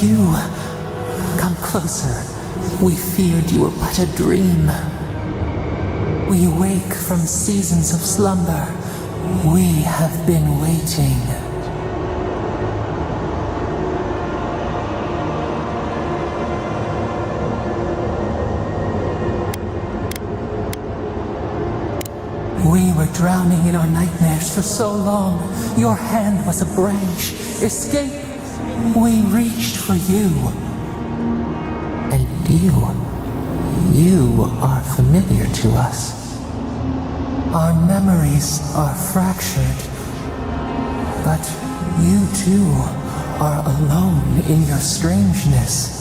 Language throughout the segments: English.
you. Come closer. We feared you were but a dream. We wake from seasons of slumber. We have been waiting. We were drowning in our nightmares for so long. Your hand was a branch. Escape. We reached for you. And you are familiar to us. Our memories are fractured. But you too are alone in your strangeness.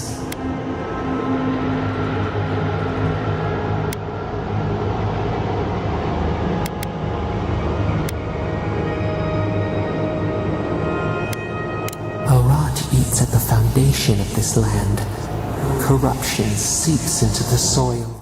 Eats at the foundation of this land. Corruption seeps into the soil.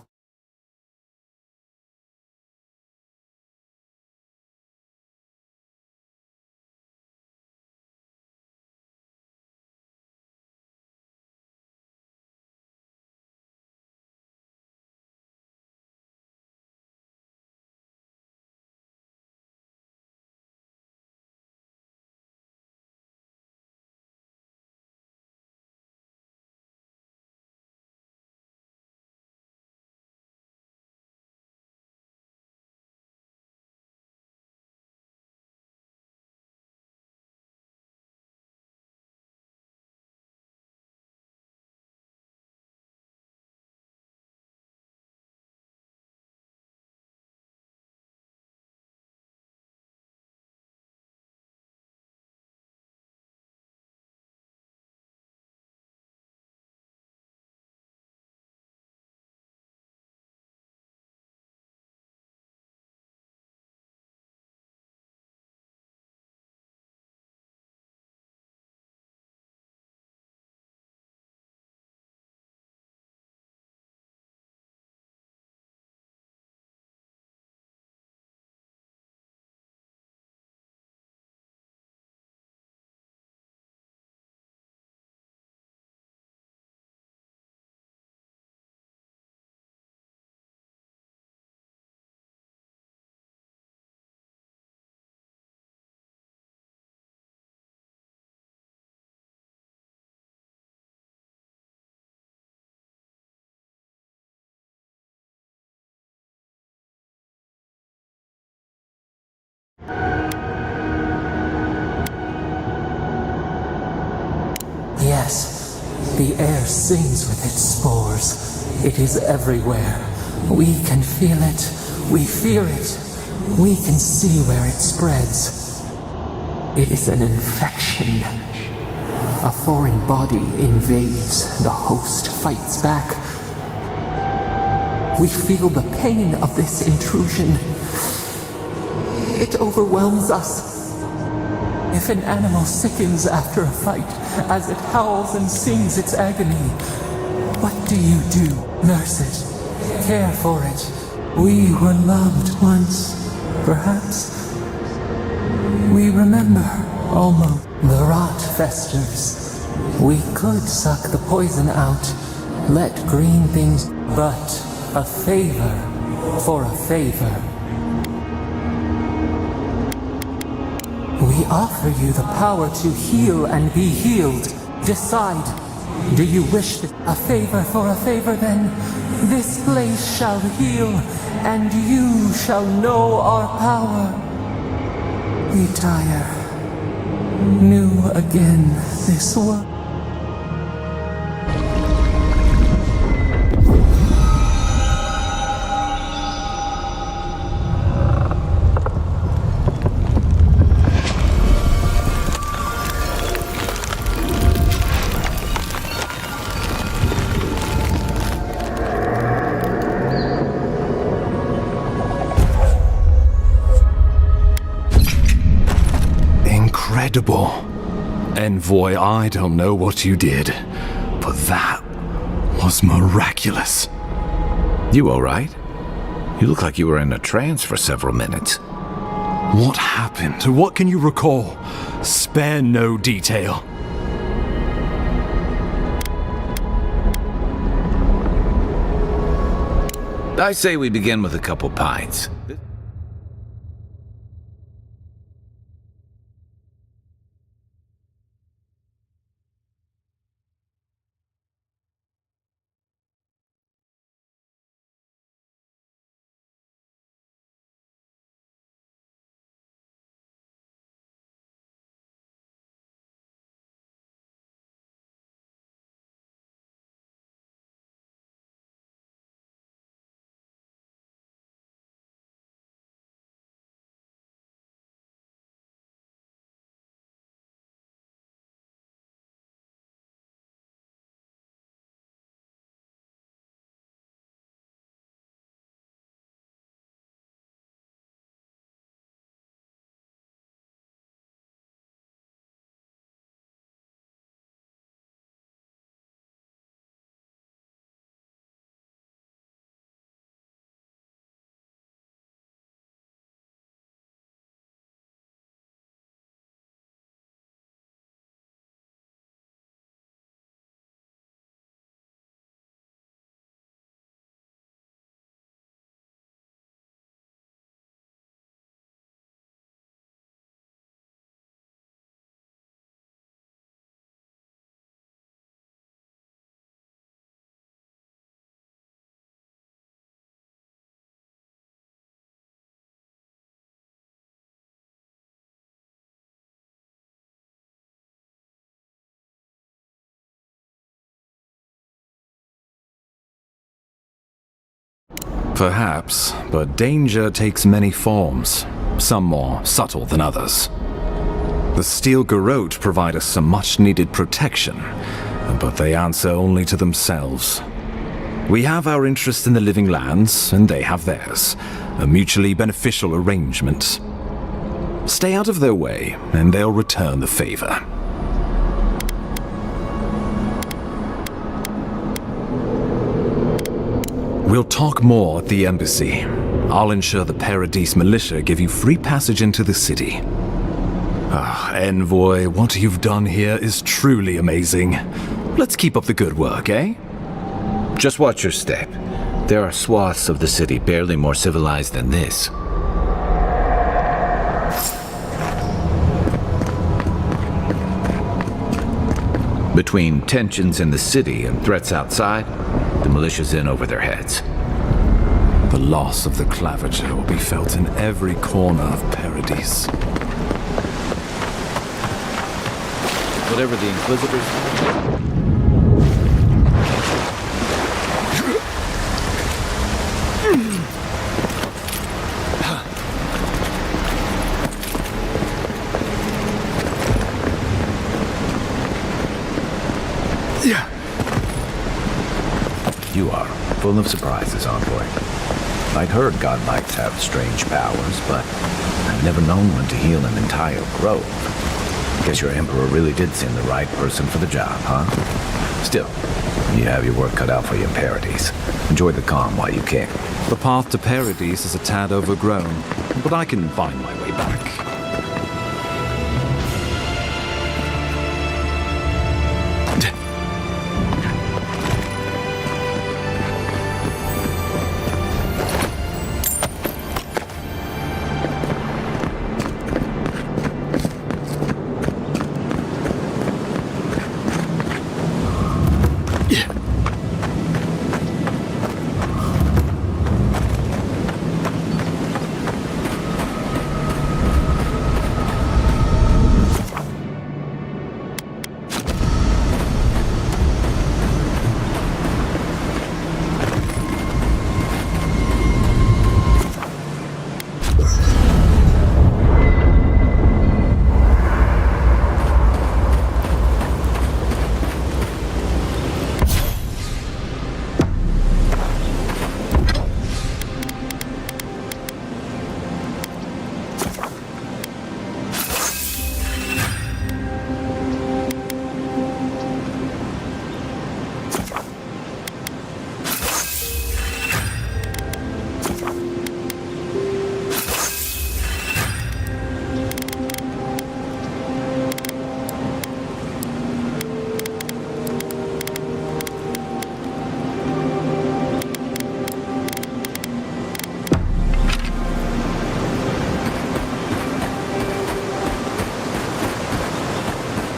Yes, the air sings with its spores. It is everywhere. We can feel it. We fear it. We can see where it spreads. It is an infection. A foreign body invades. The host fights back. We feel the pain of this intrusion. It overwhelms us. If an animal sickens after a fight, as it howls and sings its agony, what do? Nurse it. Care for it. We were loved once, perhaps. We remember, almost. The rot festers. We could suck the poison out, let green things, but a favor for a favor. We offer you the power to heal and be healed. Decide. Do you wish a favor for a favor then? This place shall heal, and you shall know our power. We tire. New again this world. Incredible. Envoy, I don't know what you did, but that was miraculous. You all right? You look like you were in a trance for several minutes. What happened? What can you recall? Spare no detail. I say we begin with a couple pints. Perhaps, but danger takes many forms, some more subtle than others. The steel garrote provide us some much-needed protection, but they answer only to themselves. We have our interest in the living lands, and they have theirs, a mutually beneficial arrangement. Stay out of their way, and they'll return the favor. We'll talk more at the embassy. I'll ensure the Paradise militia give you free passage into the city. Envoy, what you've done here is truly amazing. Let's keep up the good work, eh? Just watch your step. There are swaths of the city barely more civilized than this. Between tensions in the city and threats outside, the militia's in over their heads. The loss of the claviger will be felt in every corner of Paradise. Whatever the Inquisitors... You are full of surprises, envoy. I'd heard godlikes have strange powers, but I've never known one to heal an entire grove. Guess your emperor really did send the right person for the job, huh? Still, you have your work cut out for you in Paradise. Enjoy the calm while you can. The path to Paradise is a tad overgrown, but I can find my way back.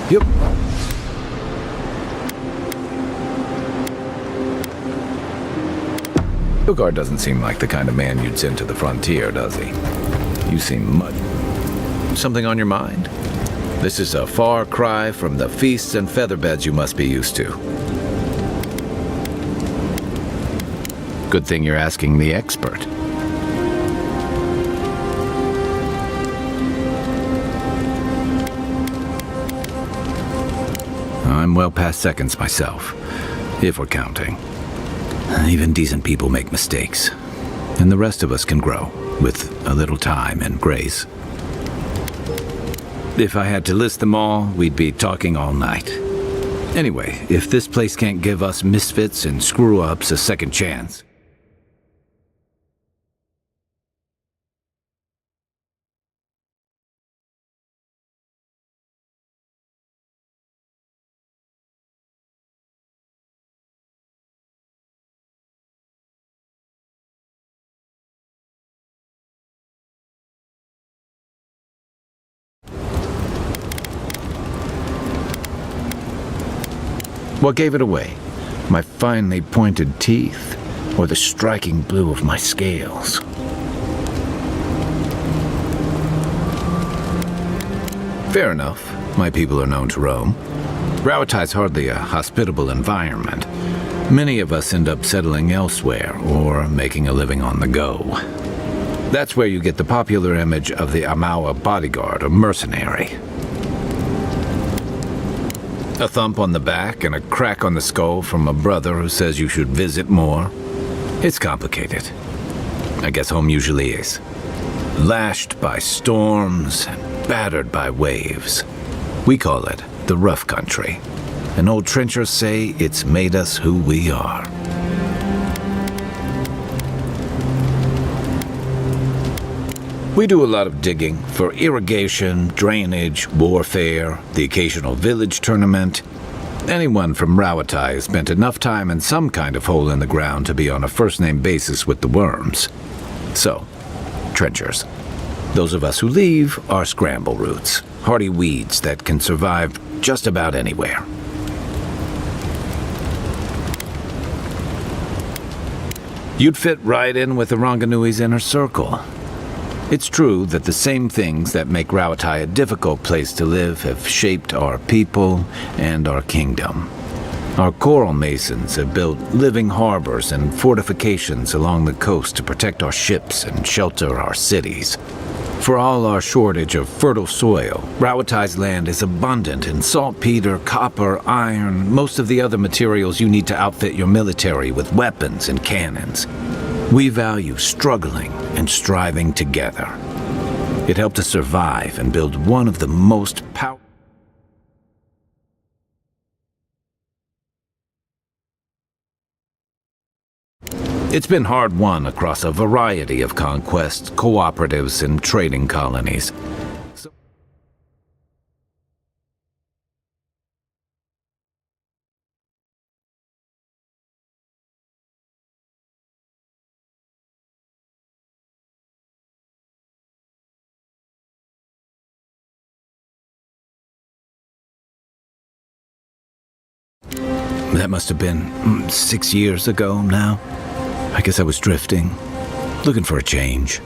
Yep. Hilgard doesn't seem like the kind of man you'd send to the frontier, does he? You seem much... Something on your mind? This is a far cry from the feasts and featherbeds you must be used to. Good thing you're asking the expert. I'm well past seconds myself, if we're counting. Even decent people make mistakes, and the rest of us can grow with a little time and grace. If I had to list them all, we'd be talking all night. Anyway, if this place can't give us misfits and screw-ups a second chance... What gave it away? My finely pointed teeth, or the striking blue of my scales? Fair enough. My people are known to roam. Rauatai's hardly a hospitable environment. Many of us end up settling elsewhere, or making a living on the go. That's where you get the popular image of the Amawa bodyguard or mercenary. A thump on the back and a crack on the skull from a brother who says you should visit more. It's complicated. I guess home usually is. Lashed by storms and battered by waves. We call it the rough country. And old trenchers say it's made us who we are. We do a lot of digging for irrigation, drainage, warfare, the occasional village tournament. Anyone from Rauatai has spent enough time in some kind of hole in the ground to be on a first-name basis with the worms. So, trenchers. Those of us who leave are scramble roots, hardy weeds that can survive just about anywhere. You'd fit right in with the Ranganui's inner circle. It's true that the same things that make Rauatai a difficult place to live have shaped our people and our kingdom. Our coral masons have built living harbors and fortifications along the coast to protect our ships and shelter our cities. For all our shortage of fertile soil, Rauatai's land is abundant in saltpeter, copper, iron, most of the other materials you need to outfit your military with weapons and cannons. We value struggling and striving together. It helped us survive and build one of the most powerful... It's been hard won across a variety of conquests, cooperatives, and trading colonies. That must have been 6 years ago now. I guess I was drifting, looking for a change.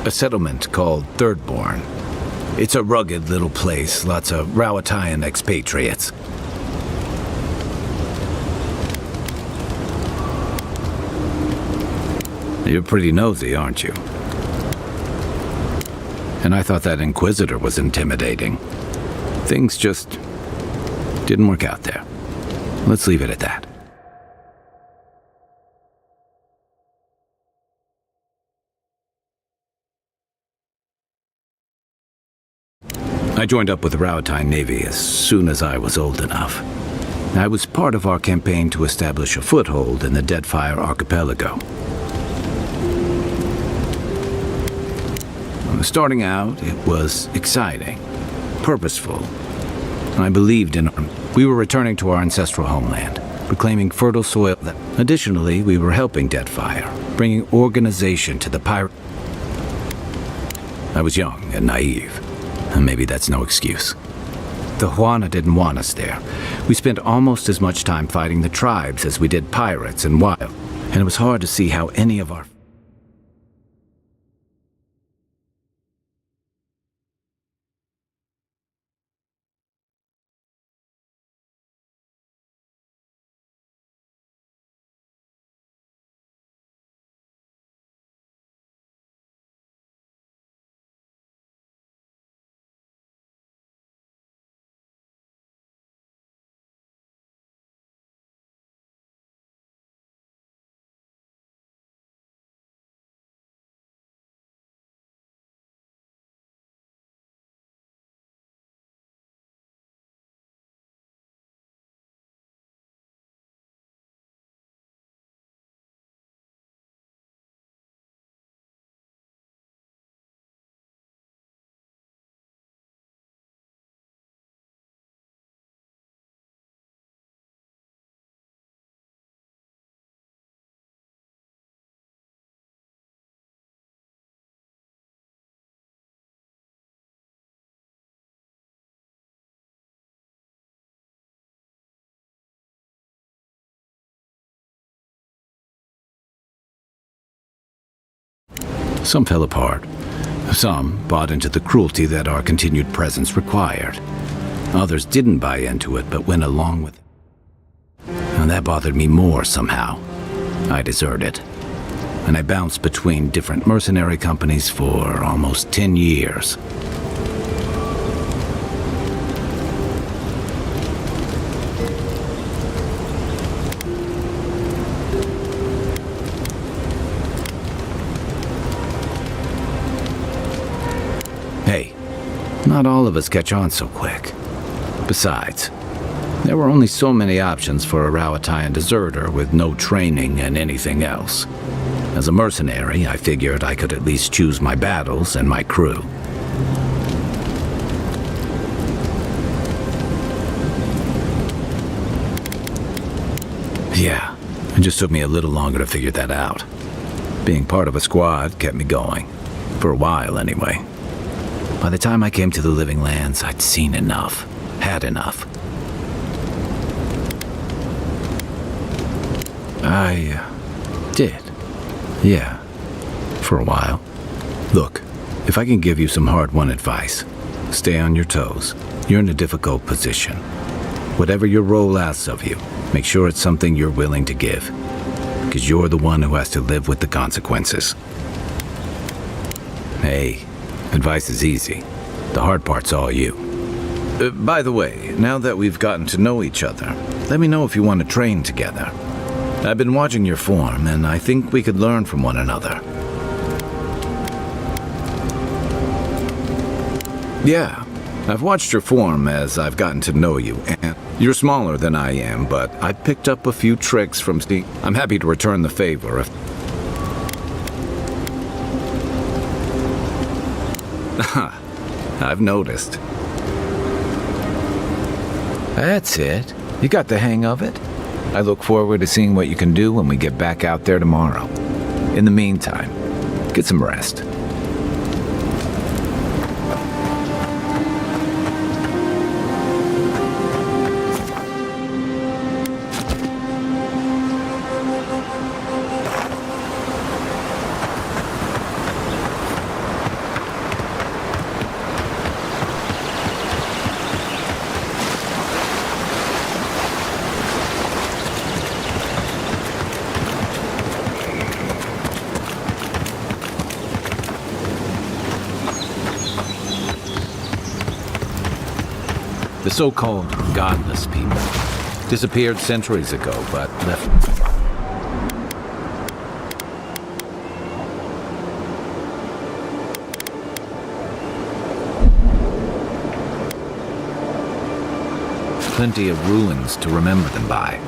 A settlement called Thirdborn. It's a rugged little place, lots of Rawatayan expatriates. You're pretty nosy, aren't you? And I thought that Inquisitor was intimidating. Things just didn't work out there. Let's leave it at that. I joined up with the Rawatayan Navy as soon as I was old enough. I was part of our campaign to establish a foothold in the Deadfire Archipelago. Starting out, it was exciting, purposeful. I believed in our... We were returning to our ancestral homeland, reclaiming fertile soil. Additionally, we were helping Deadfire, bringing organization to the pirate... I was young and naive, and maybe that's no excuse. The Juana didn't want us there. We spent almost as much time fighting the tribes as we did pirates and wild, and it was hard to see how any of our... Some fell apart. Some bought into the cruelty that our continued presence required. Others didn't buy into it, but went along with it. And that bothered me more somehow. I deserted. And I bounced between different mercenary companies for almost 10 years. Not all of us catch on so quick. Besides, there were only so many options for a Rawatayan deserter with no training and anything else. As a mercenary, I figured I could at least choose my battles and my crew. Yeah, it just took me a little longer to figure that out. Being part of a squad kept me going. For a while, anyway. By the time I came to the Living Lands, I'd seen enough. Had enough. I did. Yeah. For a while. Look, if I can give you some hard-won advice, stay on your toes. You're in a difficult position. Whatever your role asks of you, make sure it's something you're willing to give. Because you're the one who has to live with the consequences. Hey. Advice is easy. The hard part's all you. By the way, now that we've gotten to know each other, let me know if you want to train together. I've been watching your form, and I think we could learn from one another. Yeah, I've watched your form as I've gotten to know you, and you're smaller than I am, but I picked up a few tricks from Steve. I'm happy to return the favor if... I've noticed. That's it. You got the hang of it. I look forward to seeing what you can do when we get back out there tomorrow. In the meantime, get some rest. The so-called godless people disappeared centuries ago, but left... plenty of ruins to remember them by.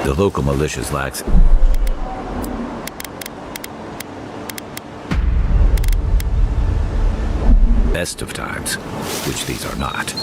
The local militias lacks best of times, which these are not.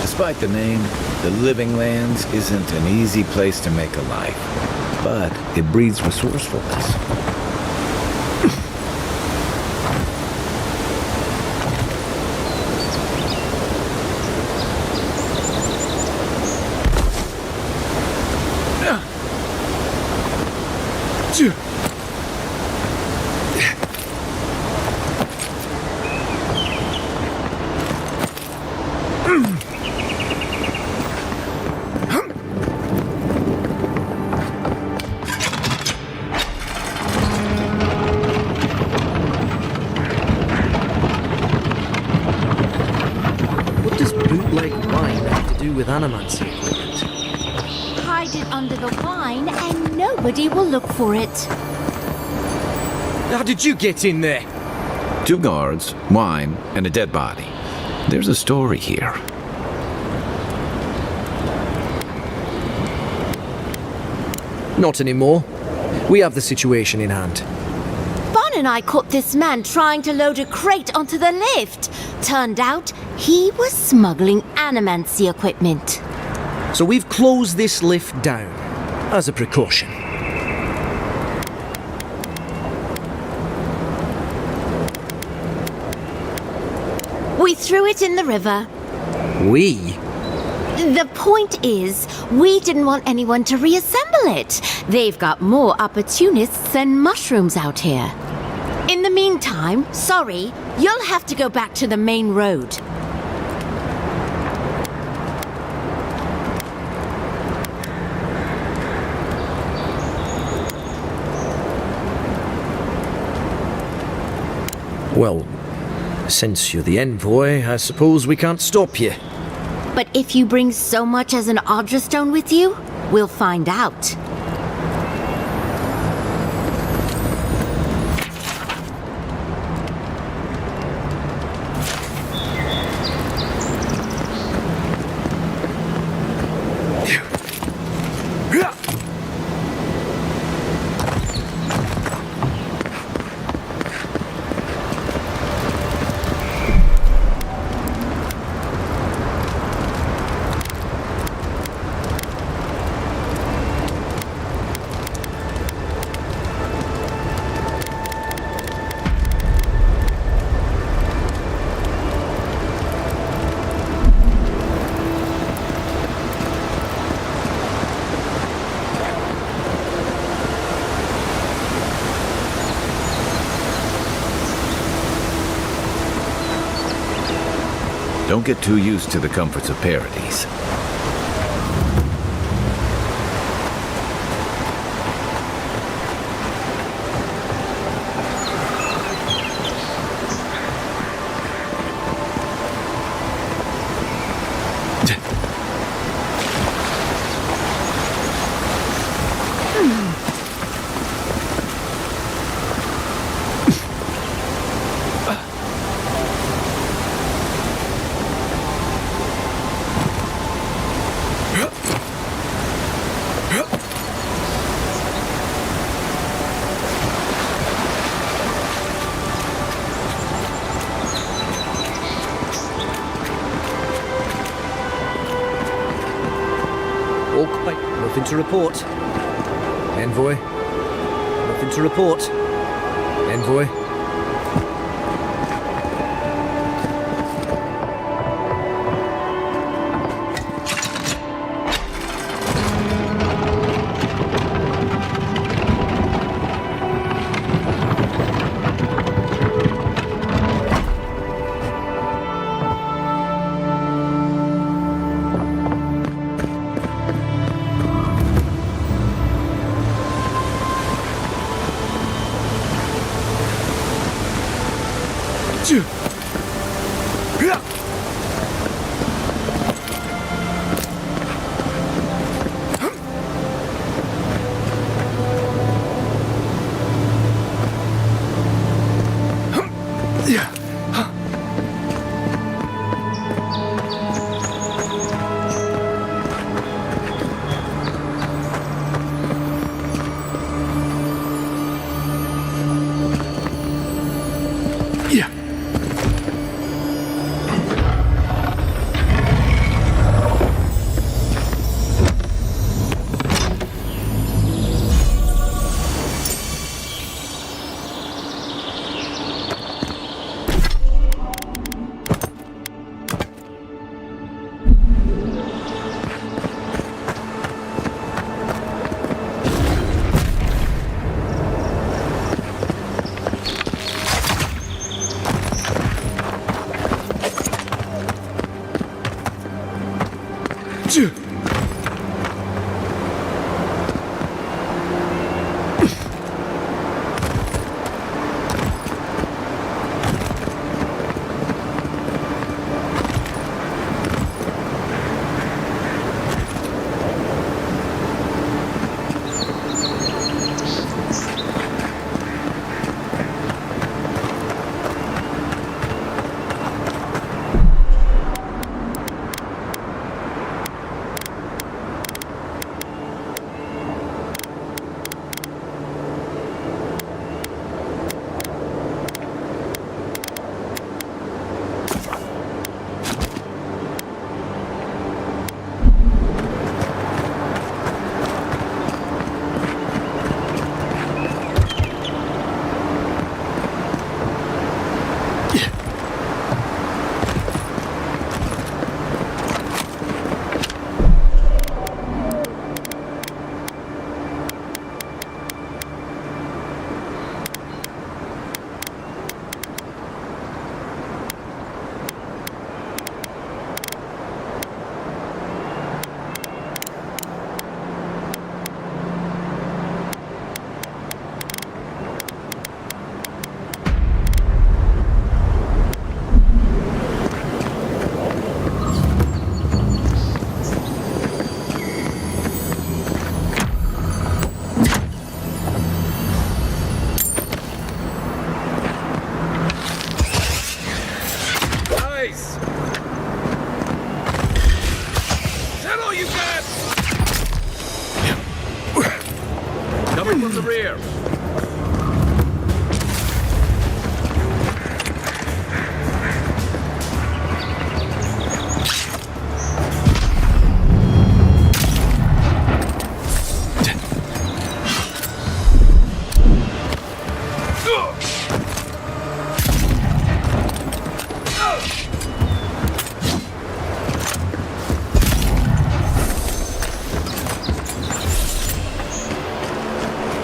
Despite the name, the Living Lands isn't an easy place to make a life, but it breeds resourcefulness. With animancy equipment. Hide it under the wine and nobody will look for it. How did you get in there? 2 guards, wine, and a dead body. There's a story here. Not anymore. We have the situation in hand. Bon and I caught this man trying to load a crate onto the lift. Turned out he was smuggling animancy equipment. So we've closed this lift down, as a precaution. We threw it in the river. We? The point is, we didn't want anyone to reassemble it. They've got more opportunists than mushrooms out here. In the meantime, sorry, you'll have to go back to the main road. Well, since you're the envoy, I suppose we can't stop you. But if you bring so much as an Audra stone with you, we'll find out. Don't get too used to the comforts of paradise. All quiet. Nothing to report. Envoy. Nothing to report. Envoy.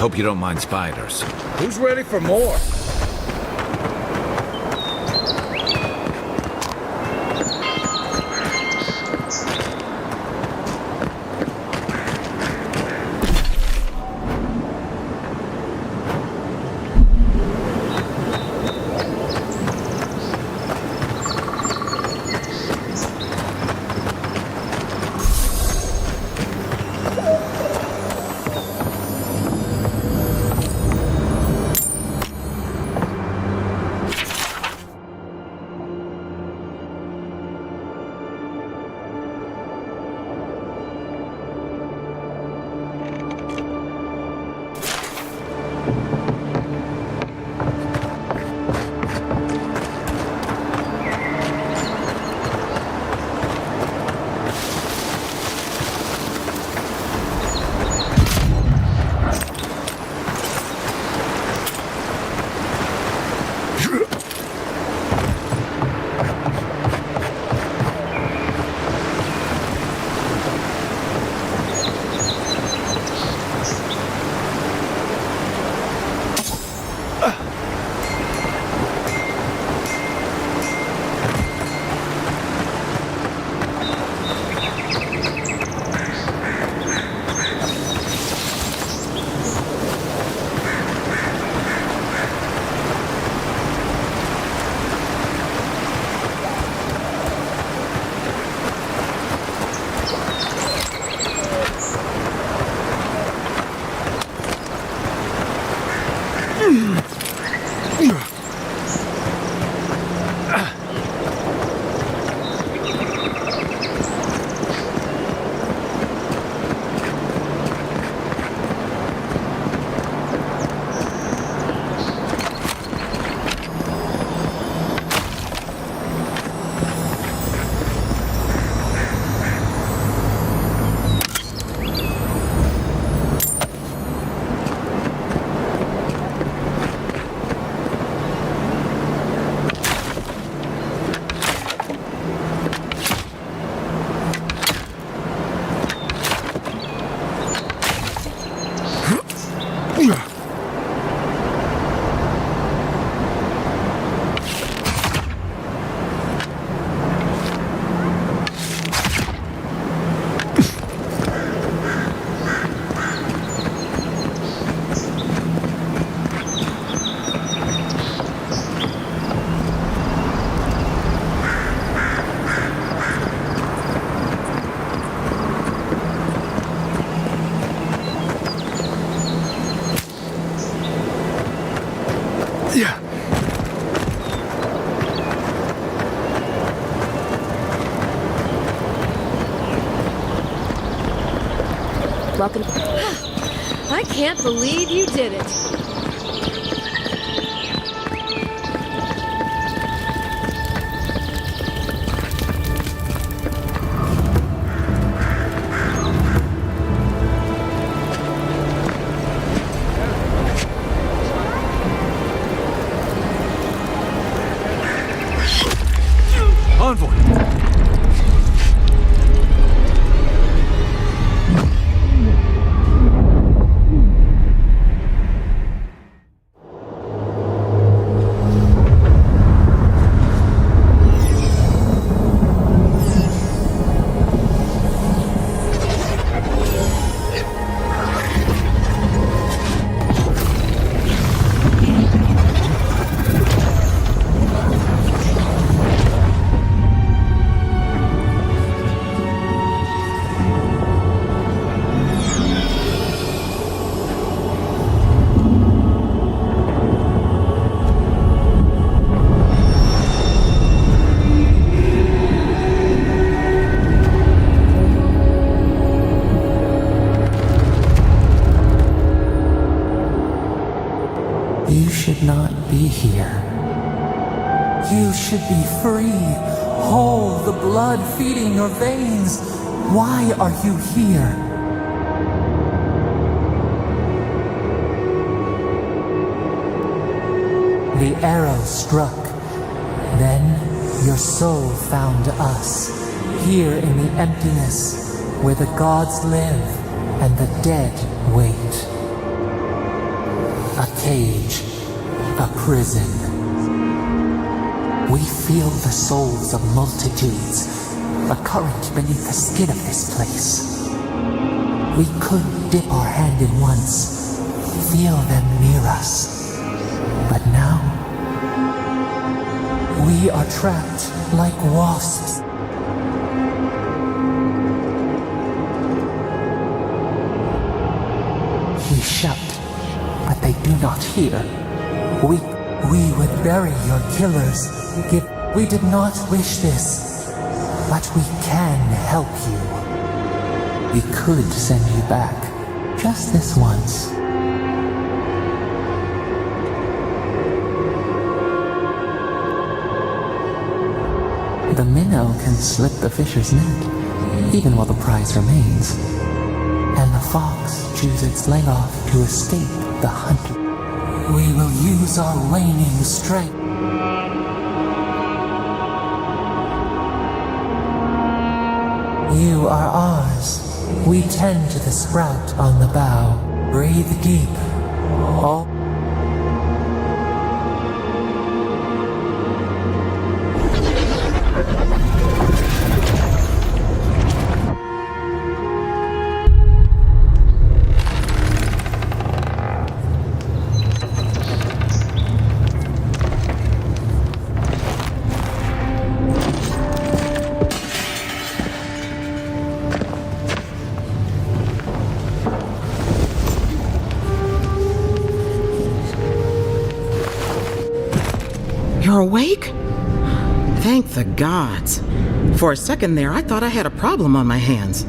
Hope you don't mind spiders. Who's ready for more? Welcome. I can't believe you did it. Envoy! You should not be here. You should be free, whole, the blood feeding your veins. Why are you here? The arrow struck. Then your soul found us, here in the emptiness, where the gods live and the dead wait. A cage, a prison. We feel the souls of multitudes, a current beneath the skin of this place. We could dip our hand in once, feel them near us. But now, we are trapped like wasps. We shout, but they do not hear. We would bury your killers. We did not wish this, but we can help you. We could send you back, just this once. The minnow can slip the fisher's net, even while the prize remains. And the fox chews its leg off to escape the hunter. We will use our waning strength. You are ours. We tend to the sprout on the bough. Breathe deep. All You're awake? Thank the gods. For a second there, I thought I had a problem on my hands.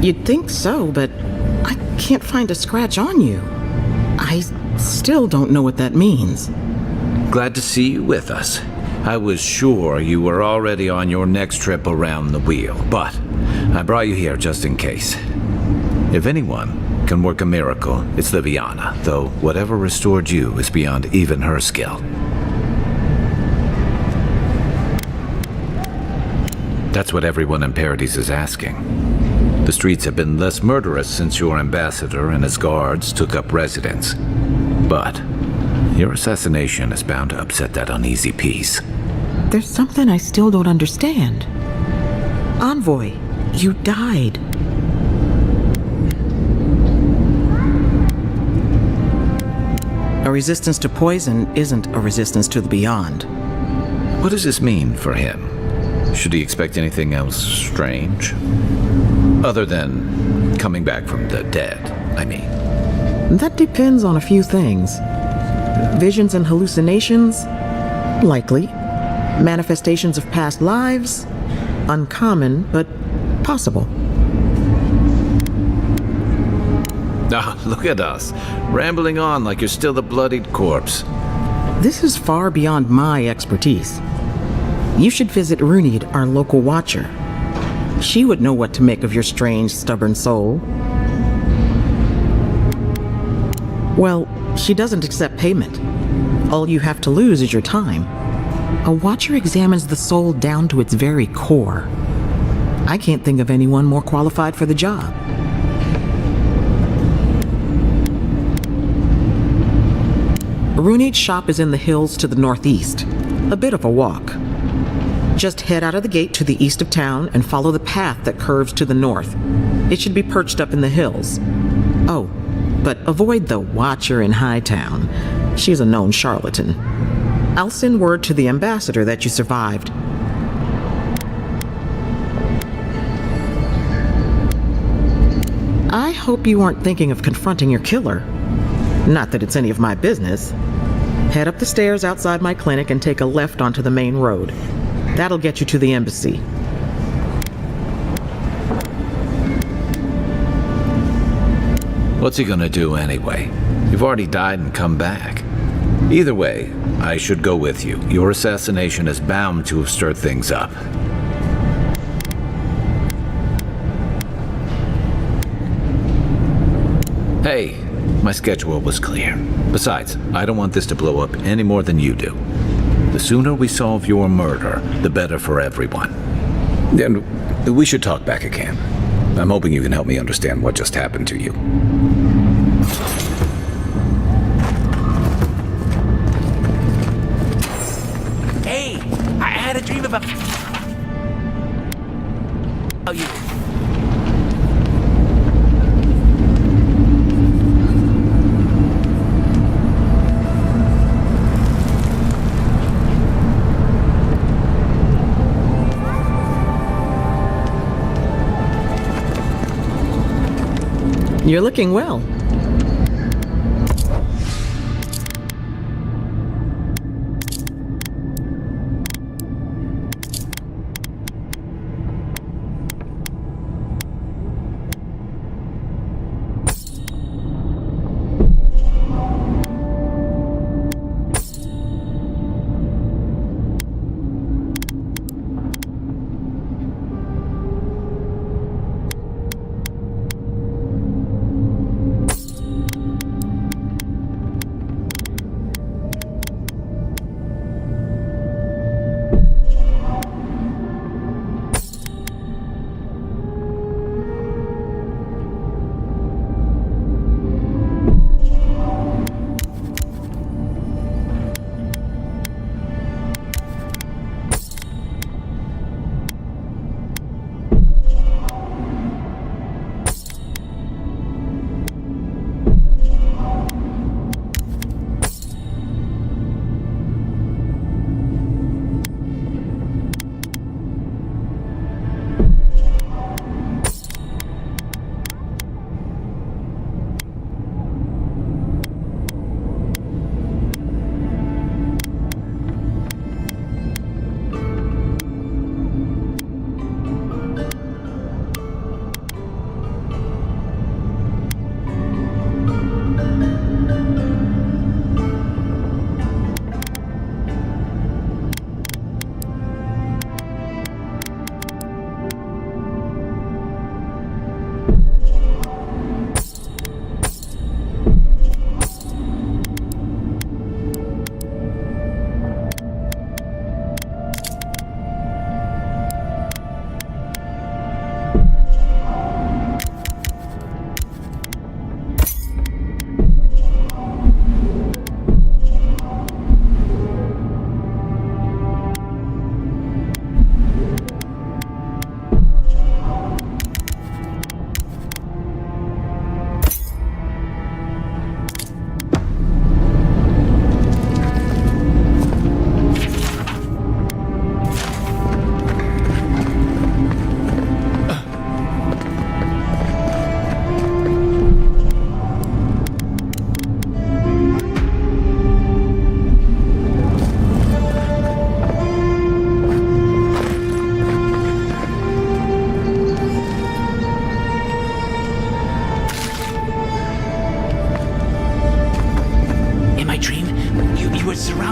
You'd think so, but I can't find a scratch on you. I still don't know what that means. Glad to see you with us. I was sure you were already on your next trip around the wheel, but I brought you here just in case. If anyone can work a miracle, it's Liviana, though whatever restored you is beyond even her skill. That's what everyone in Paradise is asking. The streets have been less murderous since your ambassador and his guards took up residence. But your assassination is bound to upset that uneasy peace. There's something I still don't understand. Envoy, you died. A resistance to poison isn't a resistance to the beyond. What does this mean for him? Should he expect anything else strange? Other than coming back from the dead, I mean. That depends on a few things. Visions and hallucinations? Likely. Manifestations of past lives? Uncommon, but possible. Ah, look at us, rambling on like you're still the bloodied corpse. This is far beyond my expertise. You should visit Runid, our local watcher. She would know what to make of your strange, stubborn soul. Well, she doesn't accept payment. All you have to lose is your time. A watcher examines the soul down to its very core. I can't think of anyone more qualified for the job. Runid's shop is in the hills to the northeast. A bit of a walk. Just head out of the gate to the east of town and follow the path that curves to the north. It should be perched up in the hills. Oh, but avoid the Watcher in Hightown. She's a known charlatan. I'll send word to the ambassador that you survived. I hope you aren't thinking of confronting your killer. Not that it's any of my business. Head up the stairs outside my clinic and take a left onto the main road. That'll get you to the embassy. What's he gonna do anyway? You've already died and come back. Either way, I should go with you. Your assassination is bound to have stirred things up. Hey, my schedule was clear. Besides, I don't want this to blow up any more than you do. The sooner we solve your murder, the better for everyone. And we should talk back again. I'm hoping you can help me understand what just happened to you. Hey, I had a dream about you. You're looking well.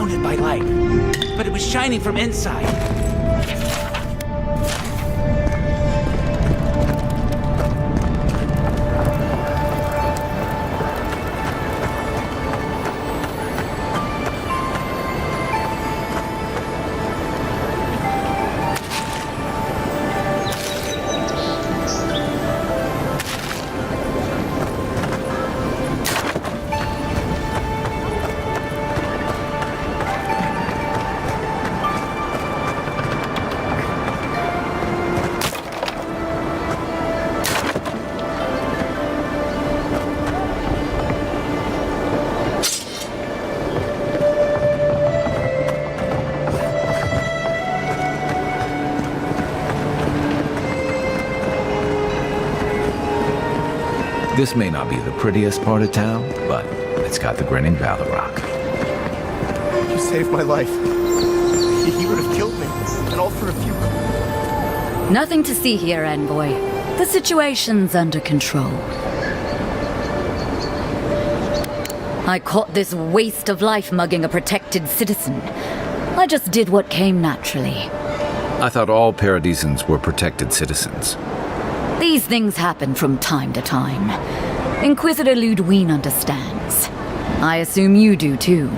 surrounded by light, but it was shining from inside. This may not be the prettiest part of town, but it's got the grinning Valor Rock. You saved my life. He would have killed me, and all for a few... Nothing to see here, Envoy. The situation's under control. I caught this waste of life mugging a protected citizen. I just did what came naturally. I thought all Paradisans were protected citizens. These things happen from time to time. Inquisitor Ludwine understands. I assume you do too.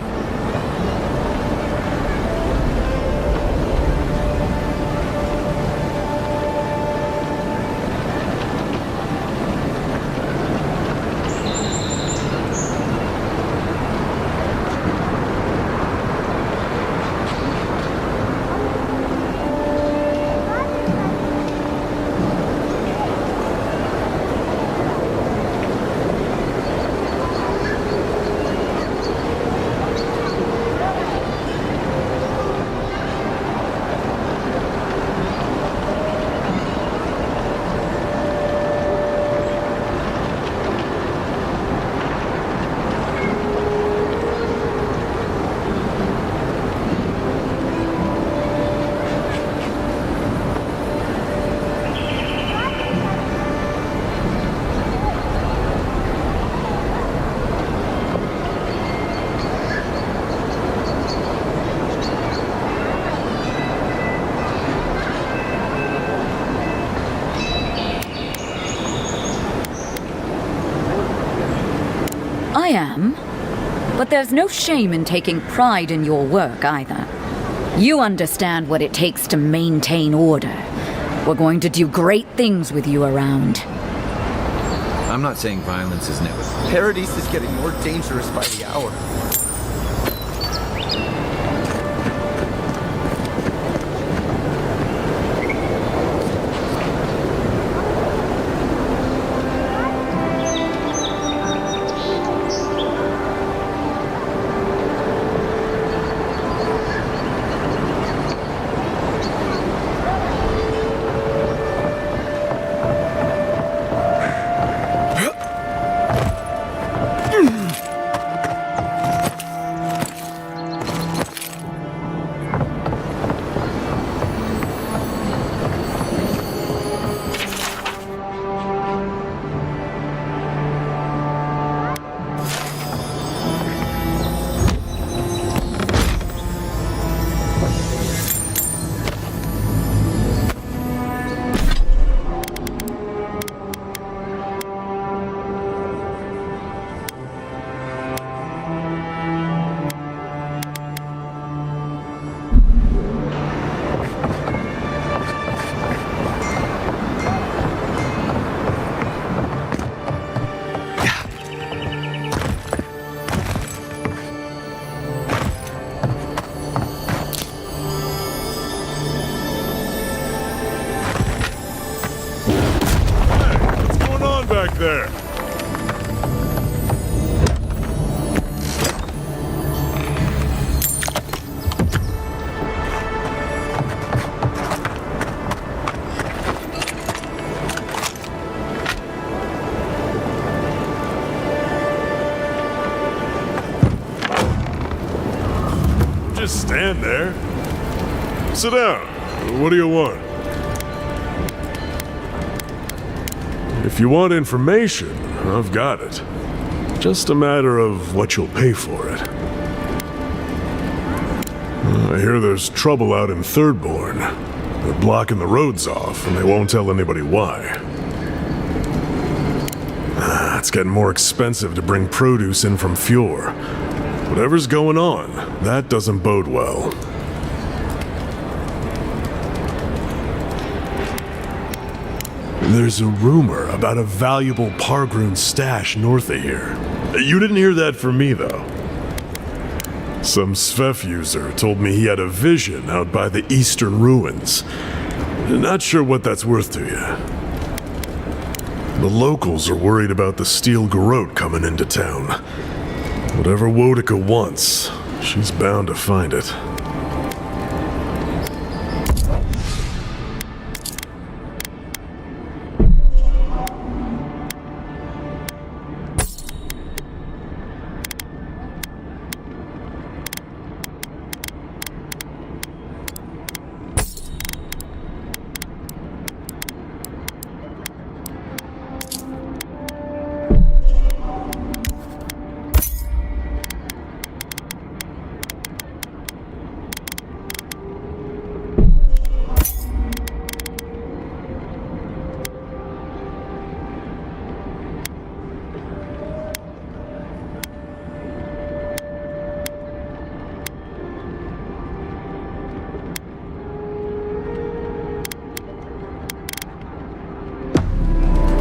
I am. But there's no shame in taking pride in your work either. You understand what it takes to maintain order. We're going to do great things with you around. I'm not saying violence is never... Paradise is getting more dangerous by the hour. There. Just stand there. Sit down. What do you want? If you want information, I've got it. Just a matter of what you'll pay for it. I hear there's trouble out in Thirdborn. They're blocking the roads off, and they won't tell anybody why. It's getting more expensive to bring produce in from Fjord. Whatever's going on, that doesn't bode well. There's a rumor about a valuable Pargrun stash north of here. You didn't hear that from me, though. Some Svef user told me he had a vision out by the eastern ruins. Not sure what that's worth to you. The locals are worried about the steel garrote coming into town. Whatever Wodica wants, she's bound to find it.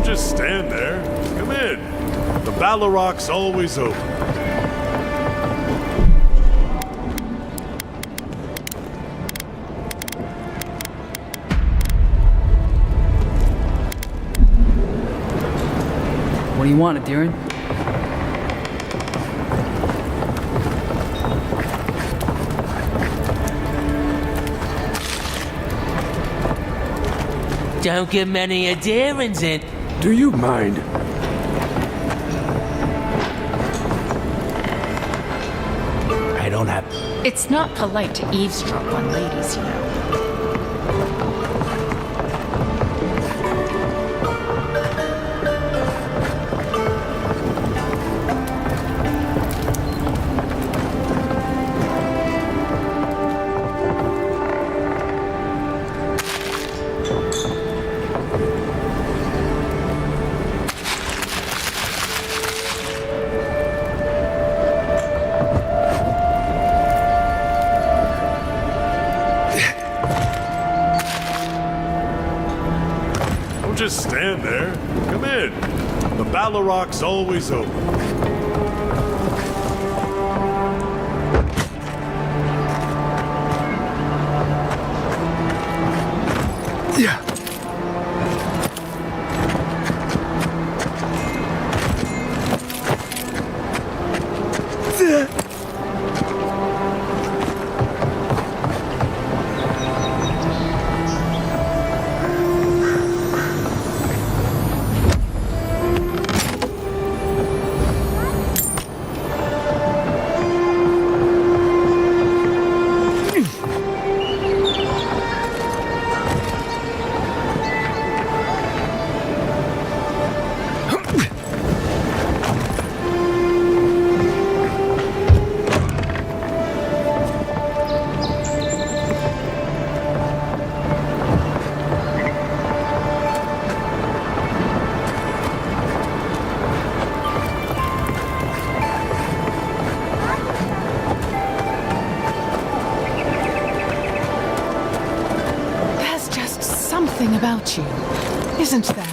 Just stand there. Come in. The Ballaroc's always open. What do you want, Aedyr? Don't get many Aedyrs in. Do you mind? I don't have... It's not polite to eavesdrop on ladies, you know. Just stand there. Come in. The Ballaroc's always open. Yeah. Something about you, isn't there?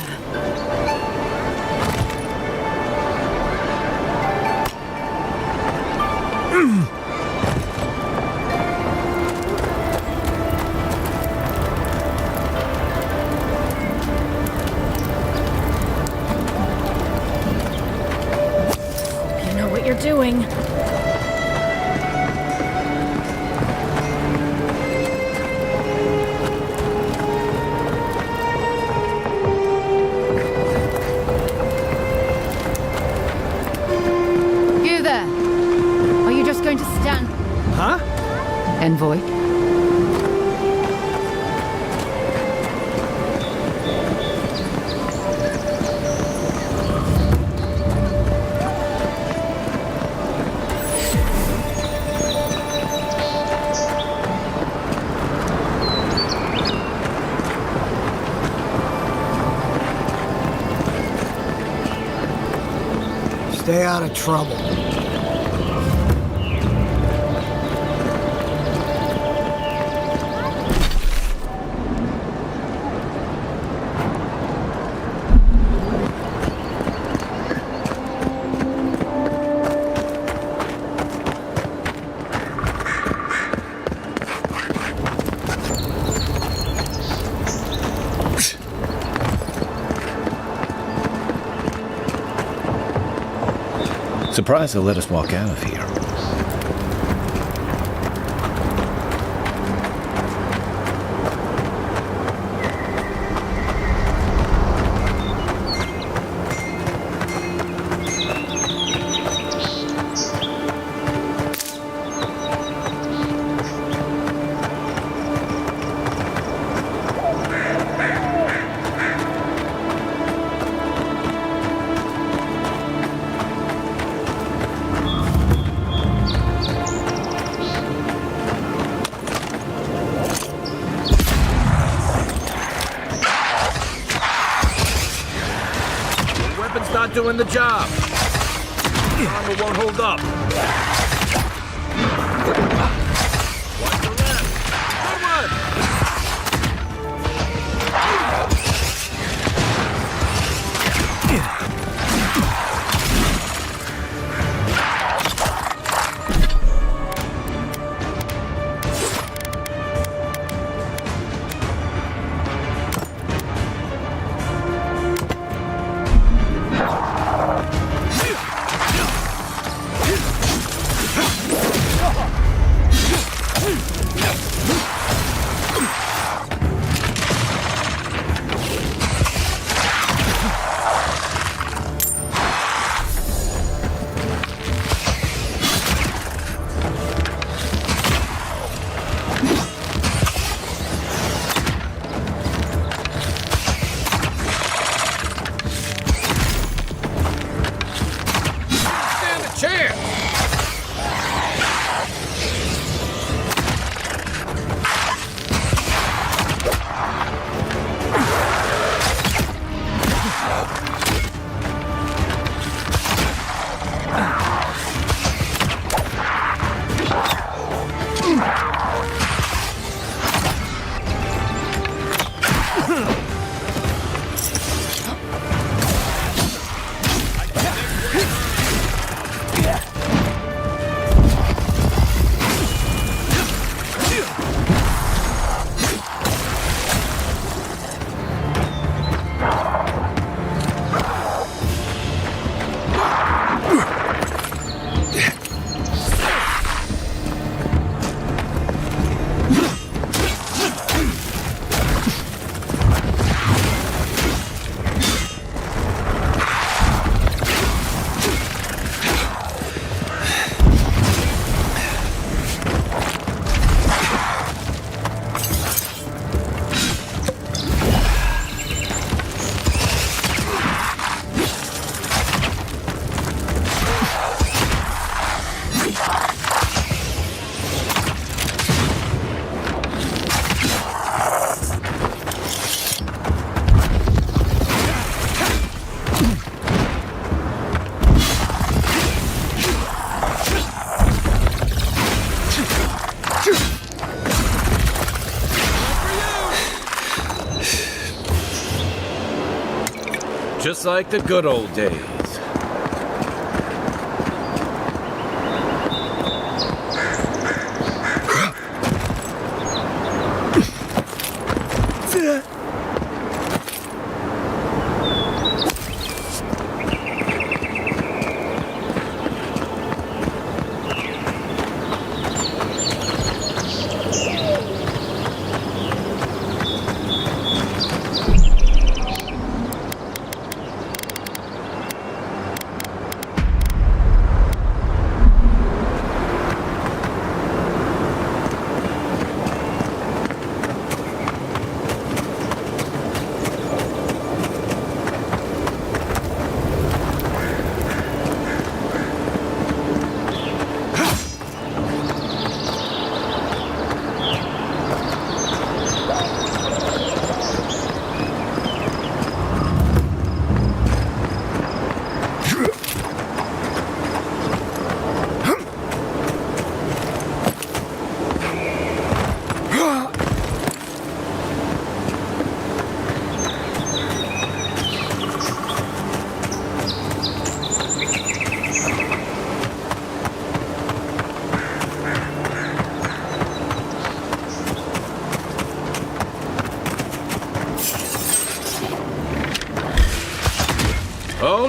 You know what you're doing. Going to stand. Huh? Envoy. out of trouble. Surprised they'll let us walk out of here. Not doing the job. Armor won't hold up. Watch the left. Good one. Just like the good old days.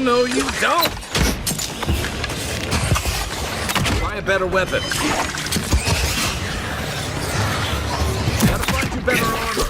no, you don't! Try a better weapon. Gotta find you better armor.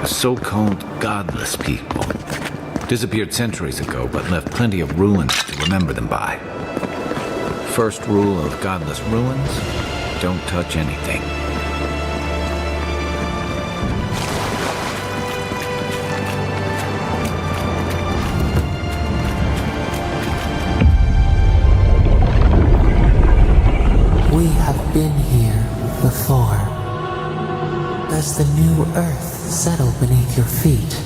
So-called godless people. Disappeared centuries ago, but left plenty of ruins to remember them by. First rule of godless ruins, don't touch anything. We have been here before. Does the new earth settle beneath your feet?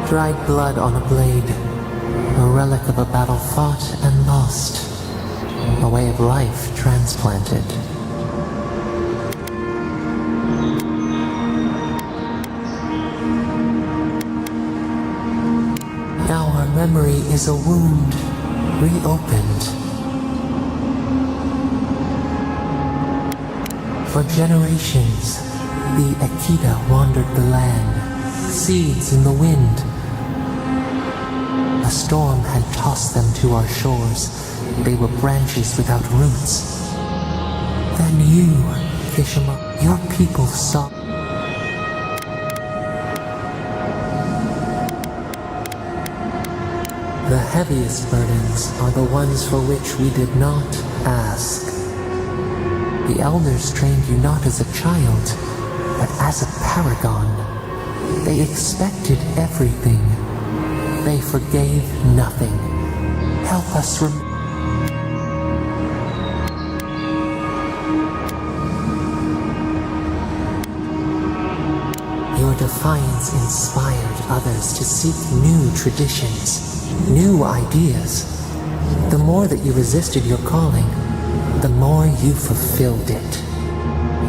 Dried blood on a blade, a relic of a battle fought and lost, a way of life transplanted. Now our memory is a wound reopened. For generations, the Akita wandered the land, seeds in the wind. A storm had tossed them to our shores. They were branches without roots. Then you, Kishima, your people saw. The heaviest burdens are the ones for which we did not ask. The elders trained you not as a child, but as a paragon. They expected everything. They forgave nothing. Help us Your defiance inspired others to seek new traditions, new ideas. The more that you resisted your calling, the more you fulfilled it.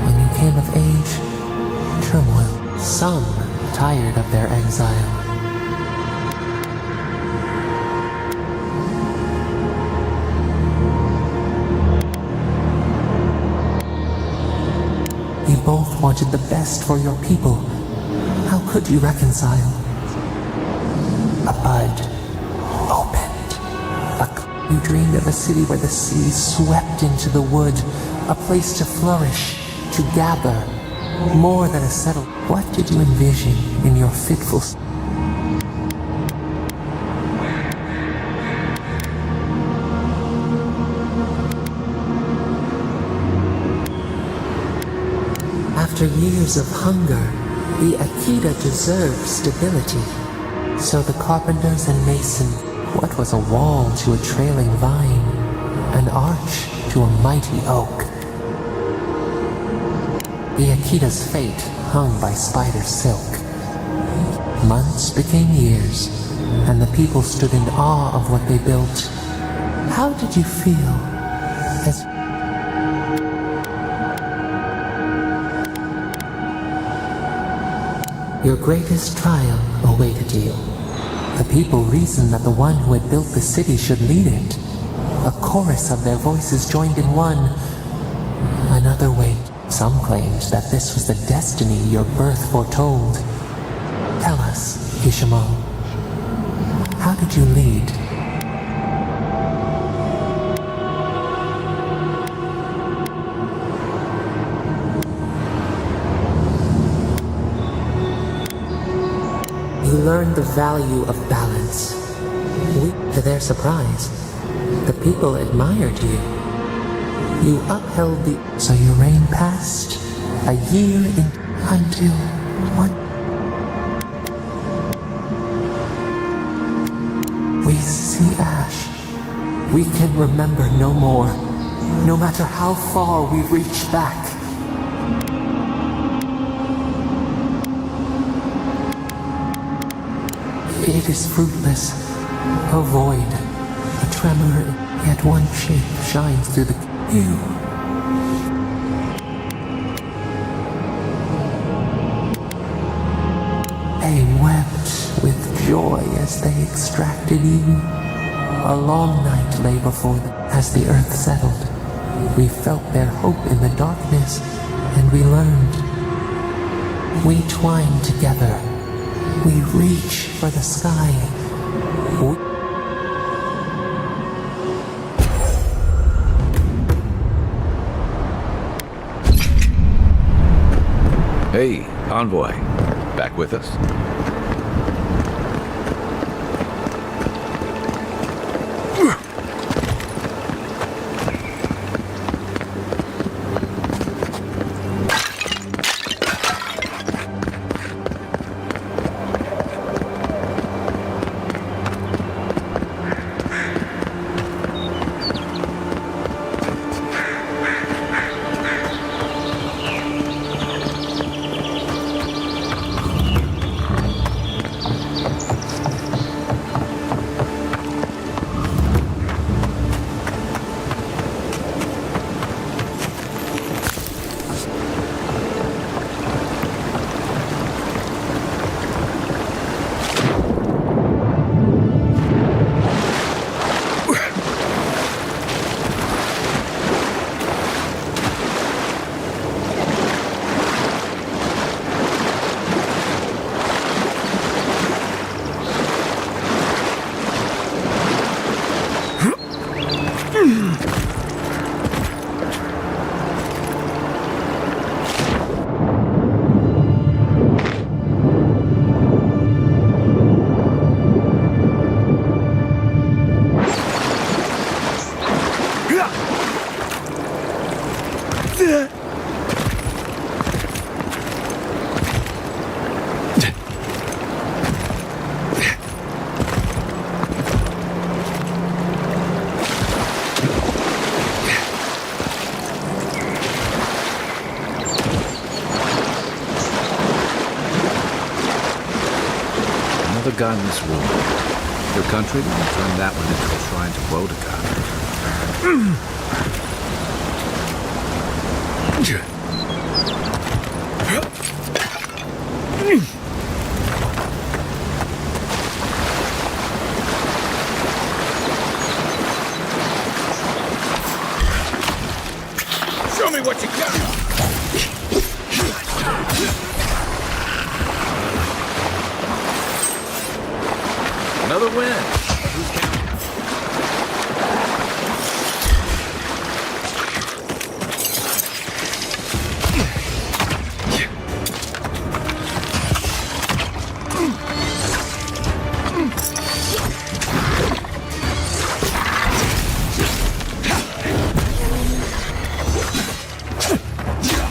When you came of age, turmoil. Some tired of their exile. You both wanted the best for your people. How could you reconcile? A bud opened. You dreamed of a city where the sea swept into the wood, a place to flourish, to gather, more than a settle. What did you envision in your fitful... After years of hunger, the Akita deserved stability. So the carpenters and masons, what was a wall to a trailing vine, an arch to a mighty oak. The Akita's fate hung by spider silk. Months became years, and the people stood in awe of what they built. How did you feel as... Your greatest trial awaited you. The people reasoned that the one who had built the city should lead it. A chorus of their voices joined in one. Another wait. Some claimed that this was the destiny your birth foretold. Tell us, Ishimo, how did you lead? You learned the value of balance. To their surprise, the people admired you. You upheld the... So your reign passed a year until one... We see ash. We can remember no more, no matter how far we reach back. It is fruitless, a void, a tremor, yet one shape shines through the... You. They wept with joy as they extracted you. A long night lay before them. As the earth settled, we felt their hope in the darkness, and we learned. We twine together. We reach for the sky. Hey, Envoy. Back with us? Another god in this world. Your country will turn that one into a shrine to Wodagon. Show me what you got! Another win! Who's counting?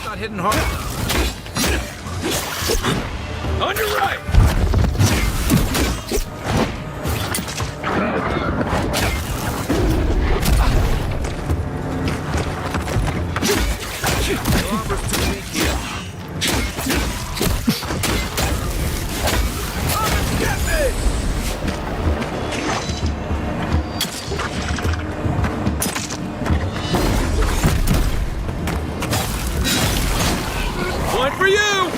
Not hitting hard. On your right! One for you!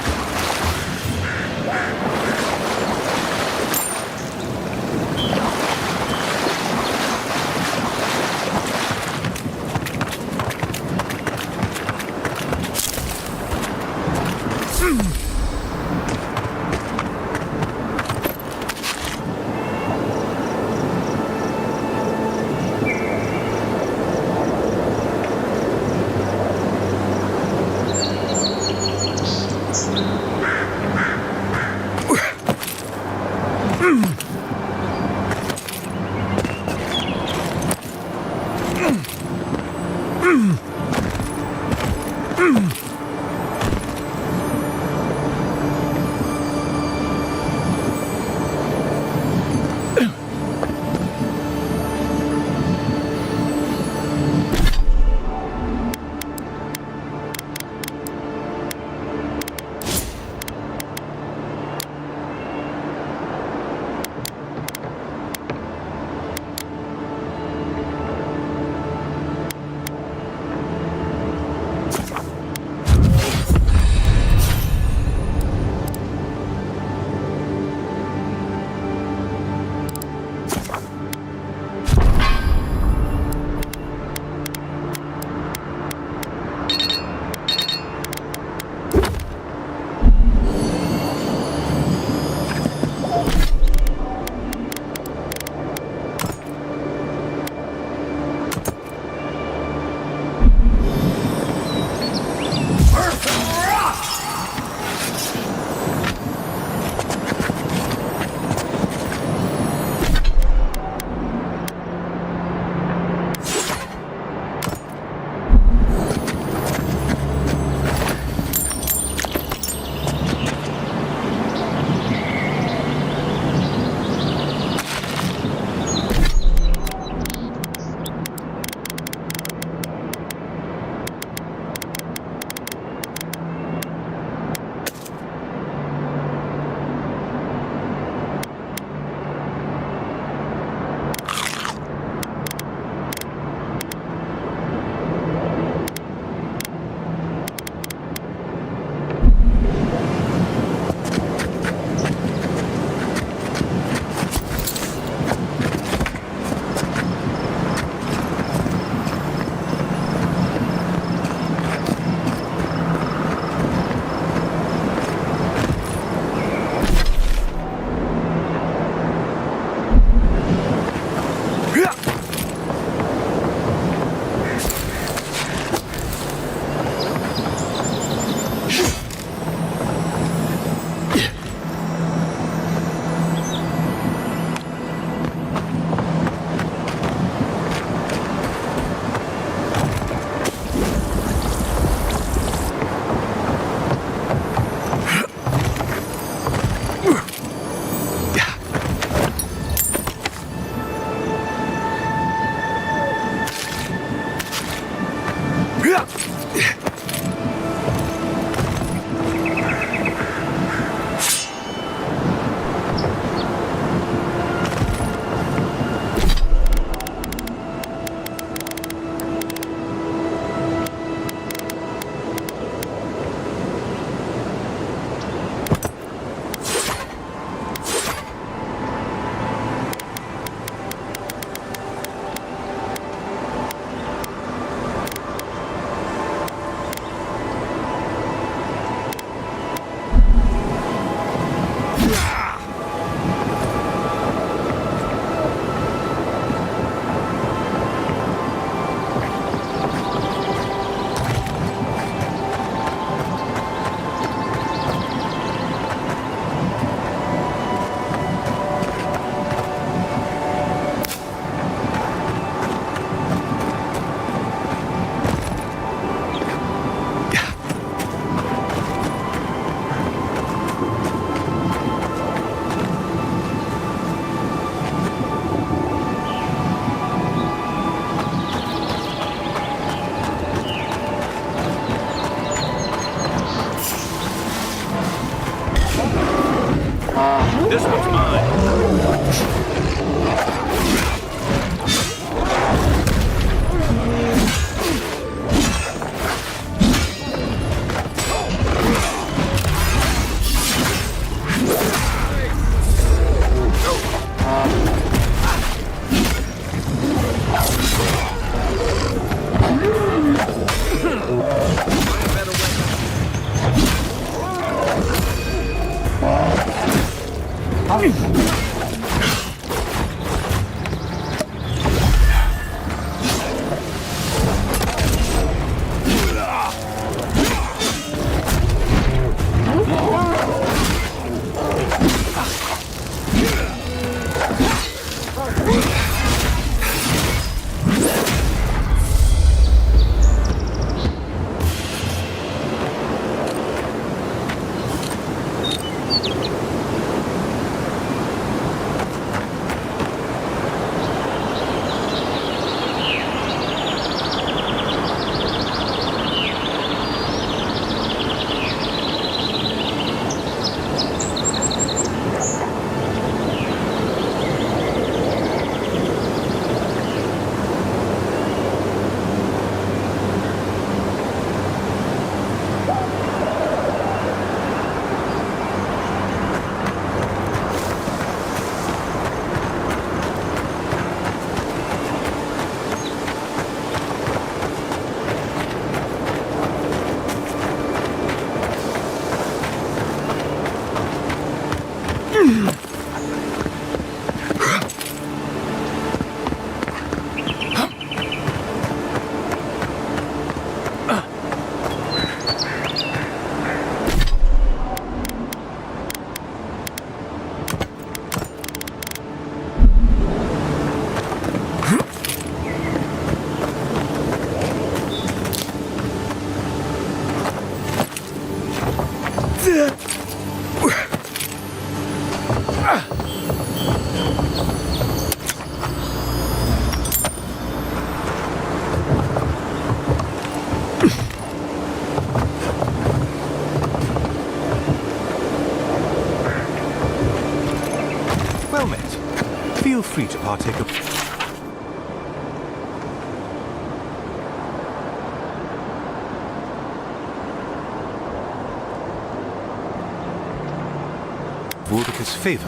This one's mine. Well met. Feel free to partake of... Vortica's favor.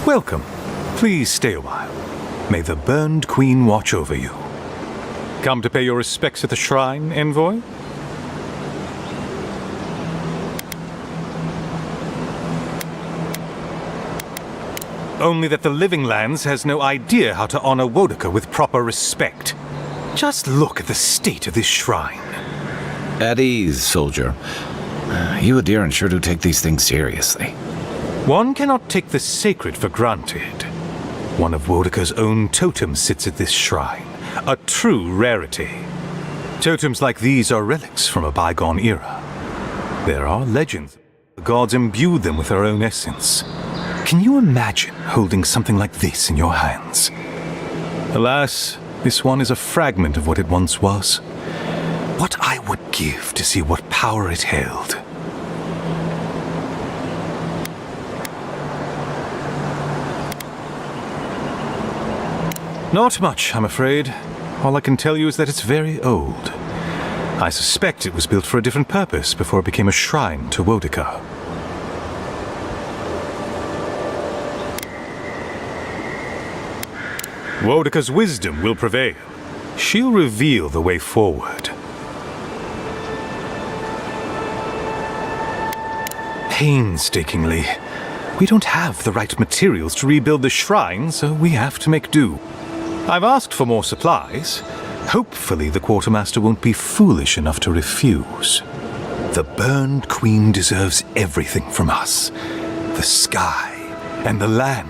Welcome. Please stay a while. May the Burned Queen watch over you. Come to pay your respects at the shrine, envoy? Only that the Living Lands has no idea how to honor Wodica with proper respect. Just look at the state of this shrine. At ease, soldier. You Aedyran sure do take these things seriously. One cannot take the sacred for granted. One of Wodica's own totems sits at this shrine, a true rarity. Totems like these are relics from a bygone era. There are legends. The gods imbued them with their own essence. Can you imagine holding something like this in your hands? Alas, this one is a fragment of what it once was. What I would give to see what power it held. Not much, I'm afraid. All I can tell you is that it's very old. I suspect it was built for a different purpose before it became a shrine to Wodica. Wodica's wisdom will prevail. She'll reveal the way forward. Painstakingly. We don't have the right materials to rebuild the shrine, so we have to make do. I've asked for more supplies. Hopefully the quartermaster won't be foolish enough to refuse. The Burned Queen deserves everything from us. The sky and the land.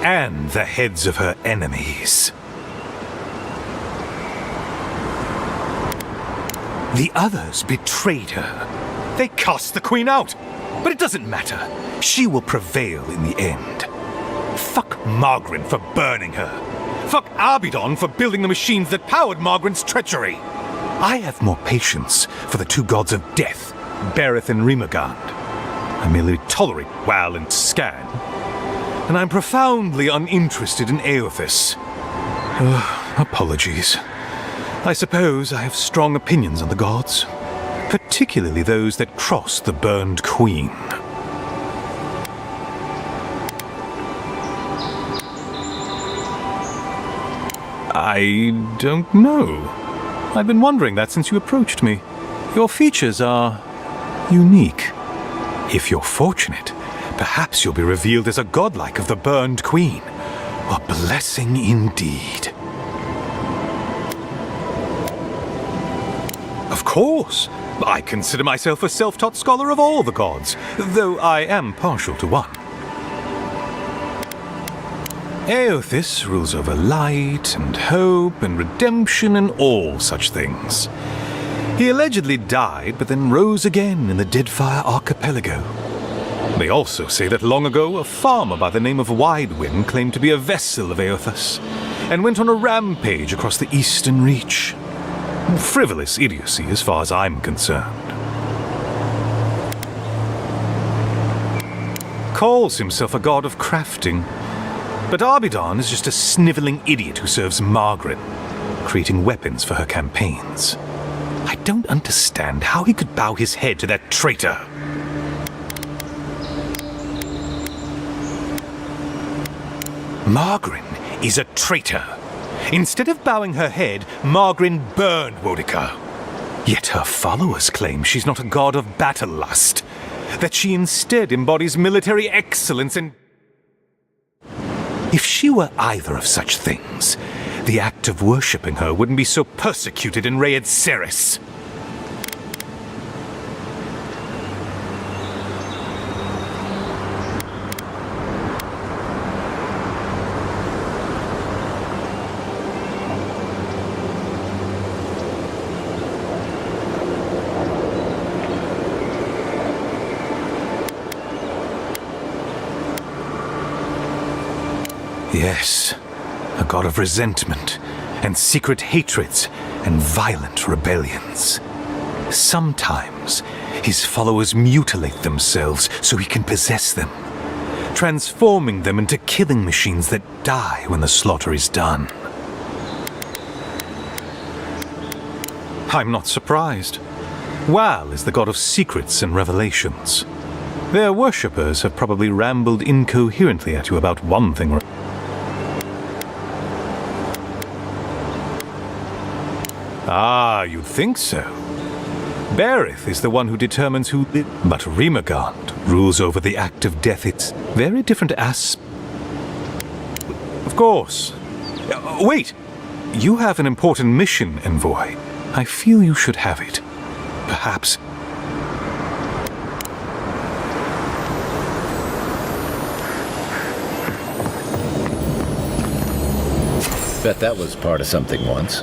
And the heads of her enemies. The others betrayed her. They cast the Queen out. But it doesn't matter. She will prevail in the end. Fuck Margaret for burning her. Fuck Abaddon for building the machines that powered Margaret's treachery. I have more patience for the two gods of death Berith and Rimagand. I merely tolerate Wal and Scan. And I'm profoundly uninterested in Eothas. Apologies. I suppose I have strong opinions on the gods, particularly those that cross the burned queen. I don't know. I've been wondering that since you approached me. Your features are unique. If you're fortunate, perhaps you'll be revealed as a godlike of the burned queen. A blessing indeed. Of course. I consider myself a self-taught scholar of all the gods, though I am partial to one. Eothas rules over light and hope and redemption and all such things. He allegedly died, but then rose again in the Deadfire Archipelago. They also say that long ago, a farmer by the name of Widewind claimed to be a vessel of Eothas, and went on a rampage across the Eastern Reach. Frivolous idiocy as far as I'm concerned. Calls himself a god of crafting, but Arbidon is just a sniveling idiot who serves Margaret, creating weapons for her campaigns. I don't understand how he could bow his head to that traitor. Margaret is a traitor. Instead of bowing her head, Margaret burned Boudica. Yet her followers claim she's not a god of battle lust, that she instead embodies military excellence and... If she were either of such things, the act of worshipping her wouldn't be so persecuted in Raed Ceres. Yes, a god of resentment, and secret hatreds, and violent rebellions. Sometimes, his followers mutilate themselves so he can possess them, transforming them into killing machines that die when the slaughter is done. I'm not surprised. Wal is the god of secrets and revelations. Their worshippers have probably rambled incoherently at you about one thing or Ah, you'd think so. Berith is the one who determines who... But Rimagand rules over the act of death. It's very different Of course. Wait! You have an important mission, Envoy. I feel you should have it. Perhaps... Bet that was part of something once.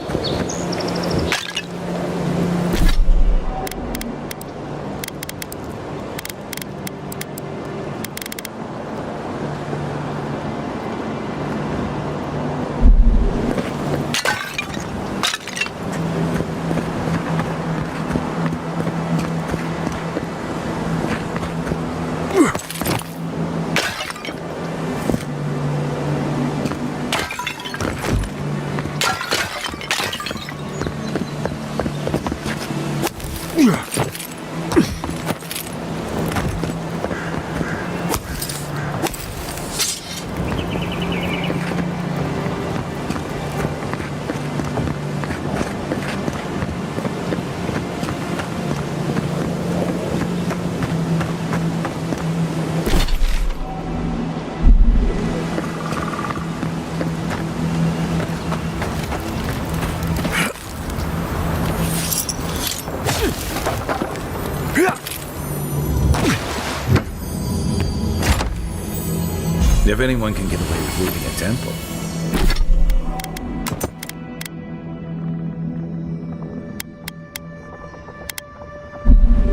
If anyone can get away with looting a temple.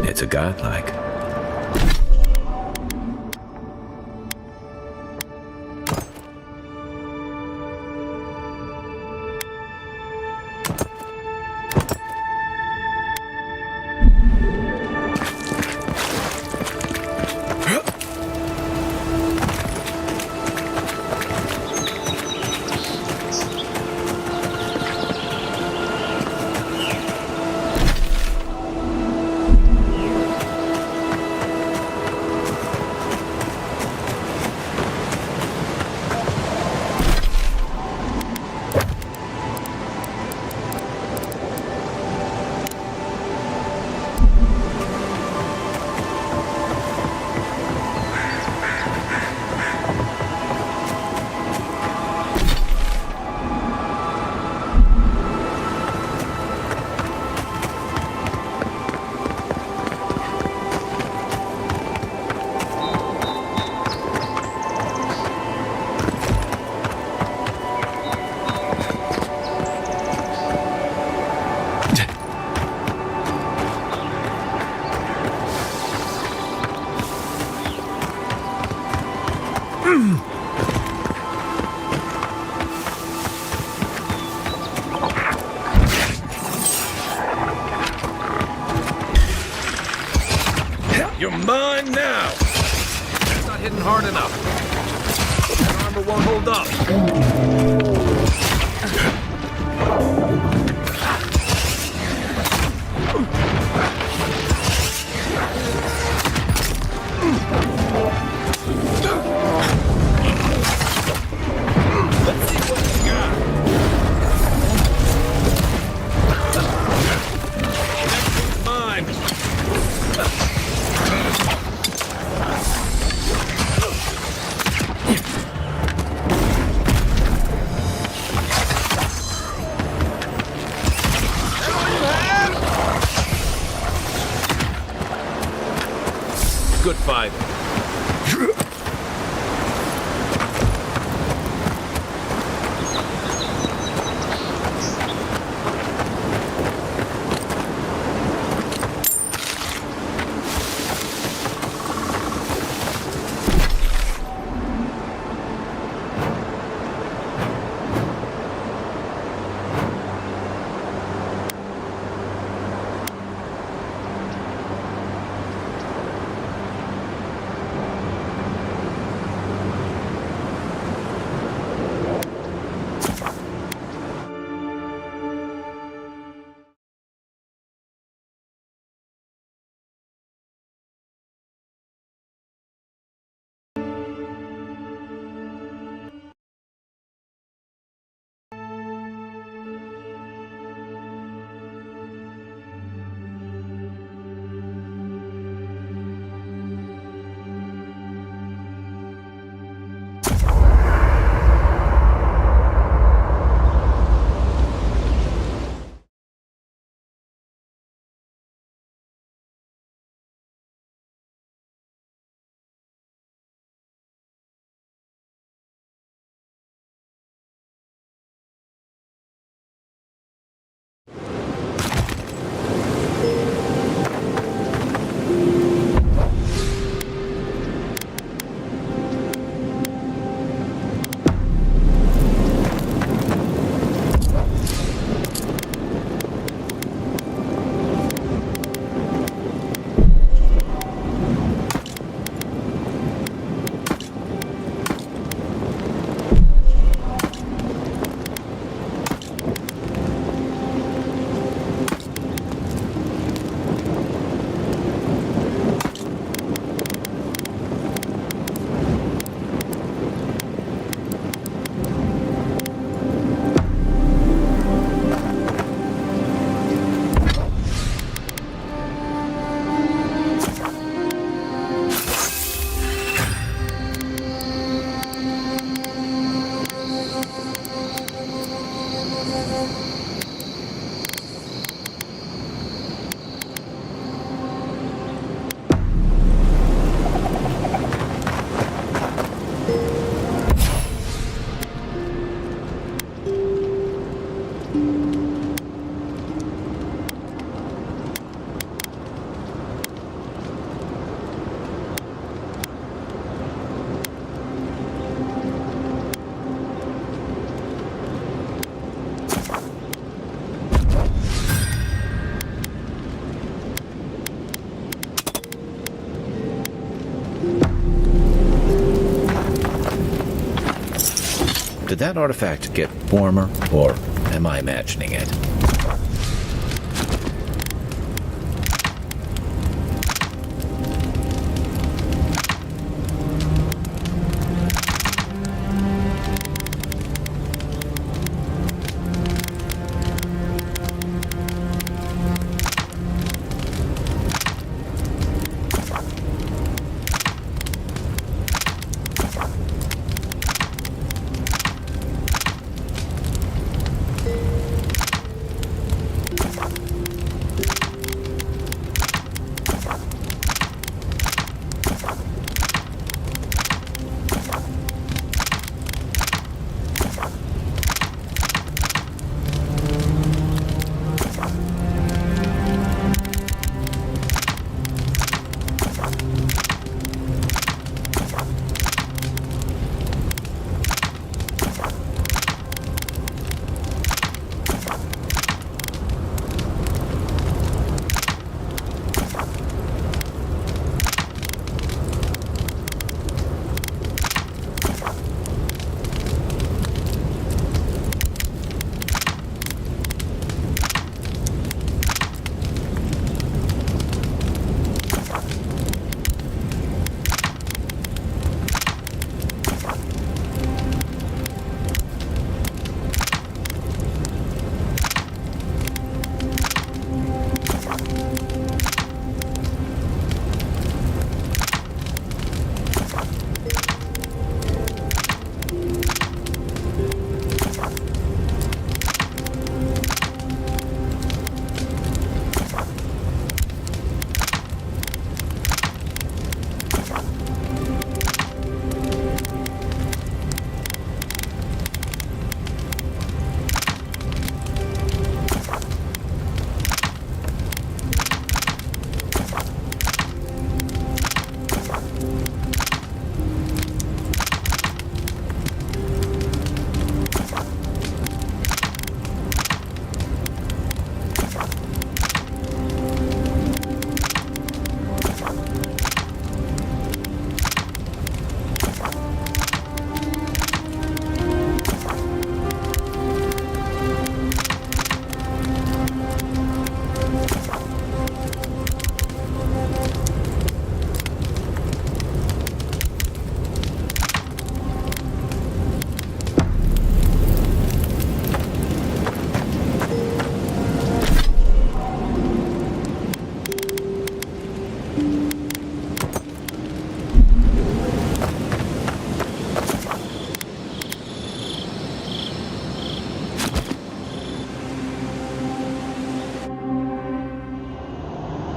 It's a godlike. Mine now! That's not hitting hard enough. That armor won't hold up. Let's see what you got. Next one's mine. Good fight. Did that artifact get warmer, or am I imagining it?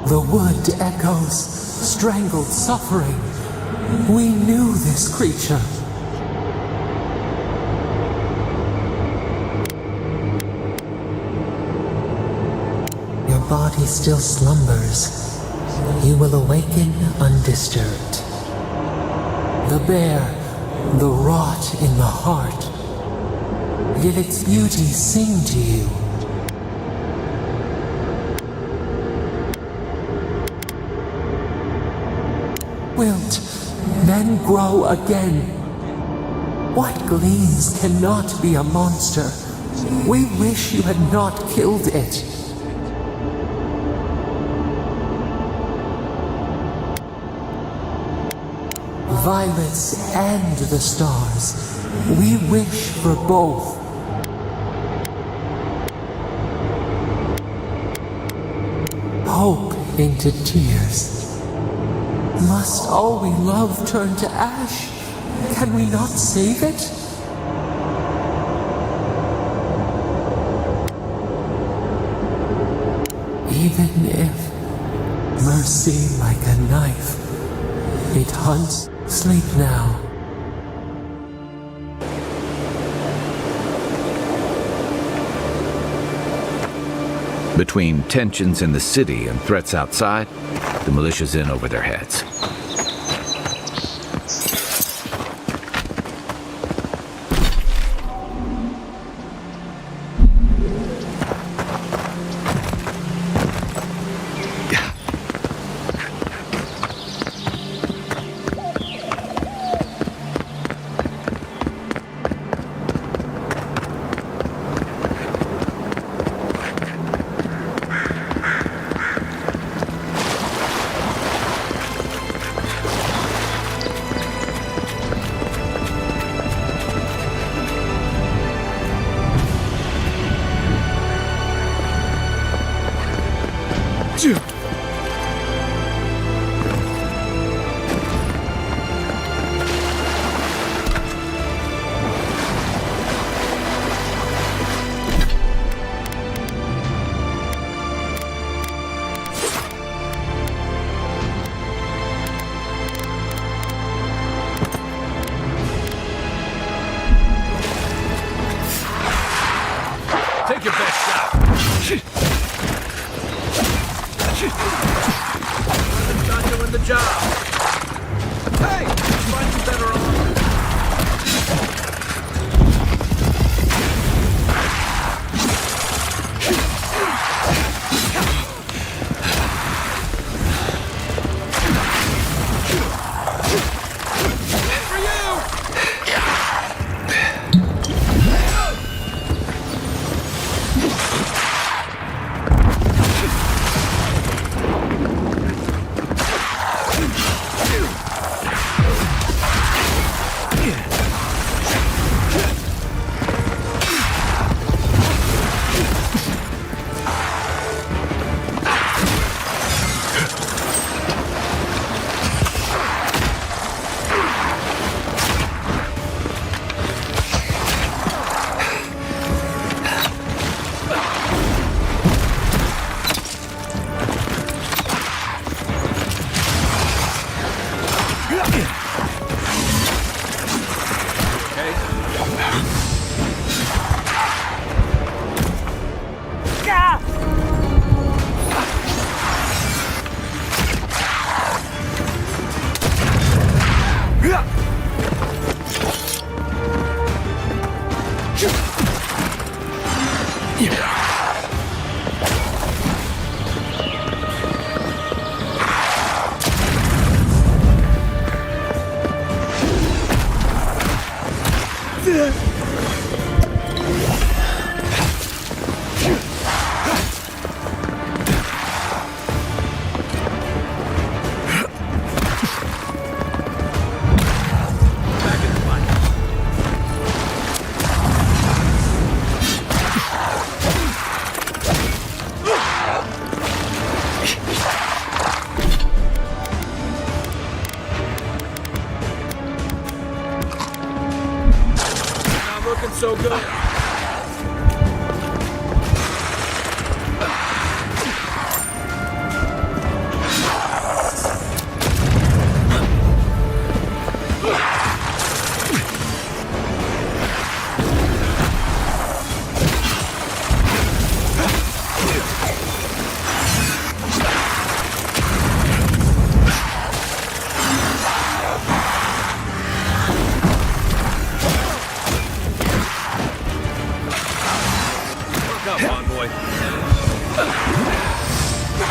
The wood echoes, strangled suffering. We knew this creature. Your body still slumbers. You will awaken undisturbed. The bear, the rot in the heart. Did its beauty sing to you? Wilt, then grow again. What gleams cannot be a monster? We wish you had not killed it. Violets and the stars. We wish for both. Hope into tears. Must all we love turn to ash? Can we not save it? Even if mercy like a knife, it hunts. Sleep now. Between tensions in the city and threats outside, the militia's in over their heads. Take your best shot. It's not doing the job. Hey, find some better armor.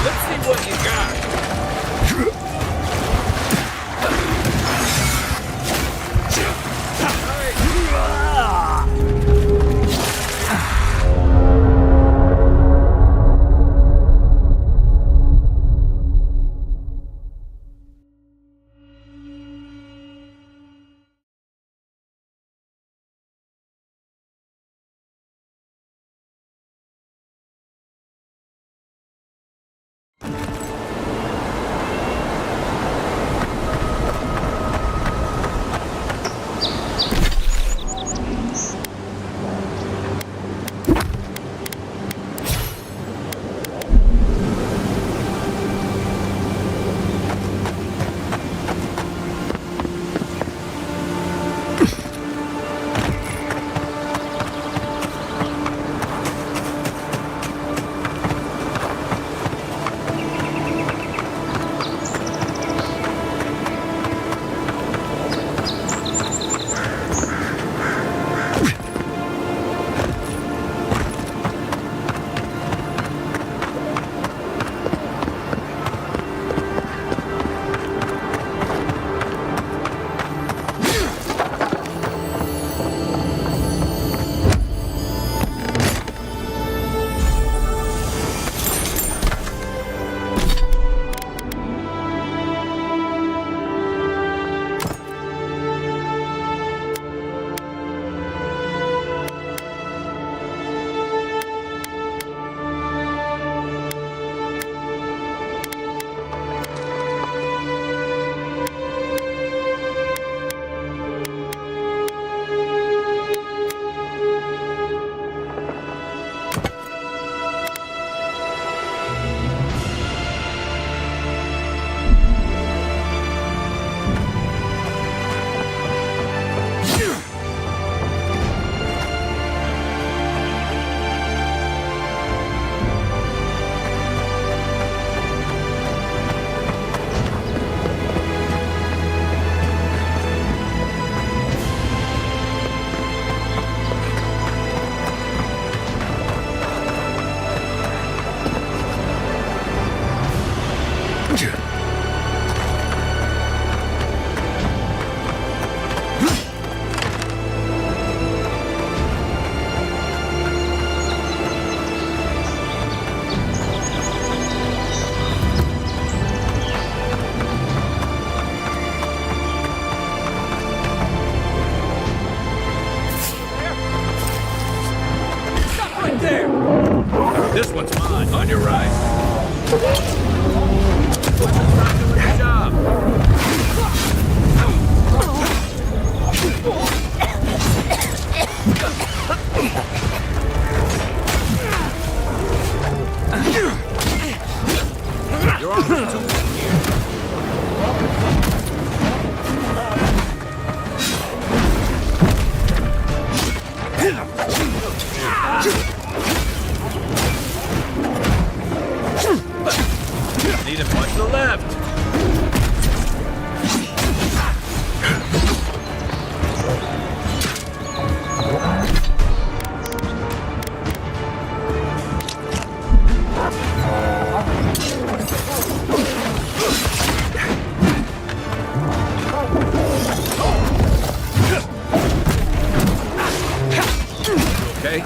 Let's see what you got. This one's mine. On your right. You're on route 2. Need a punch to the left. Okay.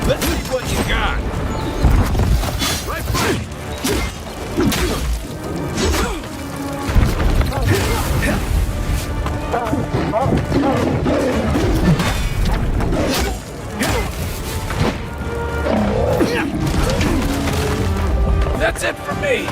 Let's see what you got. Right foot. That's it for me.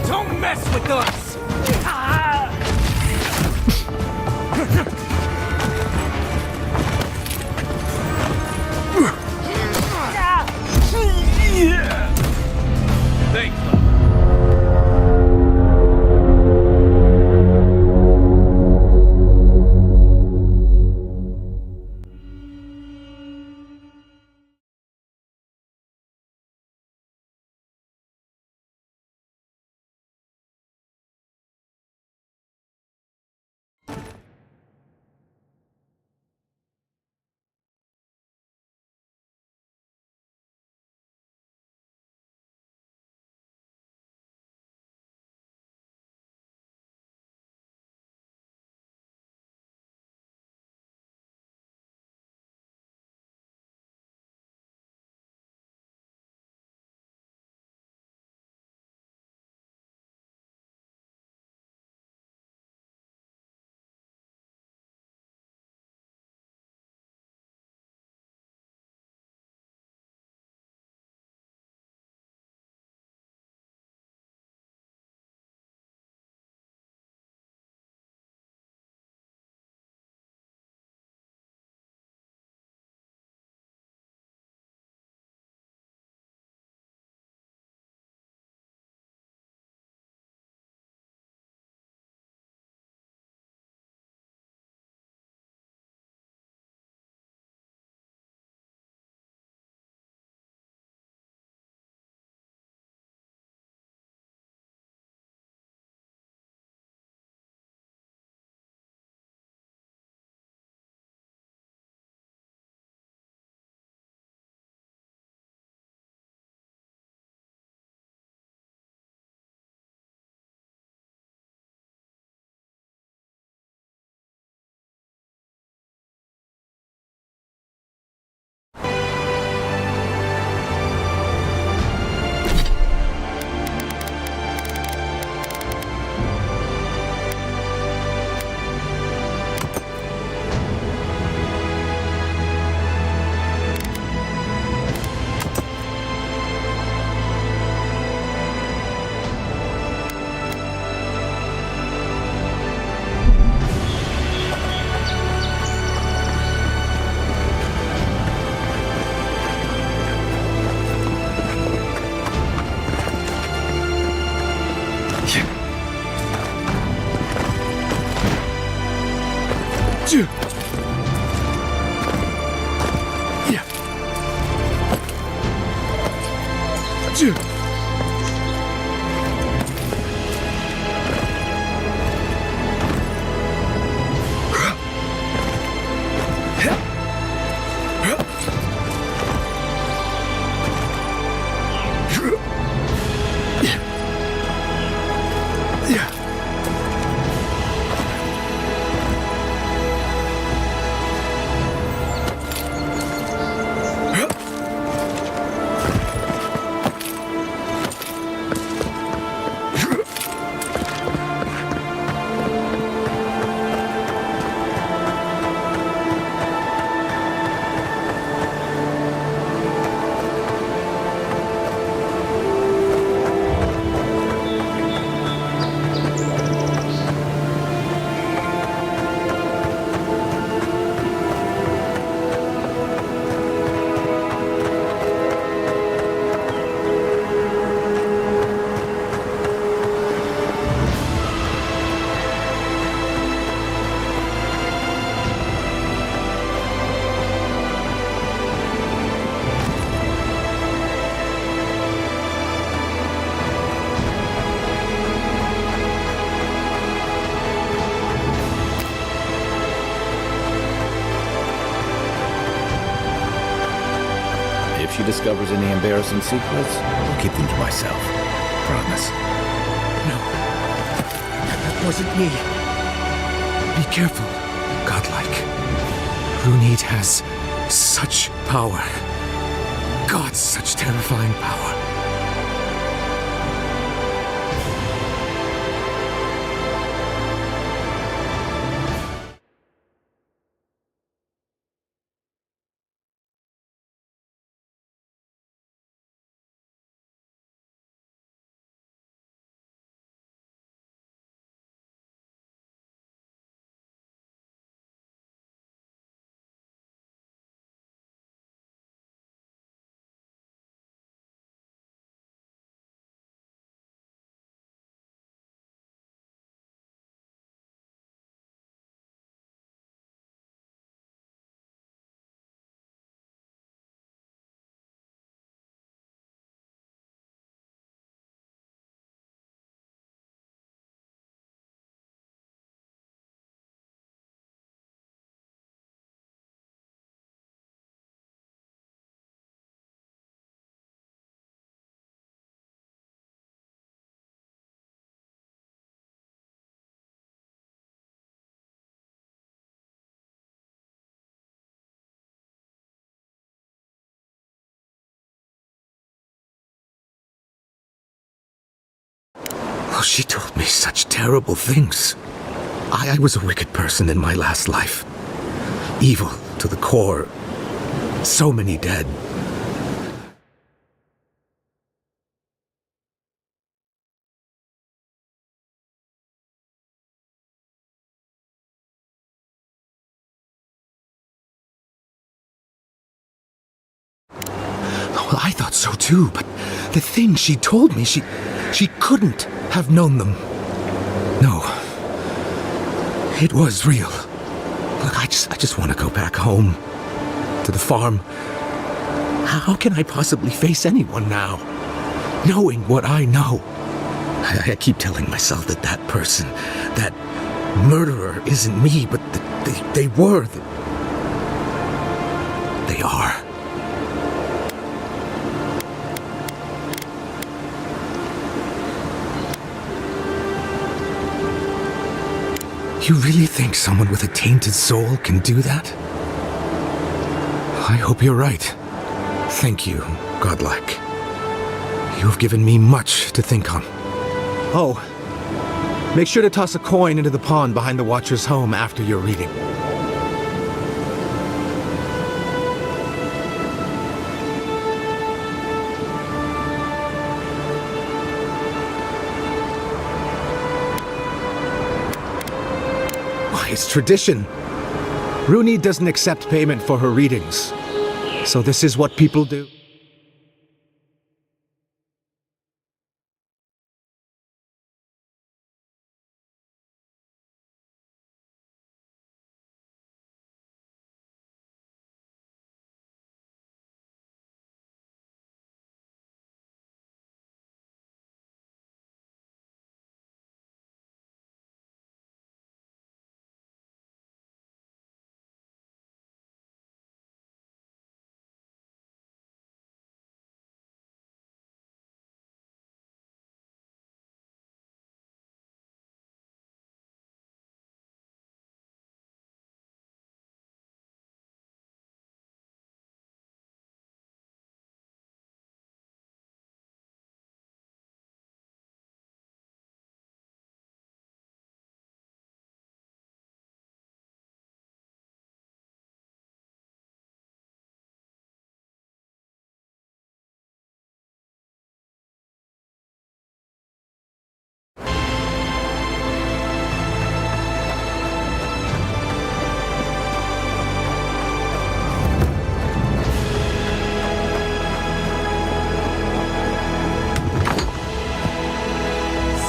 Don't mess with us! Thanks. discovers any embarrassing secrets, I'll keep them to myself. Promise. No. That wasn't me. Be careful, godlike. Runid has such power. God, such terrifying power. Oh, she told me such terrible things. I was a wicked person in my last life. Evil to the core. So many dead. Well, I thought so too, but the things she told me, she couldn't have known them. No. It was real. Look, I just want to go back home. To the farm. How can I possibly face anyone now? Knowing what I know. I keep telling myself that that person, that murderer isn't me, but they were. They are. You really think someone with a tainted soul can do that? I hope you're right. Thank you, godlike. You have given me much to think on. Oh, make sure to toss a coin into the pond behind the Watcher's home after your reading. It's tradition. Runid doesn't accept payment for her readings. So this is what people do.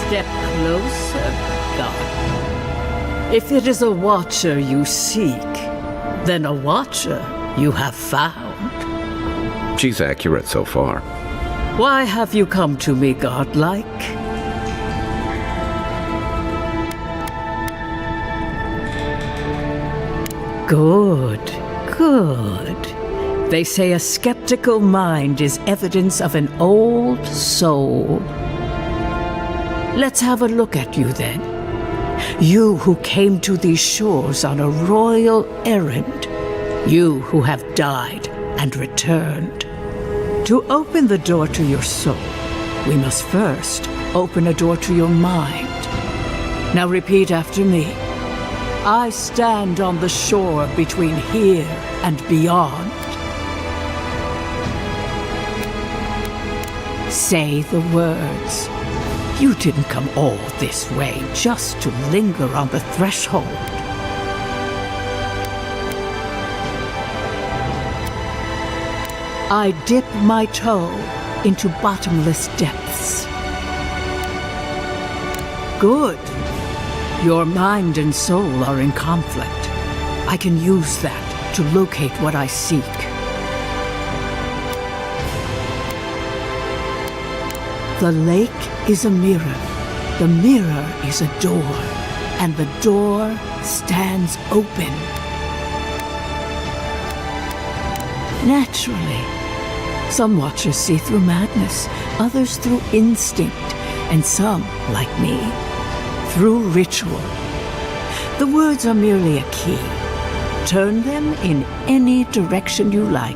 Step closer, God. If it is a watcher you seek, then a watcher you have found. She's accurate so far. Why have you come to me, godlike? Good, good. They say a skeptical mind is evidence of an old soul. Let's have a look at you then. You who came to these shores on a royal errand. You who have died and returned. To open the door to your soul, we must first open a door to your mind. Now repeat after me. I stand on the shore between here and beyond. Say the words. You didn't come all this way just to linger on the threshold. I dip my toe into bottomless depths. Good. Your mind and soul are in conflict. I can use that to locate what I seek. The lake is a mirror. The mirror is a door. And the door stands open. Naturally. Some watchers see through madness, others through instinct, and some, like me, through ritual. The words are merely a key. Turn them in any direction you like.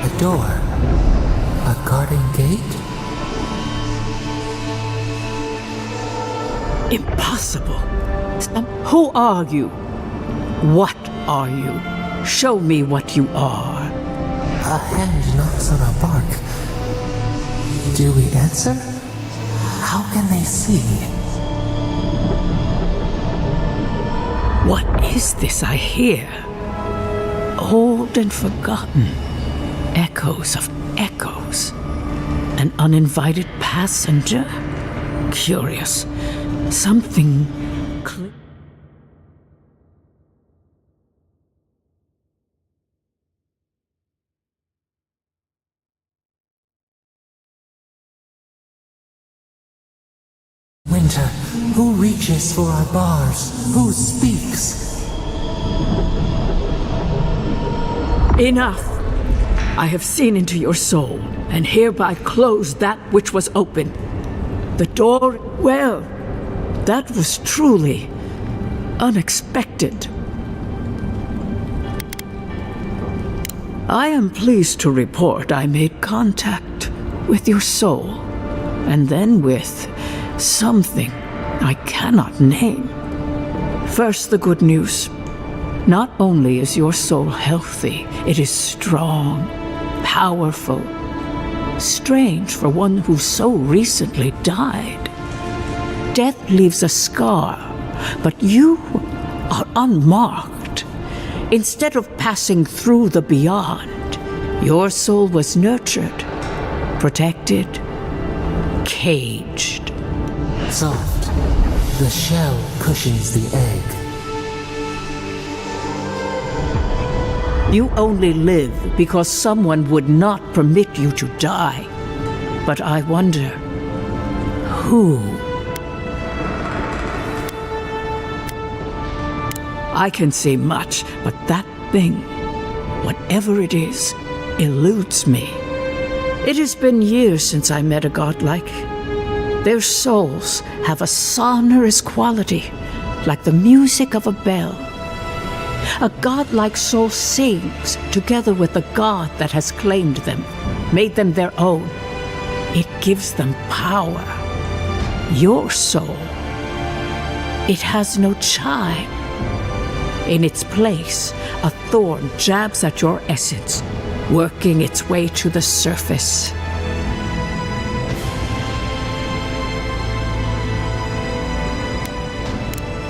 A door? A garden gate? Impossible. Who are you? What are you? Show me what you are. A hand knocks on a bark. Do we answer? How can they see? What is this I hear? Old and forgotten. Echoes of echoes. An uninvited passenger? Curious. Something Winter, who reaches for our bars? Who speaks? Enough! I have seen into your soul, and hereby close that which was open. The door, well, that was truly unexpected. I am pleased to report I made contact with your soul, and then with something I cannot name. First, the good news. Not only is your soul healthy, it is strong, powerful. Strange for one who so recently died. Death leaves a scar, but you are unmarked. Instead of passing through the beyond, your soul was nurtured, protected, caged. Soft. The shell cushions the egg. You only live because someone would not permit you to die. But I wonder, who? I can say much, but that thing, whatever it is, eludes me. It has been years since I met a godlike. Their souls have a sonorous quality, like the music of a bell. A godlike soul sings together with the god that has claimed them, made them their own. It gives them power. Your soul, it has no chime. In its place, a thorn jabs at your essence, working its way to the surface.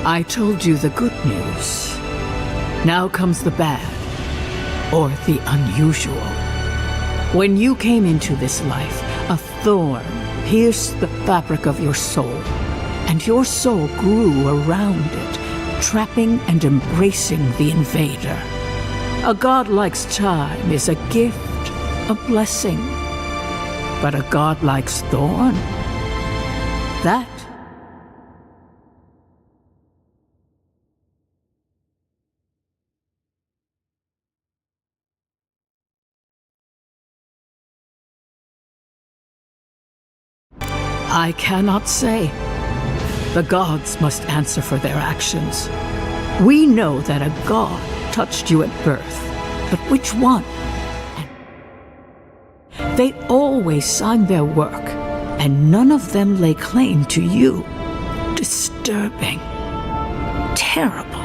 I told you the good news. Now comes the bad, or the unusual. When you came into this life, a thorn pierced the fabric of your soul, and your soul grew around it, trapping and embracing the invader. A godlike's time is a gift, a blessing. But a godlike's thorn? That I cannot say. The gods must answer for their actions. We know that a god touched you at birth, but which one? They always signed their work, and none of them lay claim to you. Disturbing. Terrible.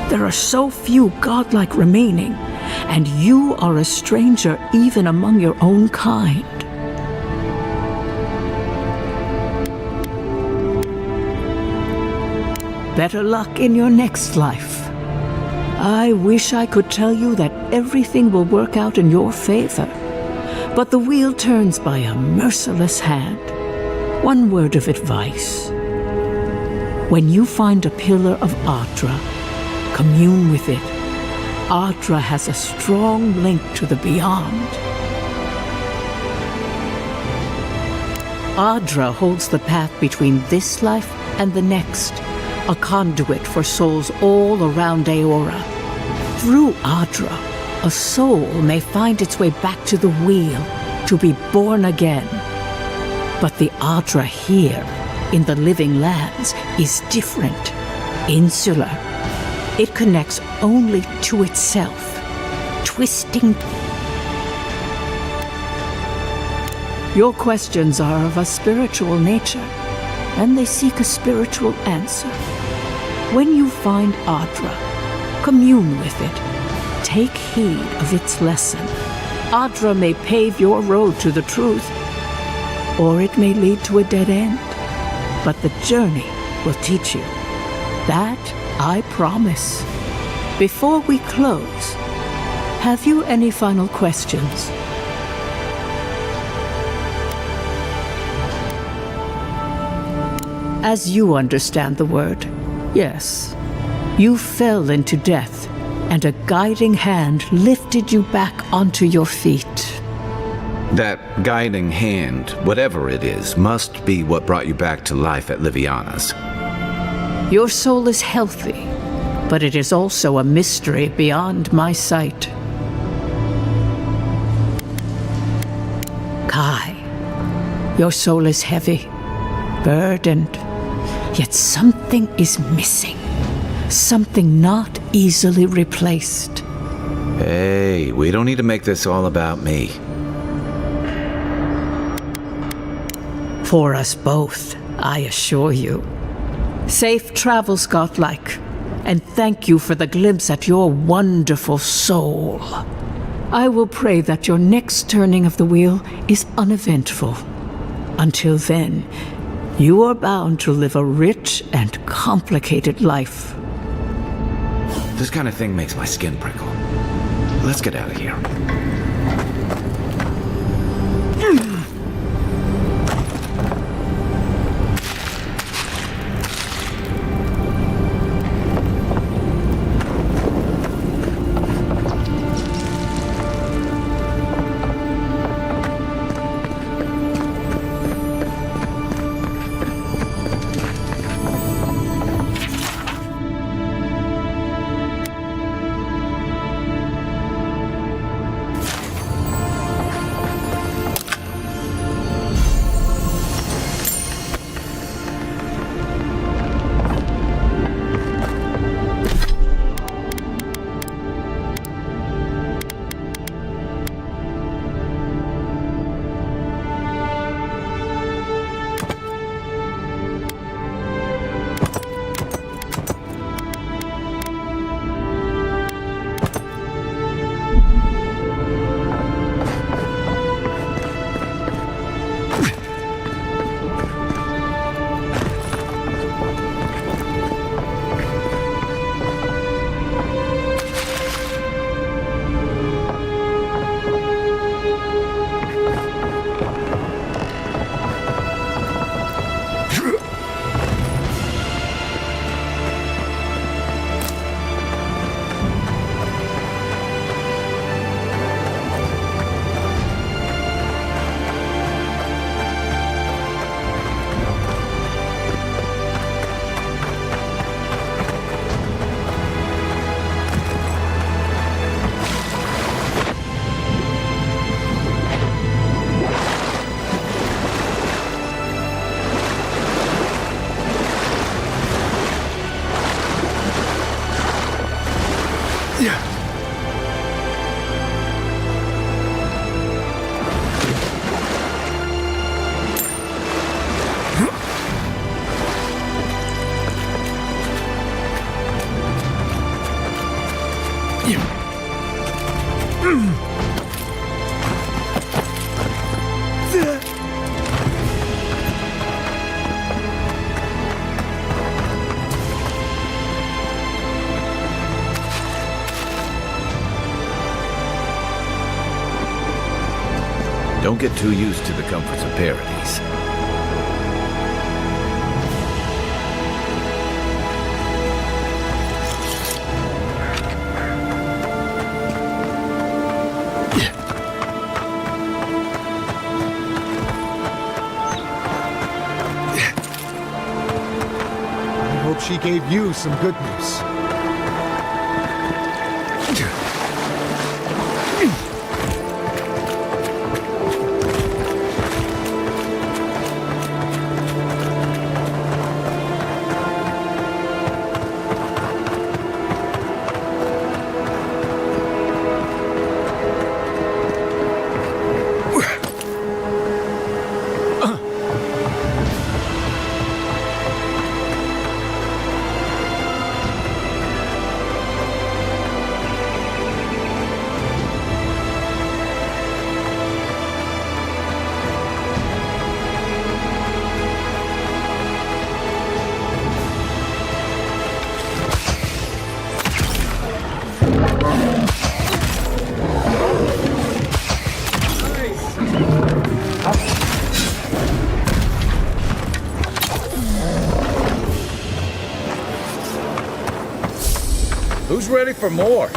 There are so few godlike remaining, and you are a stranger even among your own kind. Better luck in your next life. I wish I could tell you that everything will work out in your favor, but the wheel turns by a merciless hand. One word of advice. When you find a pillar of Adra, commune with it. Adra has a strong link to the beyond. Adra holds the path between this life and the next, a conduit for souls all around Eora. Through Adra, a soul may find its way back to the wheel, to be born again. But the Adra here, in the living lands, is different, insular. It connects only to itself, twisting. Your questions are of a spiritual nature, and they seek a spiritual answer. When you find Adra, commune with it. Take heed of its lesson. Adra may pave your road to the truth, or it may lead to a dead end. But the journey will teach you. That I promise. Before we close, have you any final questions? As you understand the word, yes. You fell into death, and a guiding hand lifted you back onto your feet. That guiding hand, whatever it is, must be what brought you back to life at Liviana's. Your soul is healthy, but it is also a mystery beyond my sight. Kai, your soul is heavy, burdened, yet something is missing. Something not easily replaced. Hey, we don't need to make this all about me. For us both, I assure you. Safe travels, godlike, and thank you for the glimpse at your wonderful soul. I will pray that your next turning of the wheel is uneventful. Until then, you are bound to live a rich and complicated life. This kind of thing makes my skin prickle. Let's get out of here. Don't get too used to the comforts of paradise. I hope she gave you some good news. Who's ready for more?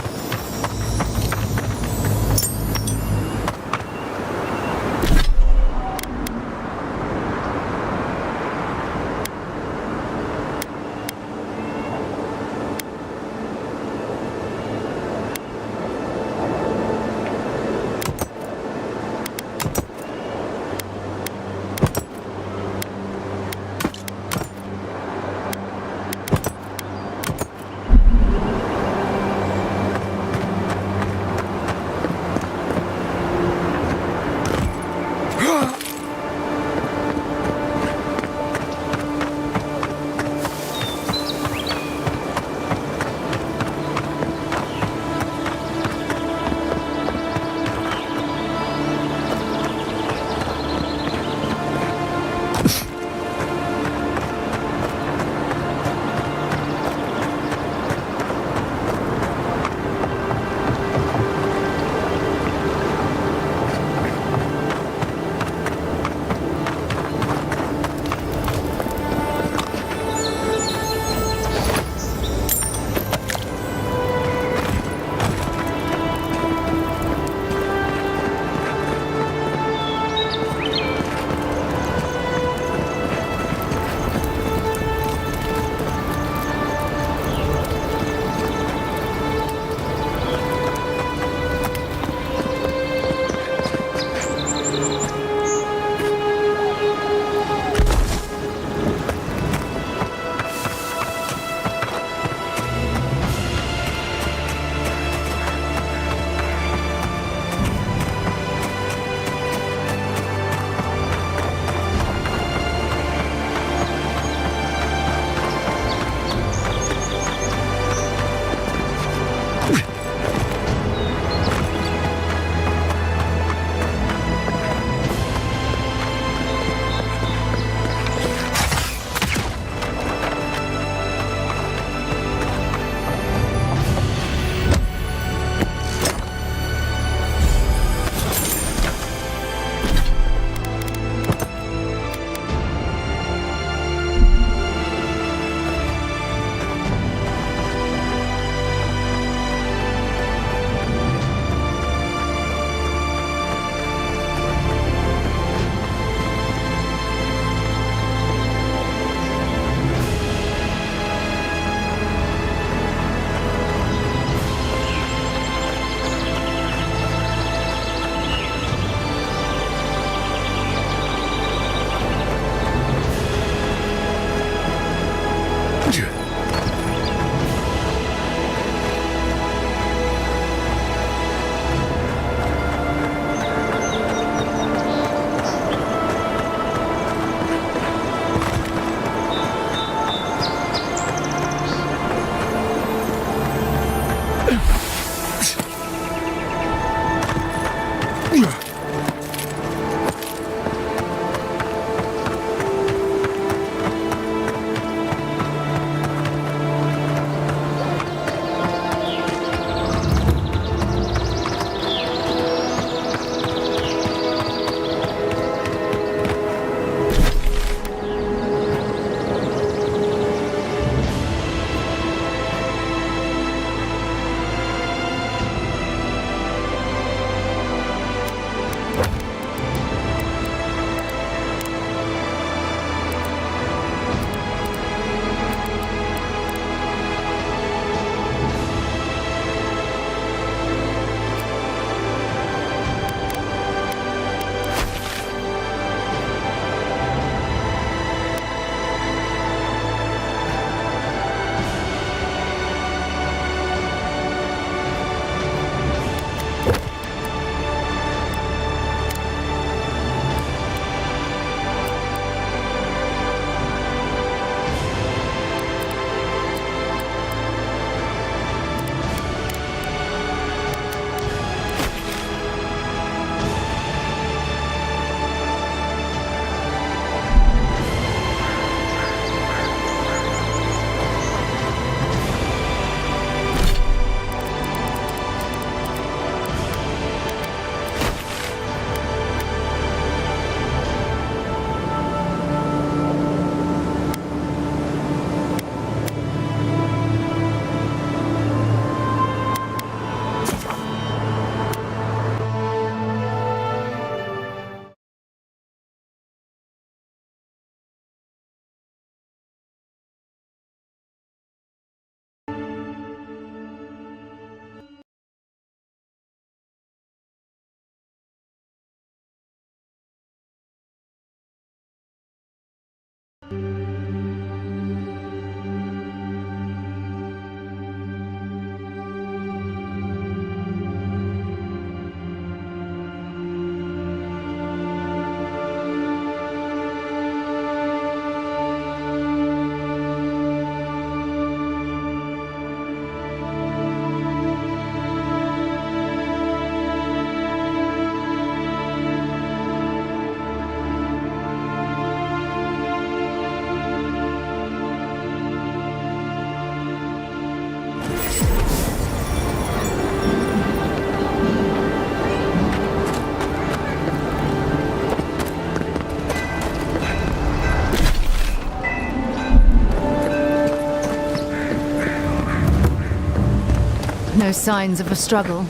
No signs of a struggle.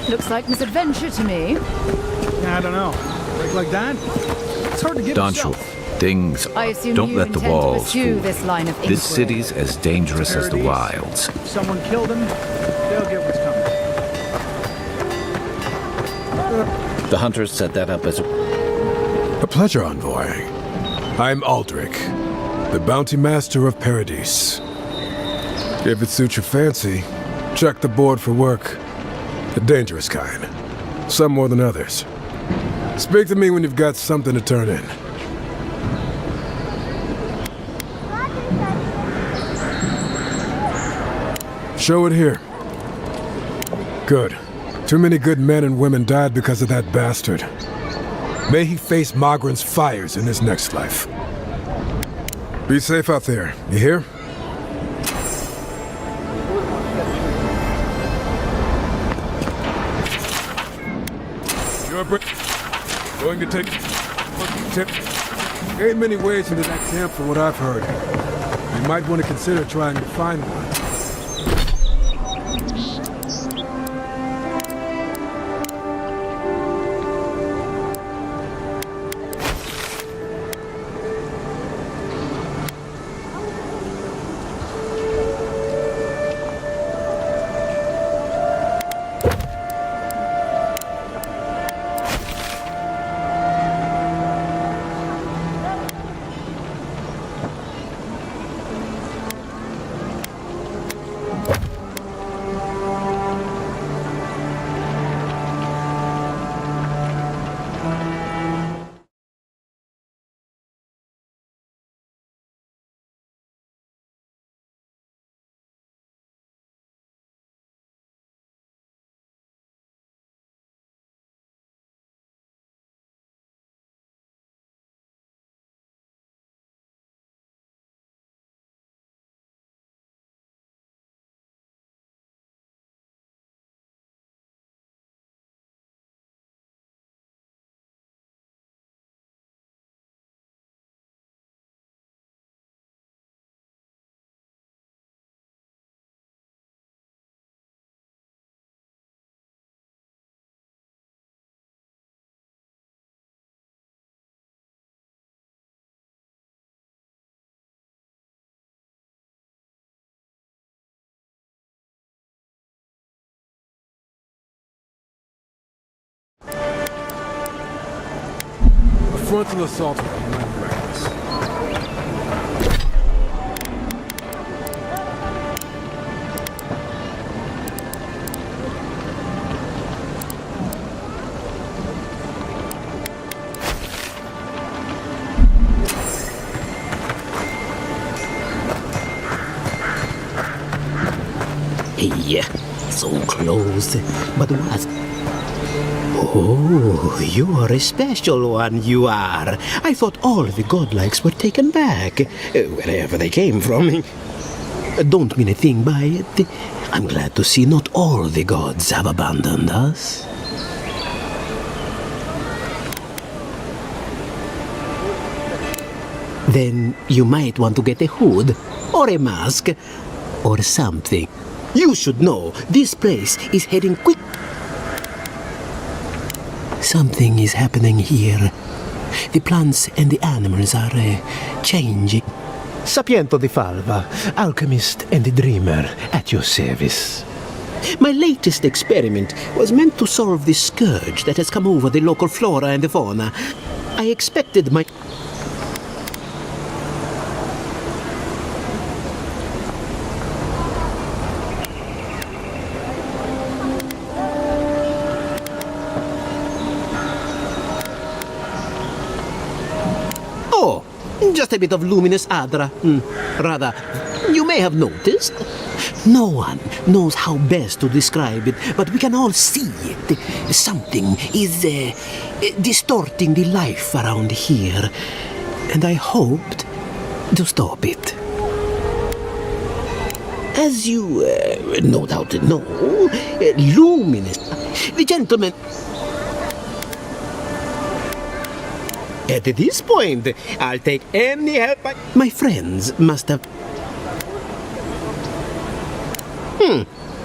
Looks like misadventure to me. I don't know. Break like that? It's hard to get Don't you? Things I assume don't you let the intend to walls pursue fool. this line of This inquiry. city's as dangerous as the wilds. If someone killed him, they'll get what's coming. The hunters set that up as A pleasure, Envoy. I'm Aldrich, the bounty master of Paradise. If it suits your fancy, check the board for work. The dangerous kind. Some more than others. Speak to me when you've got something to turn in. Show it here. Good. Too many good men and women died because of that bastard. May he face Magran's fires in his next life. Be safe out there, you hear? You're going to take fucking tip. There ain't many ways into that camp from what I've heard. You might want to consider trying to find one. Frontal assault on my breakfast. Hey, so close, but what? Oh, you are a special one, you are. I thought all the godlikes were taken back, wherever they came from. Don't mean a thing by it. I'm glad to see not all the gods have abandoned us. Then you might want to get a hood, or a mask, or something. You should know, this place is heading quick. Something is happening here. The plants and the animals are changing. Sapiento di Falva, alchemist and dreamer, at your service. My latest experiment was meant to solve the scourge that has come over the local flora and the fauna. I expected my... Oh, just a bit of luminous Adra. Rather, you may have noticed. No one knows how best to describe it, but we can all see it. Something is distorting the life around here, and I hoped to stop it. As you no doubt know, luminous... The gentleman... At this point, I'll take any help My friends must have...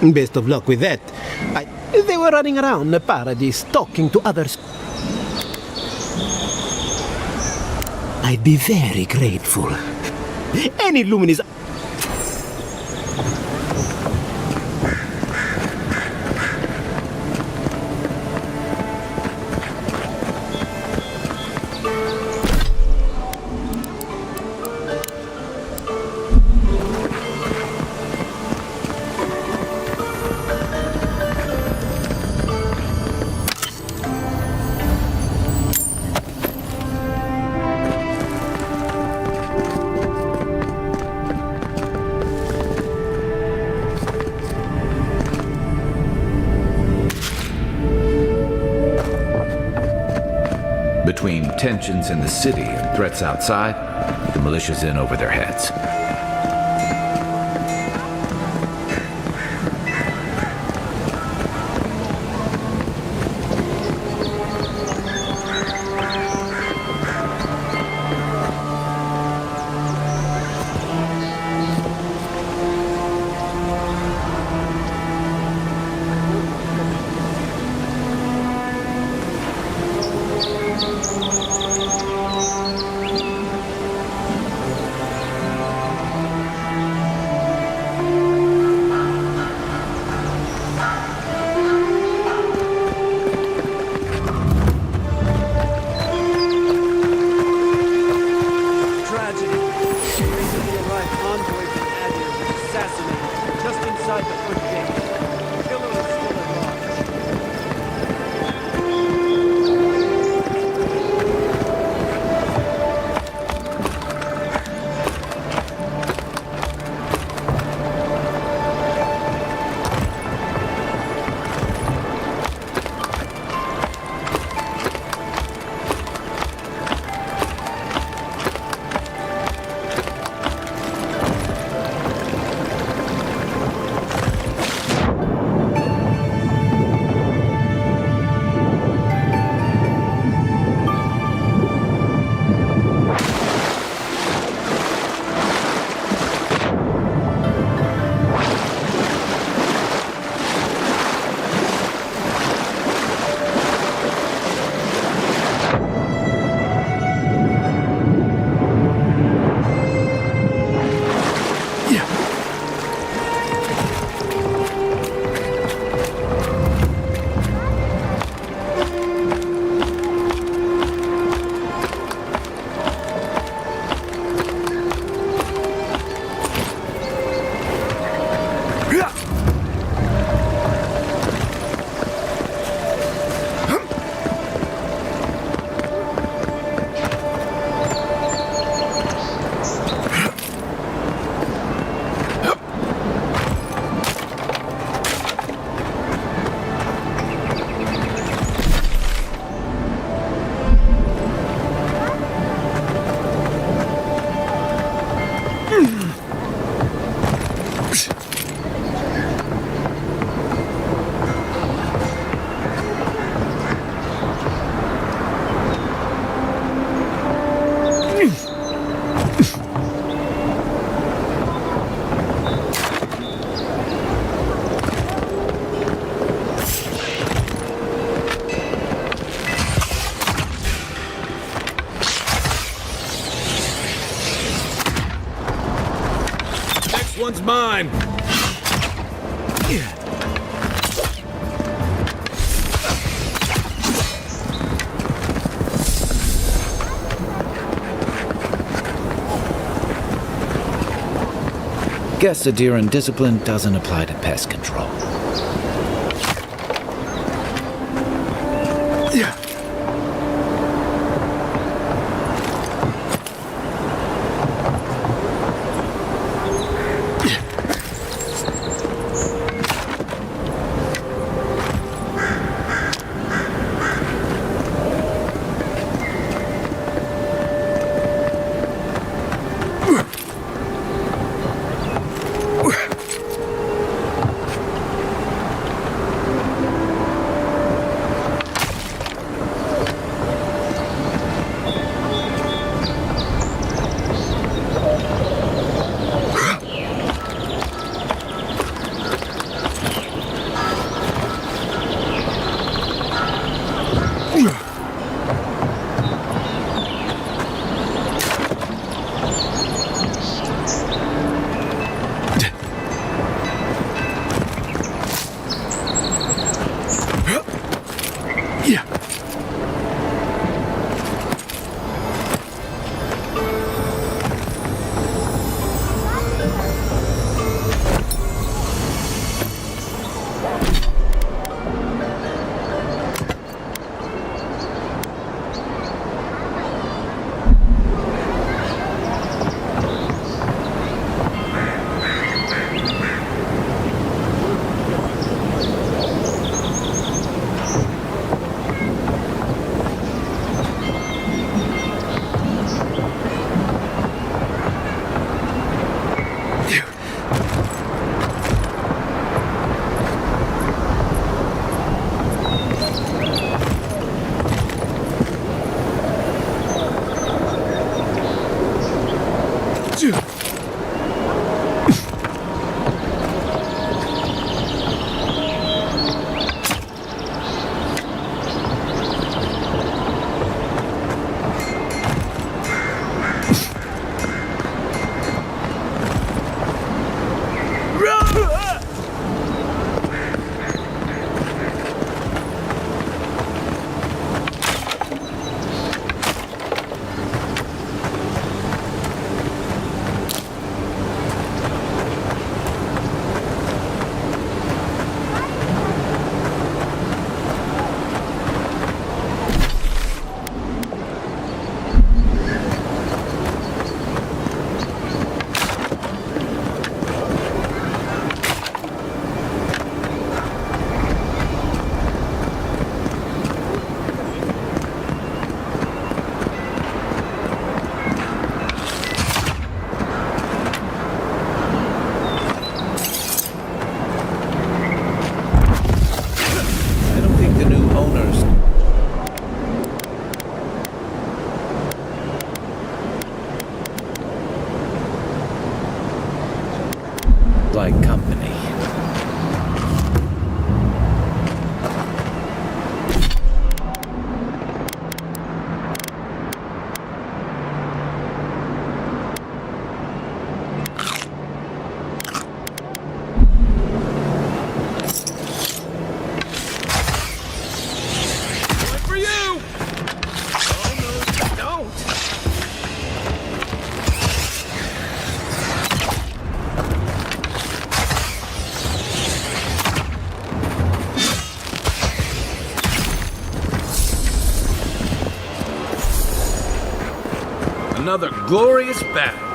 Best of luck with that. They were running around the paradise talking to others. I'd be very grateful. Any luminous... Between tensions in the city and threats outside, the militia's in over their heads. One's mine. Guess Aedyran discipline doesn't apply to pest control. Like company. For you! Oh no, don't! Another glorious battle.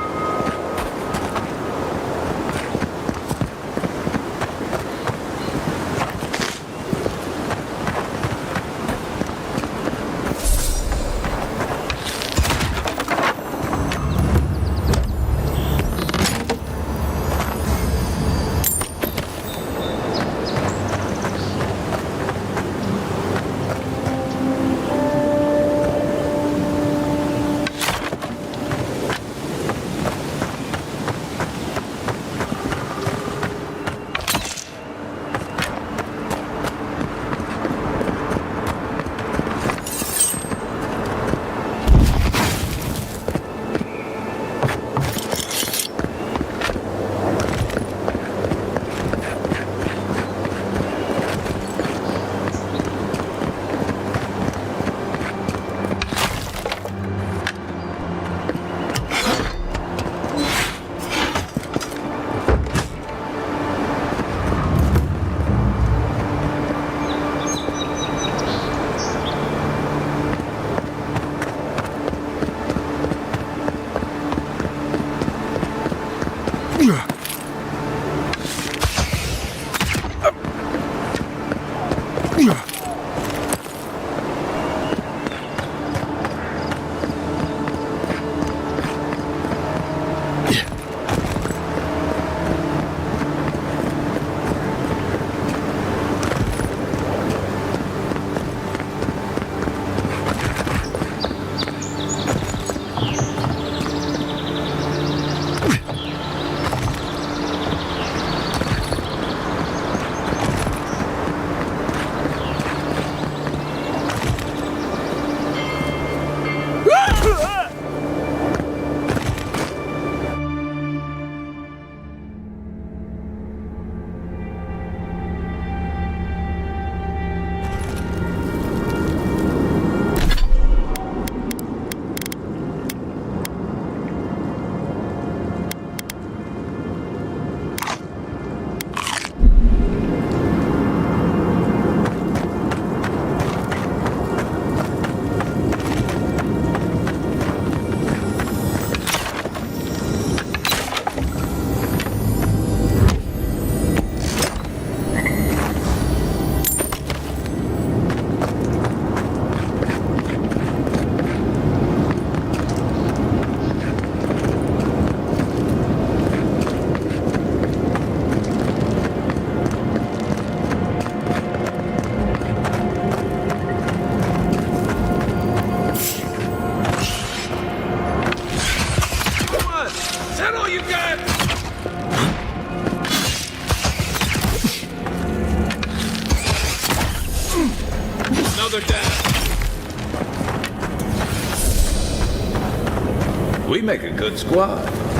make a good squad.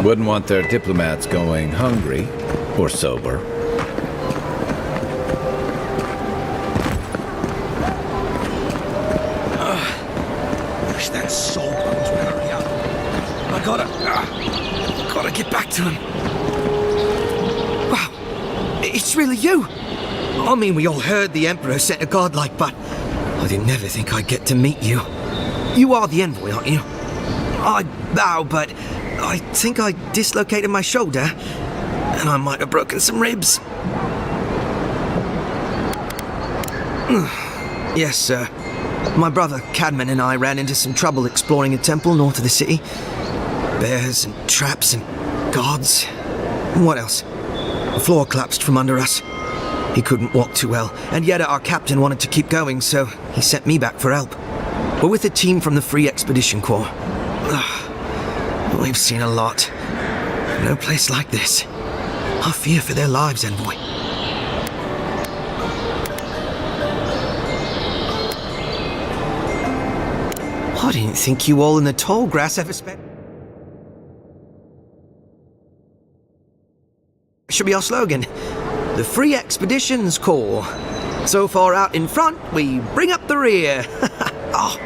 Wouldn't want their diplomats going hungry or sober. Wish that soul bones would hurry up. I gotta get back to him. Wow, it's really you. I mean, we all heard the Emperor sent a godlike, but I didn't ever think I'd get to meet you. You are the envoy, aren't you? I bow, but I think I dislocated my shoulder, and I might have broken some ribs. Yes, sir. My brother, Cadman, and I ran into some trouble exploring a temple north of the city. Bears and traps and guards. What else? The floor collapsed from under us. He couldn't walk too well, and yet our captain wanted to keep going, so he sent me back for help. We're with a team from the Free Expedition Corps. We've seen a lot. No place like this. I fear for their lives, envoy. I didn't think you all in the tall grass ever spent... Should be our slogan. The Free Expeditions Corps. So far out in front, we bring up the rear. Oh.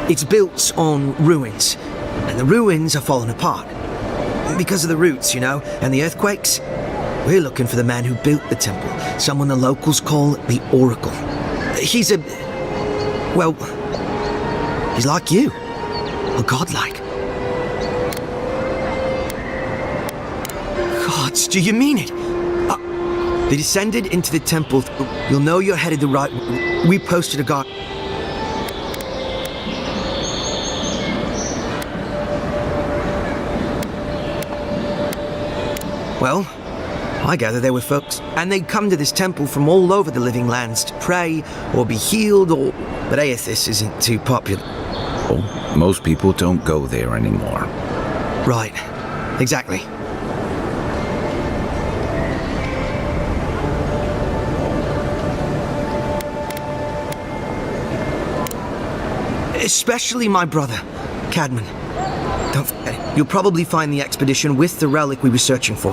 It's built on ruins, and the ruins are falling apart. Because of the roots, you know, and the earthquakes. We're looking for the man who built the temple, someone the locals call the Oracle. He's a... well, he's like you. A godlike. Gods, do you mean it? They descended into the temple. You'll know you're headed the right... We posted a guard... Well, I gather they were folks, and they'd come to this temple from all over the living lands to pray, or be healed, or... But Aethys isn't too popular. Oh, most people don't go there anymore. Right. Exactly. Especially my brother, Cadman. Don't forget, you'll probably find the expedition with the relic we were searching for.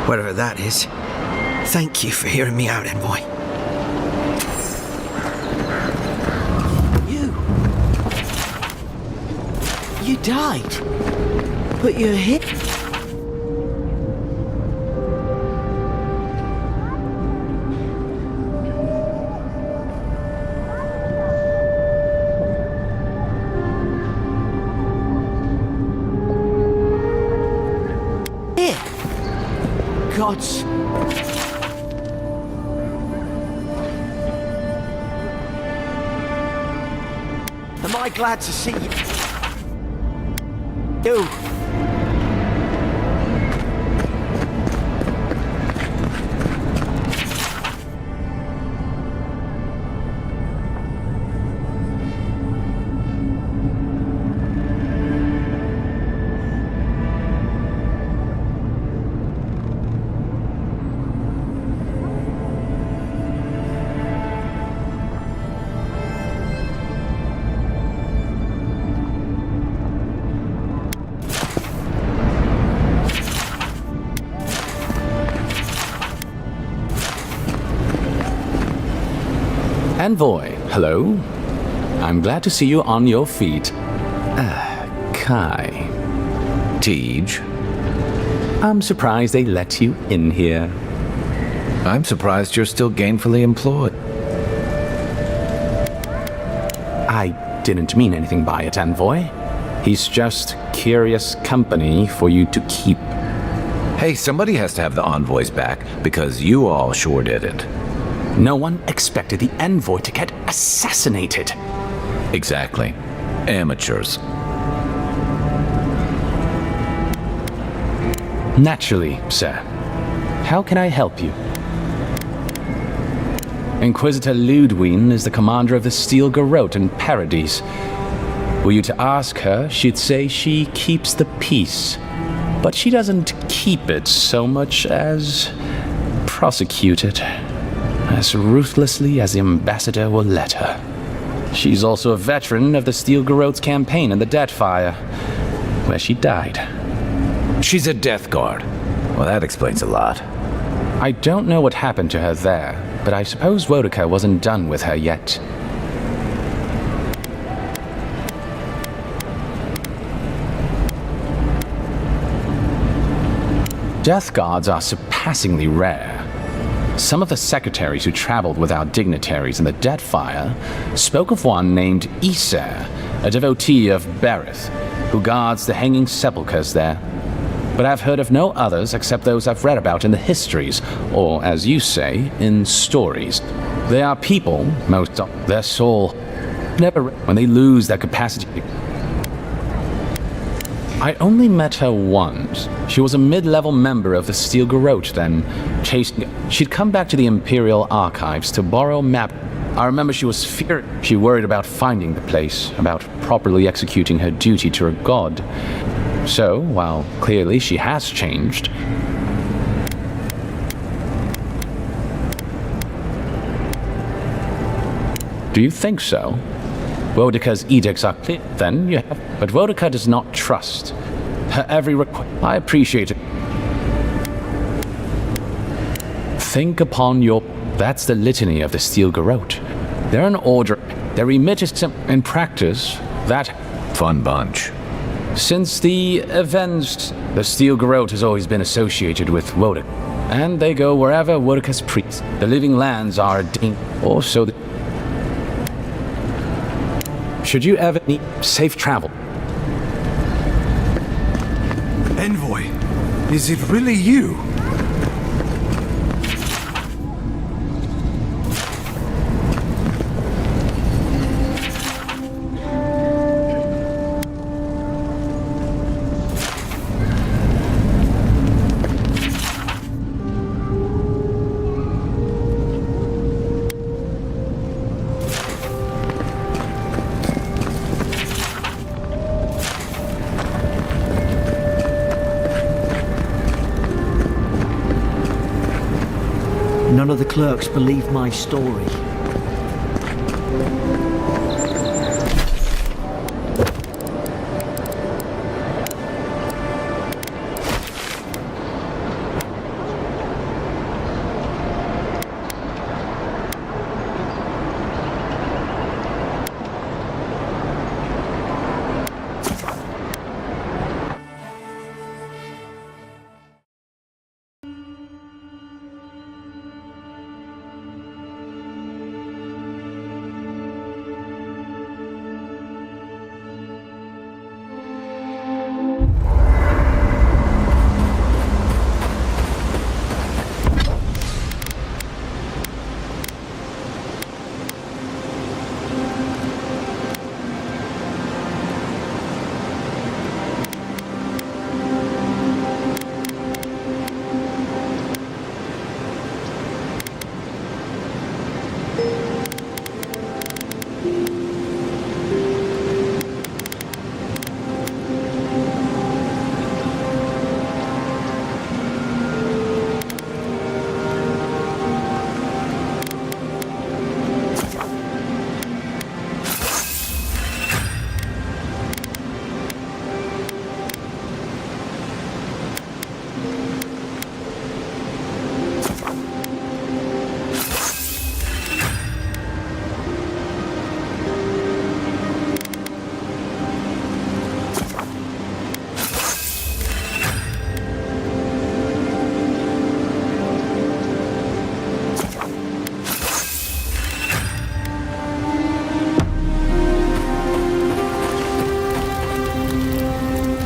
Whatever that is. Thank you for hearing me out, envoy. You died. But you're hit. Gods. Am I glad to see you? You. Envoy, hello. I'm glad to see you on your feet. Kai. Tej. I'm surprised they let you in here. I'm surprised you're still gainfully employed. I didn't mean anything by it, Envoy. He's just curious company for you to keep. Hey, somebody has to have the envoys back, because you all sure didn't. No one expected the Envoy to get assassinated. Exactly. Amateurs. Naturally, sir. How can I help you? Inquisitor Ludwine is the commander of the Steel Garrote in Paradise. Were you to ask her, she'd say she keeps the peace. But she doesn't keep it so much as prosecute it. As ruthlessly as the ambassador will let her. She's also a veteran of the Steel Garrote's campaign in the Deathfire, where she died. She's a Death Guard. Well, that explains a lot. I don't know what happened to her there, but I suppose Wodaka wasn't done with her yet. Death Guards are surpassingly rare. Some of the secretaries who traveled with our dignitaries in the Deathfire spoke of one named Iser, a devotee of Berith, who guards the hanging sepulchres there. But I've heard of no others except those I've read about in the histories, or, as you say, in stories. They are people, most of their soul, never when they lose their capacity. I only met her once. She was a mid-level member of the Steel Garrote then. She'd come back to the Imperial Archives to borrow a map. I remember she was She worried about finding the place, about properly executing her duty to her god. So, while clearly she has changed, do you think so? Wodaka's edicts are clear, then you have. But Wodaka does not trust. Her every request. I appreciate it. Think upon your. That's the litany of the Steel Garrote. They're an order. Their remit is in practice that. Fun bunch. Since the events, the Steel Garrote has always been associated with Wodaka. And they go wherever Wodaka's priests. The living lands are also the. Should you ever need safe travel? Envoy, is it really you? None of the clerks believe my story.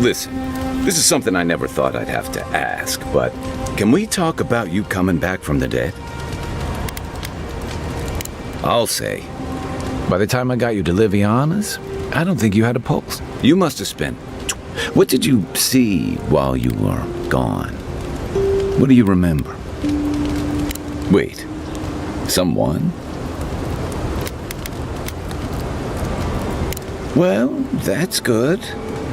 Listen, this is something I never thought I'd have to ask, but can we talk about you coming back from the dead? I'll say, by the time I got you to Liviana's, I don't think you had a pulse. You must have spent... What did you see while you were gone? What do you remember? Wait, someone? Well, that's good.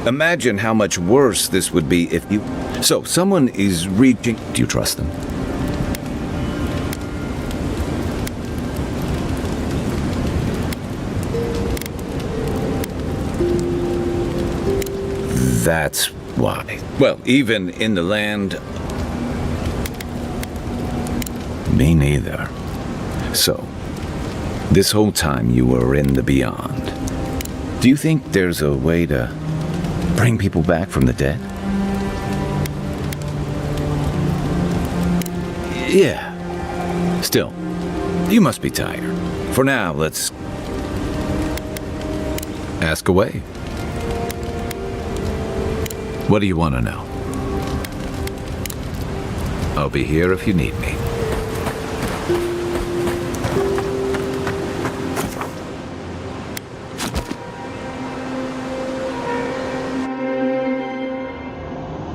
Imagine how much worse this would be if you... So, someone is reaching... Do you trust them? That's why. Well, even in the land... Me neither. So, this whole time you were in the beyond. Do you think there's a way to bring people back from the dead? Yeah. Still, you must be tired. For now, let's... Ask away. What do you want to know? I'll be here if you need me.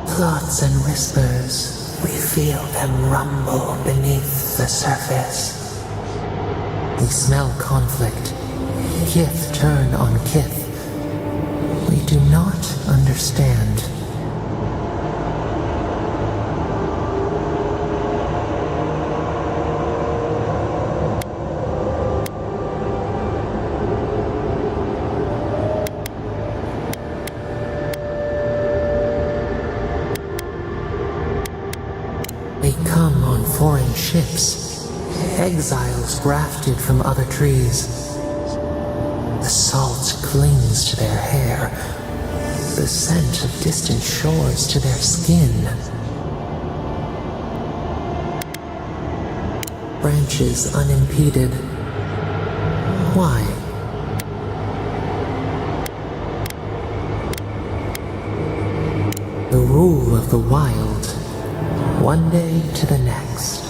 Thoughts and whispers, we feel them rumble beneath the surface. We smell conflict, kith turn on kith. We do not understand. Foreign ships, exiles grafted from other trees. The salt clings to their hair, the scent of distant shores to their skin. Branches unimpeded. Why? The rule of the wild, one day to the next.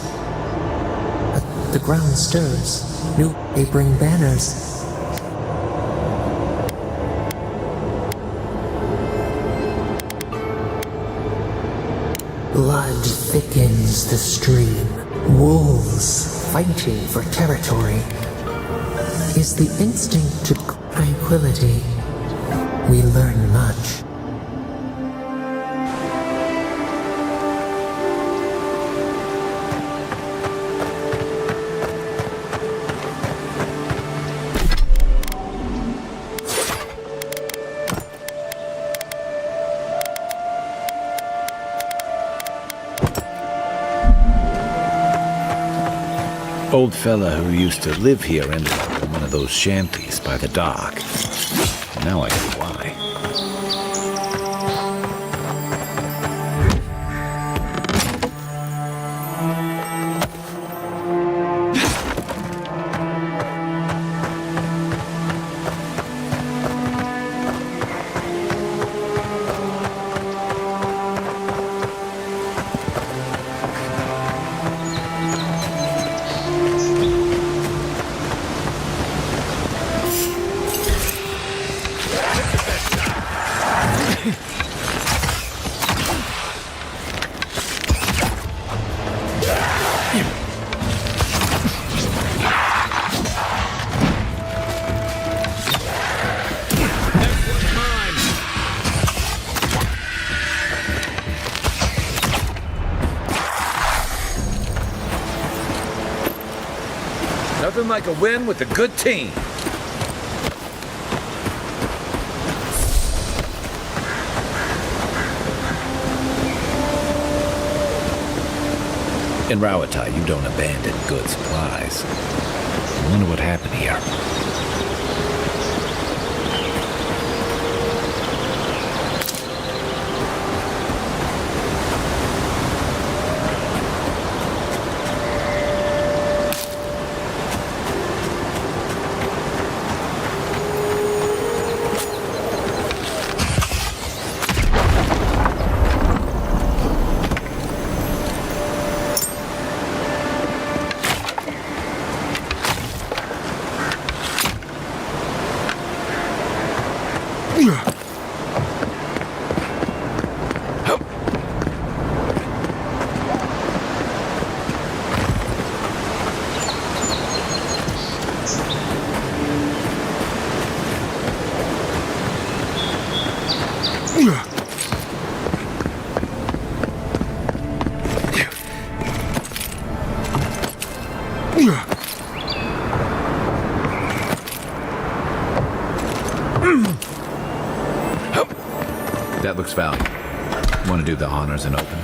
But the ground stirs. New, they bring banners. Blood thickens the stream. Wolves fighting for territory. Is the instinct to tranquility. We learn much. Old fella who used to live here ended up in one of those shanties by the dock. Now I see why. Nothing like a win with a good team. In Rawata, you don't abandon good supplies. I wonder what happened here. That looks valiant. Want to do the honors in open?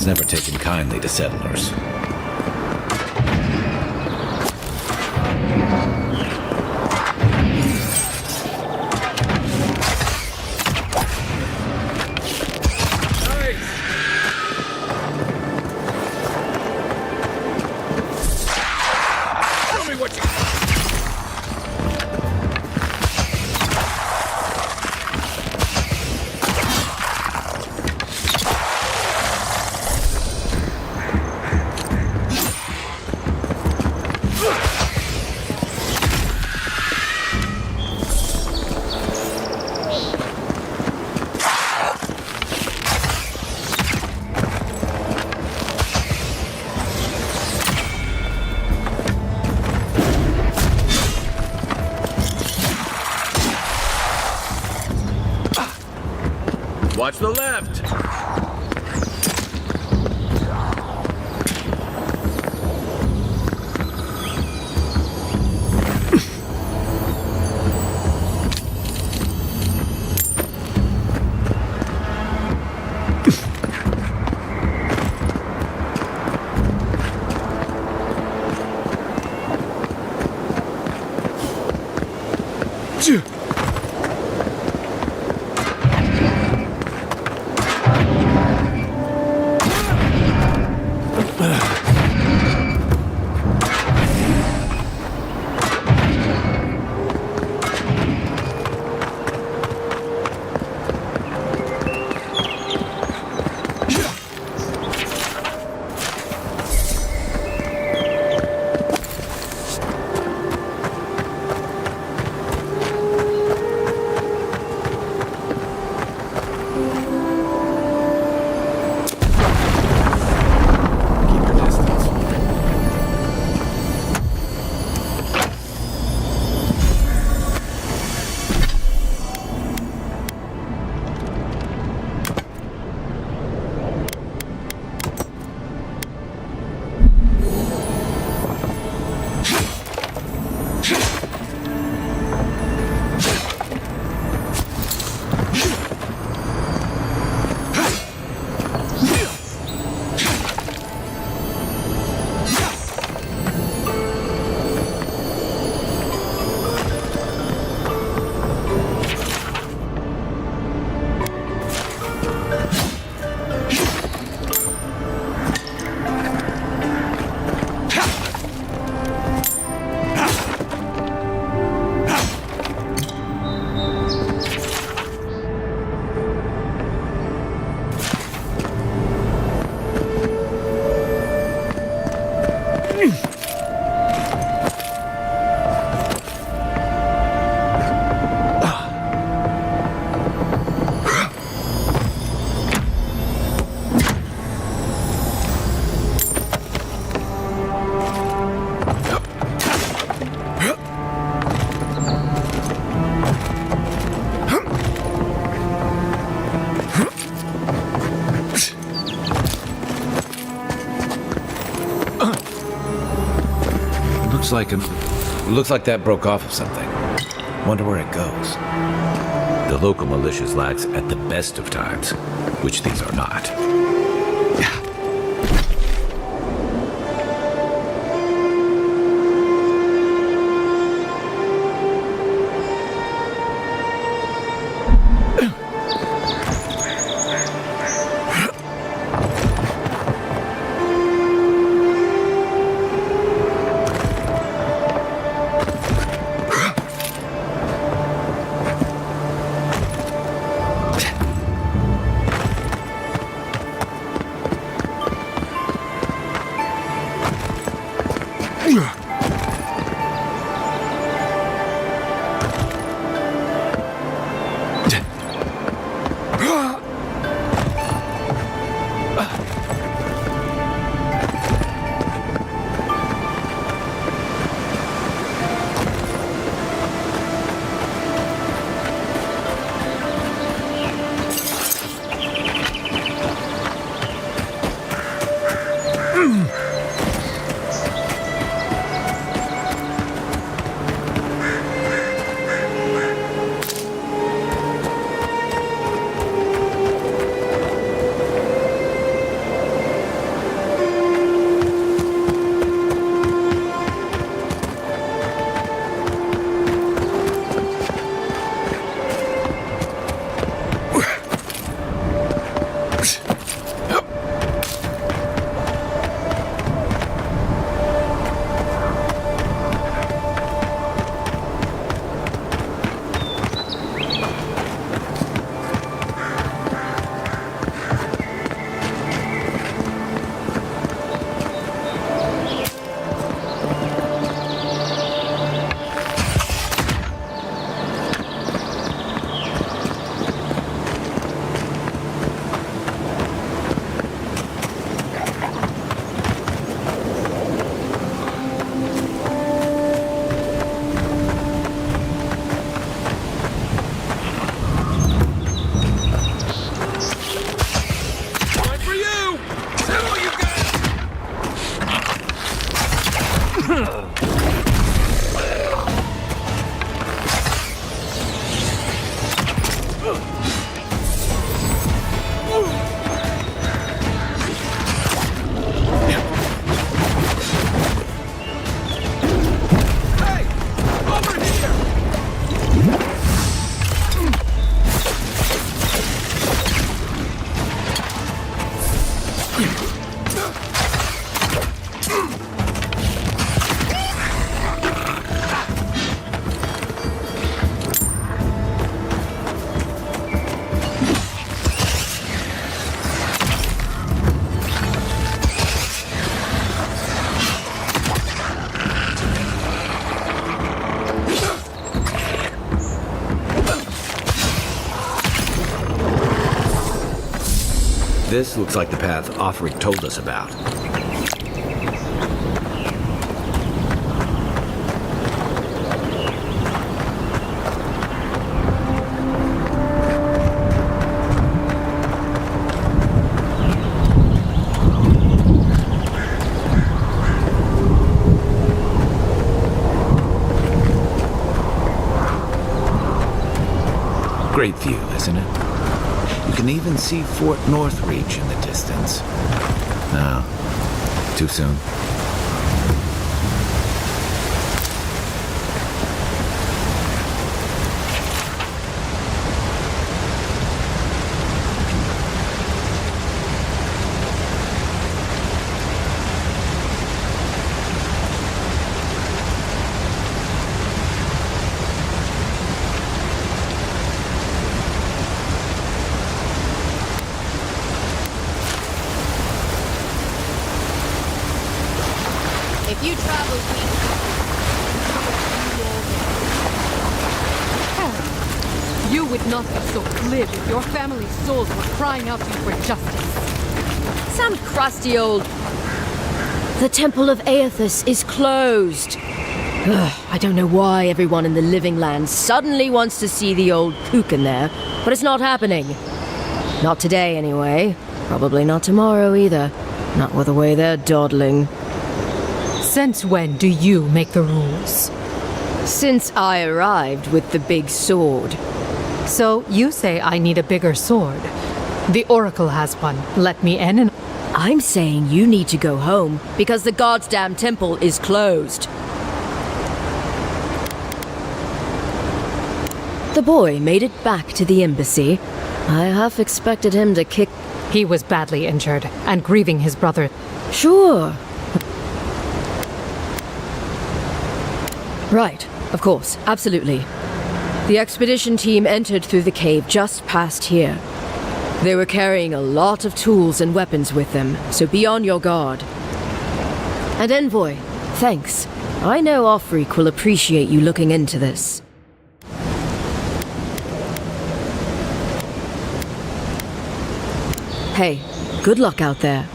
Never taken kindly to settlers. Watch the left! Looks like that broke off of something. Wonder where it goes. The local militia's lax at the best of times, which these are not. This looks like the path Offric told us about. Great view, isn't it? You can even see Fort Northreach in the distance. No, too soon. If you travel you would not be so glib if your family's souls were crying out to you for justice. Some crusty old... The Temple of Aethys is closed. Ugh, I don't know why everyone in the Living Land suddenly wants to see the old kook in there, but it's not happening. Not today, anyway. Probably not tomorrow, either. Not with the way they're dawdling. Since when do you make the rules? Since I arrived with the big sword. So you say I need a bigger sword. The Oracle has one. Let me in and... I'm saying you need to go home because the goddamn temple is closed. The boy made it back to the embassy. I half expected him to kick... He was badly injured and grieving his brother. Sure. Right, of course, absolutely. The expedition team entered through the cave just past here. They were carrying a lot of tools and weapons with them, so be on your guard. And Envoy, thanks. I know Offreak will appreciate you looking into this. Hey, good luck out there.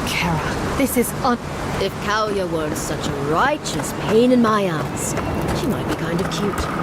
Kara, this is If Kalya weren't such a righteous pain in my ass, she might be kind of cute.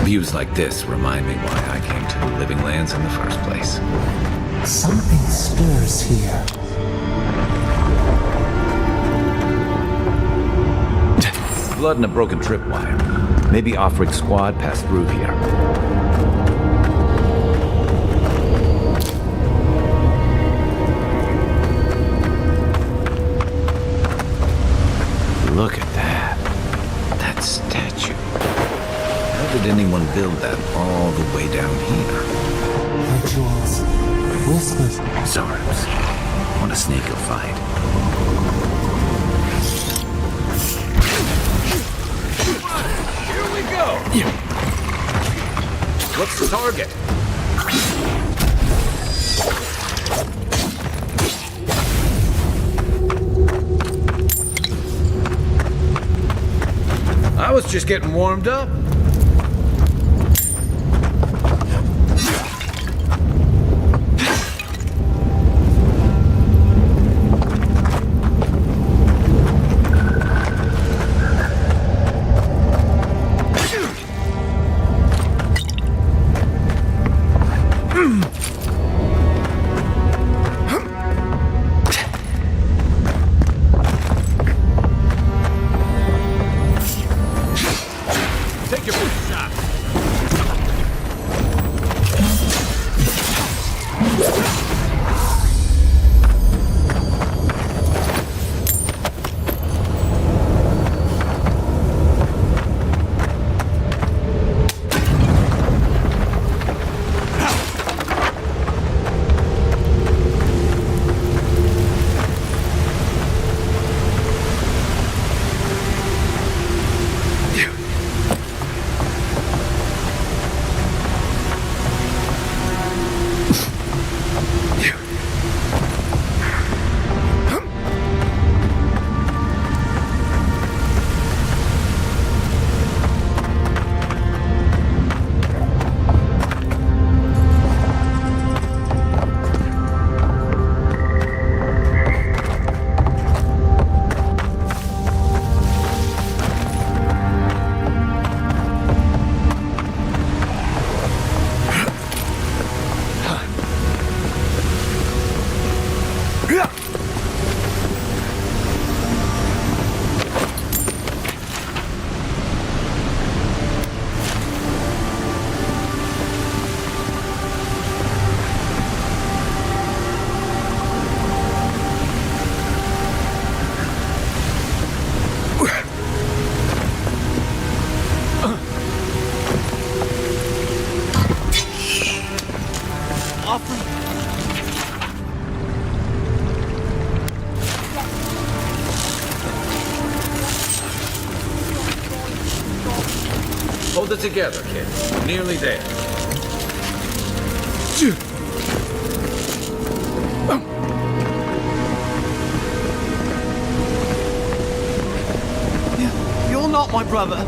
Views like this remind me why I came to the Living Lands in the first place. Something stirs here. Blood and a broken tripwire. Maybe Offreak's squad passed through here. Look at that. That statue. How did anyone build that all the way down here? Rituals. Whispers. Zarms. Want a snake you'll fight. Here we go! What's the target? I was just getting warmed up. offering. Hold it together, kid. Nearly there. You're not my brother.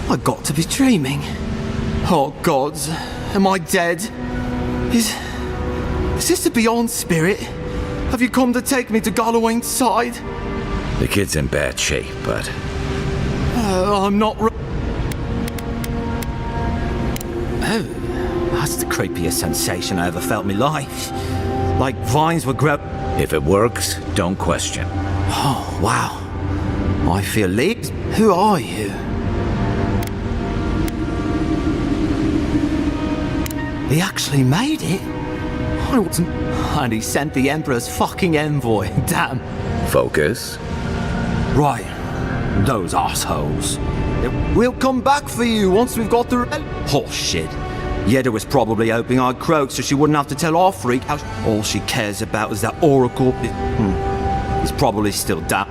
I got to be dreaming. Oh gods, am I dead? Is this the Beyond Spirit? Have you come to take me to Galloway's side? The kid's in bad shape, but... I'm not... Oh, that's the creepiest sensation I ever felt in my life. Like vines were growing... If it works, don't question. Oh, wow. I feel leaps. Who are you? He actually made it. I wasn't... And he sent the Emperor's fucking envoy. Damn. Focus. Right. Those assholes. We'll come back for you once we've got the... Horse shit. Yeda was probably hoping I'd croak so she wouldn't have to tell our freak how all she cares about is that oracle. He's probably still down.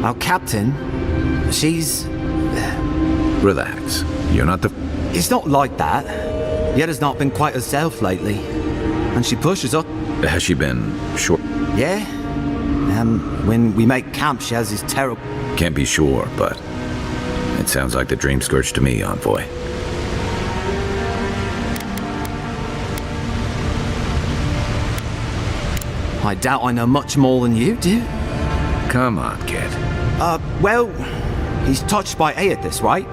Our captain, she's... Relax. You're not the... It's not like that. Yeda's not been quite herself lately. And she pushes up. Has she been short? Yeah. When we make camp, she has this terrible... Can't be sure, but... It sounds like the Dream Scourge to me, Envoy. I doubt I know much more than you do. Come on, kid. Well, he's touched by Aedyr, right?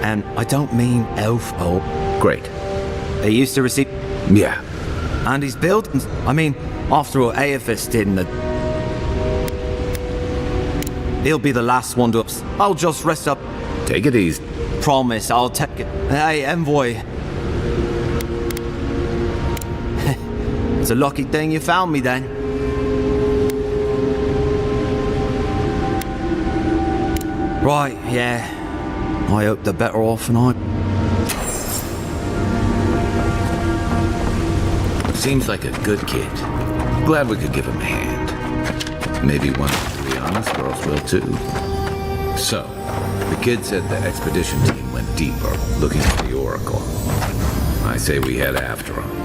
And I don't mean elf or... Great. He used to receive... Yeah. And he's built... I mean, after all Aedyr did in the... He'll be the last one to... I'll just rest up. Take it easy. Promise, I'll take it. Hey, Envoy. It's a lucky thing you found me then. Right, yeah. I hope they're better off than I... Seems like a good kid. Glad we could give him a hand. Maybe one of the honest girls will too. So, the kid said the expedition team went deeper, looking for the oracle. I say we head after him.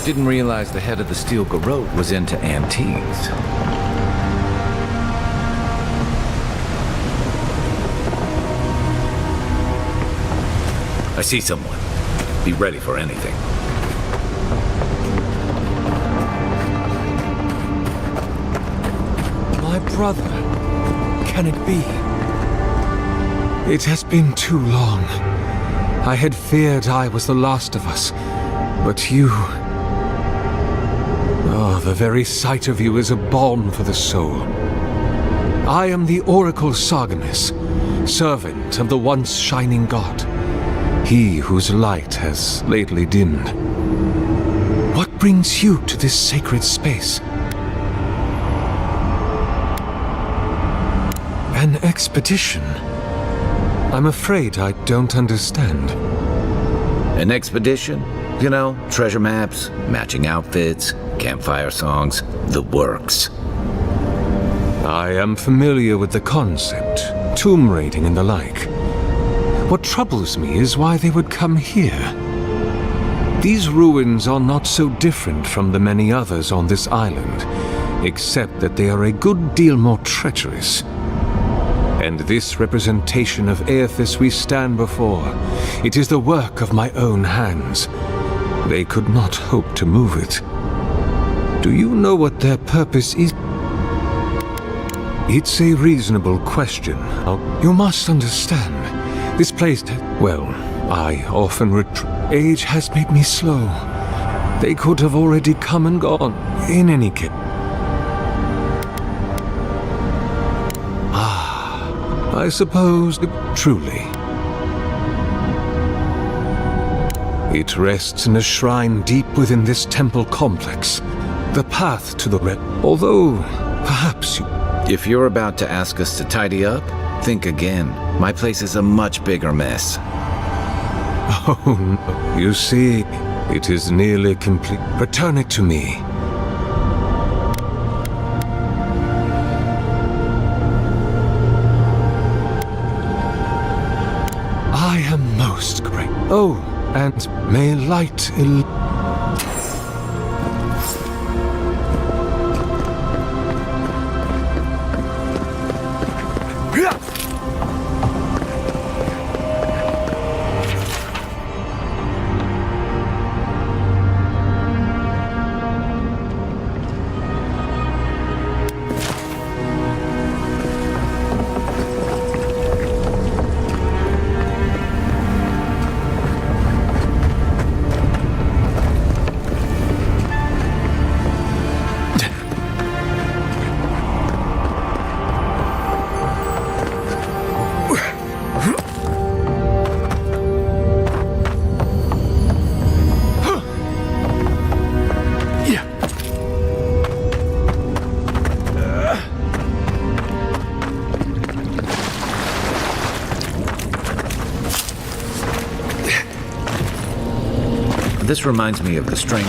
Didn't realize the head of the steel garrote was into antiques. I see someone. Be ready for anything. My brother. Can it be? It has been too long. I had feared I was the last of us. But you... Oh, the very sight of you is a balm for the soul. I am the Oracle Sargenis, servant of the once shining god. He whose light has lately dimmed. What brings you to this sacred space? An expedition? I'm afraid I don't understand. An expedition? You know, treasure maps, matching outfits, campfire songs, the works. I am familiar with the concept, tomb raiding and the like. What troubles me is why they would come here. These ruins are not so different from the many others on this island, except that they are a good deal more treacherous. And this representation of Aethys we stand before, it is the work of my own hands. They could not hope to move it. Do you know what their purpose is? It's a reasonable question. You must understand. This place, well, I often age has made me slow. They could have already come and gone, in any case. I suppose, truly. It rests in a shrine deep within this temple complex. The path to the although, perhaps you... If you're about to ask us to tidy up, think again. My place is a much bigger mess. Oh, no. You see, it is nearly complete. Return it to me. I am most great. Oh, and may light This reminds me of the strange...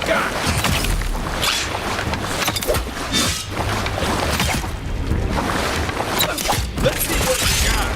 Let's see what we got.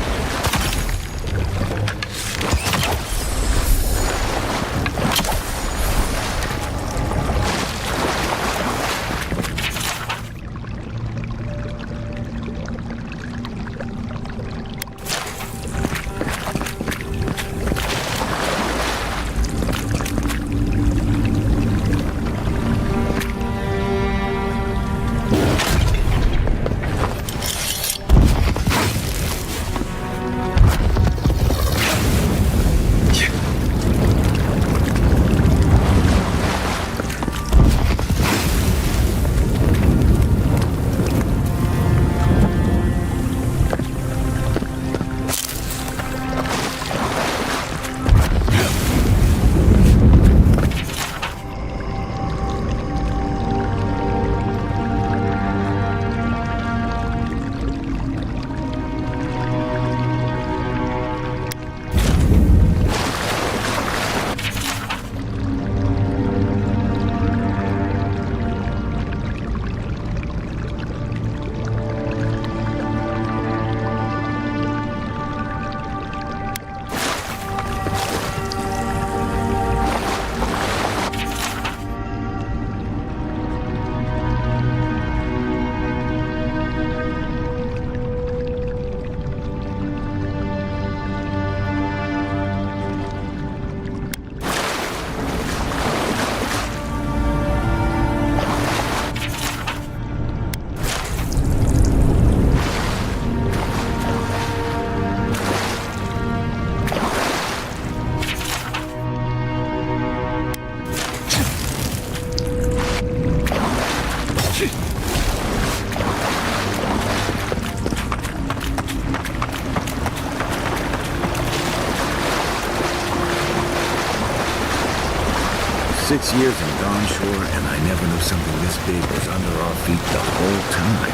"6 years in Dawn Shore, and I never knew something this big was under our feet the whole time."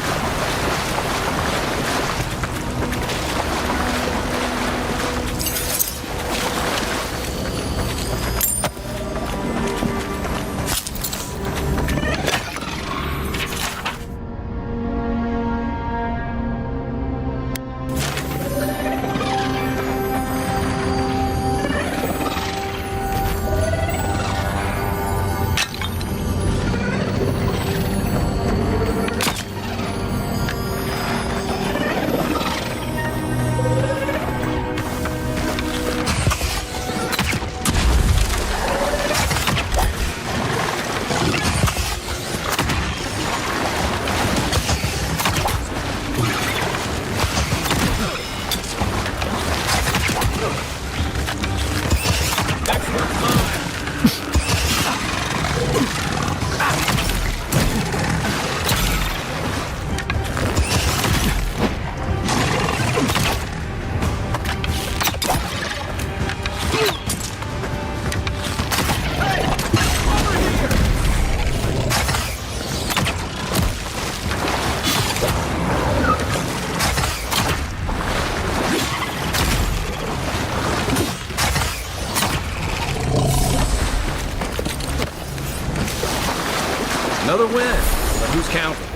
Another win, but who's counting?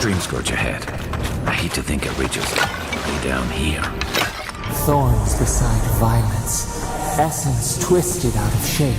Dream Scourge ahead. I hate to think it reaches way down here. Thorns beside violence, essence twisted out of shape.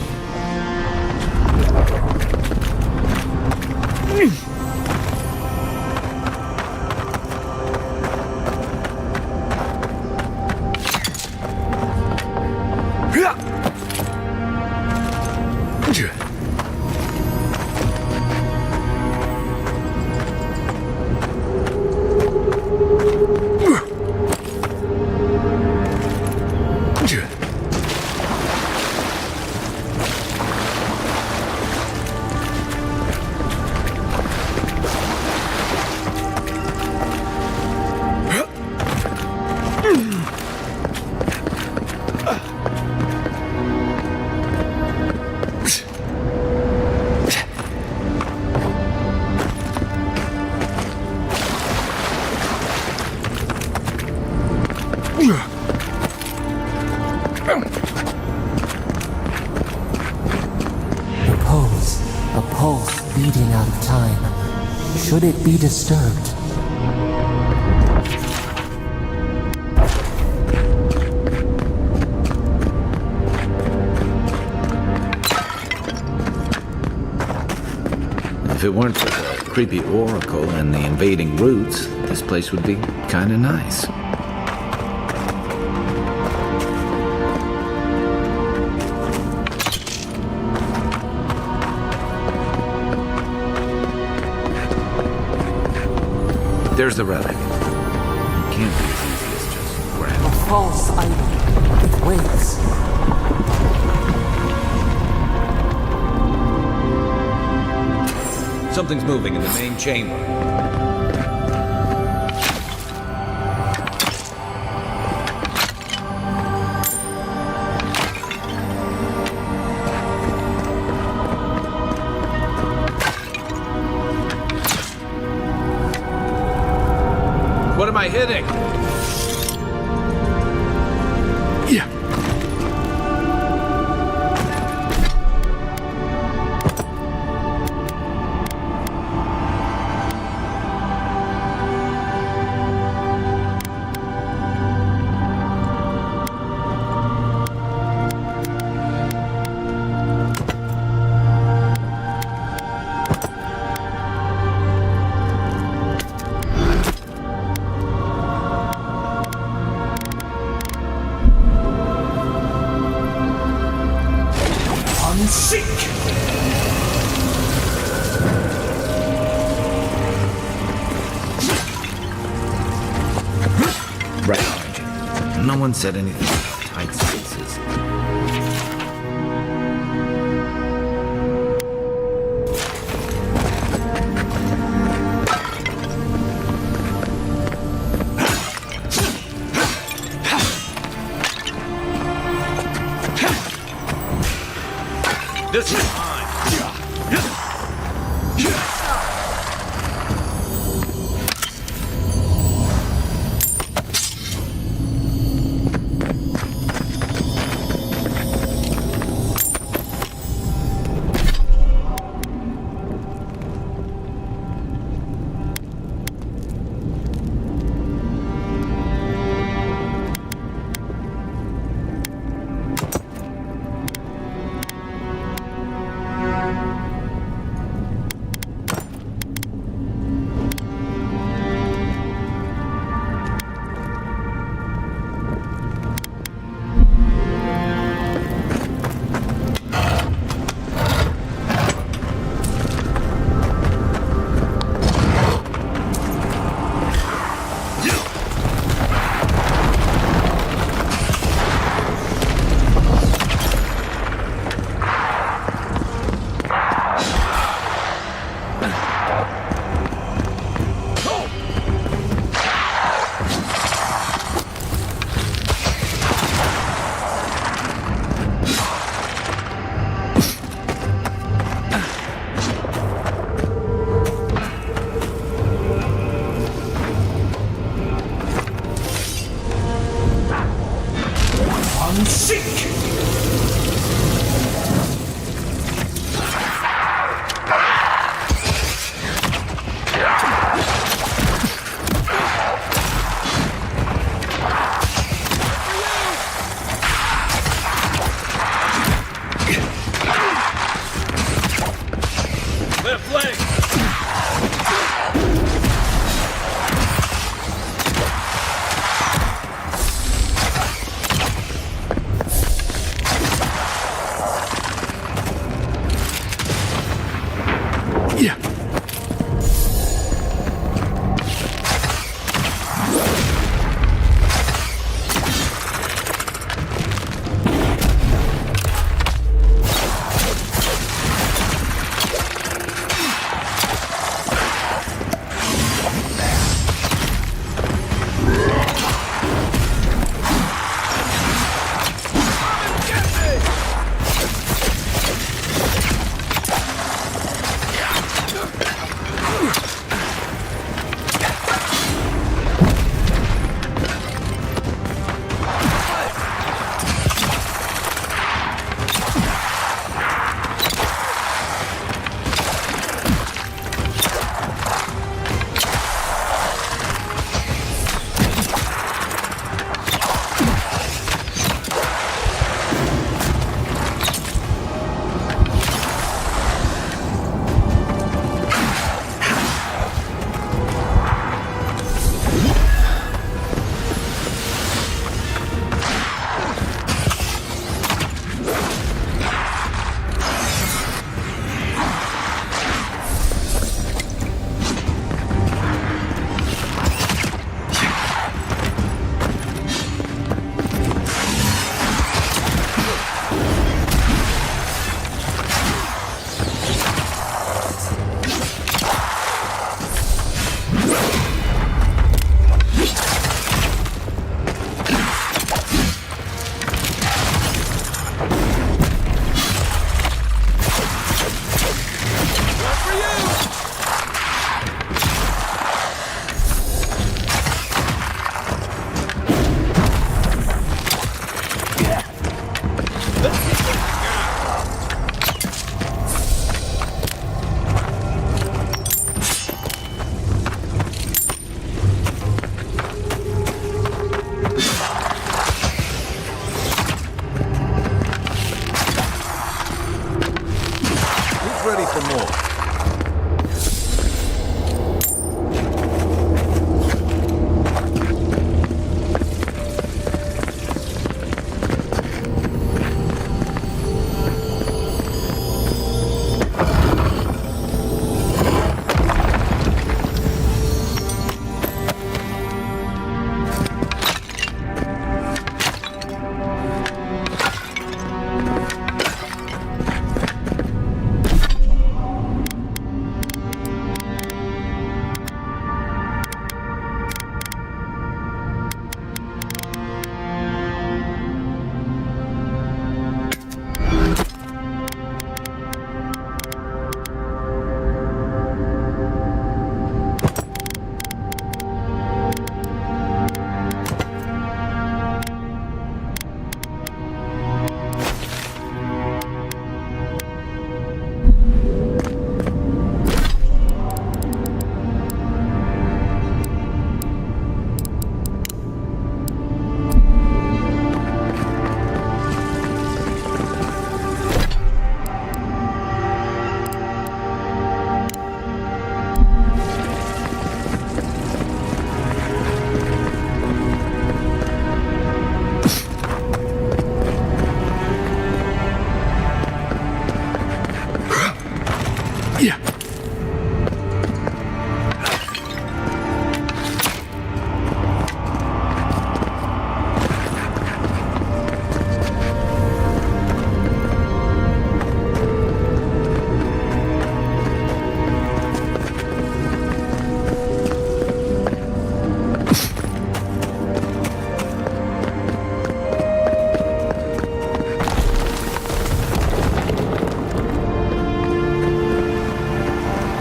Repose, a pulse beating out of time. Should it be disturbed? If it weren't for the creepy oracle and the invading roots, this place would be kinda nice. There's the relic. It can't be as easy as just grab A false idol. It waits. Something's moving in the main chamber. What am I hitting? Yeah. Right behind you. No one said anything about tight spaces. This is mine.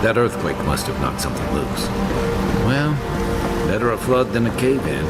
That earthquake must have knocked something loose. Well, better a flood than a cave-in.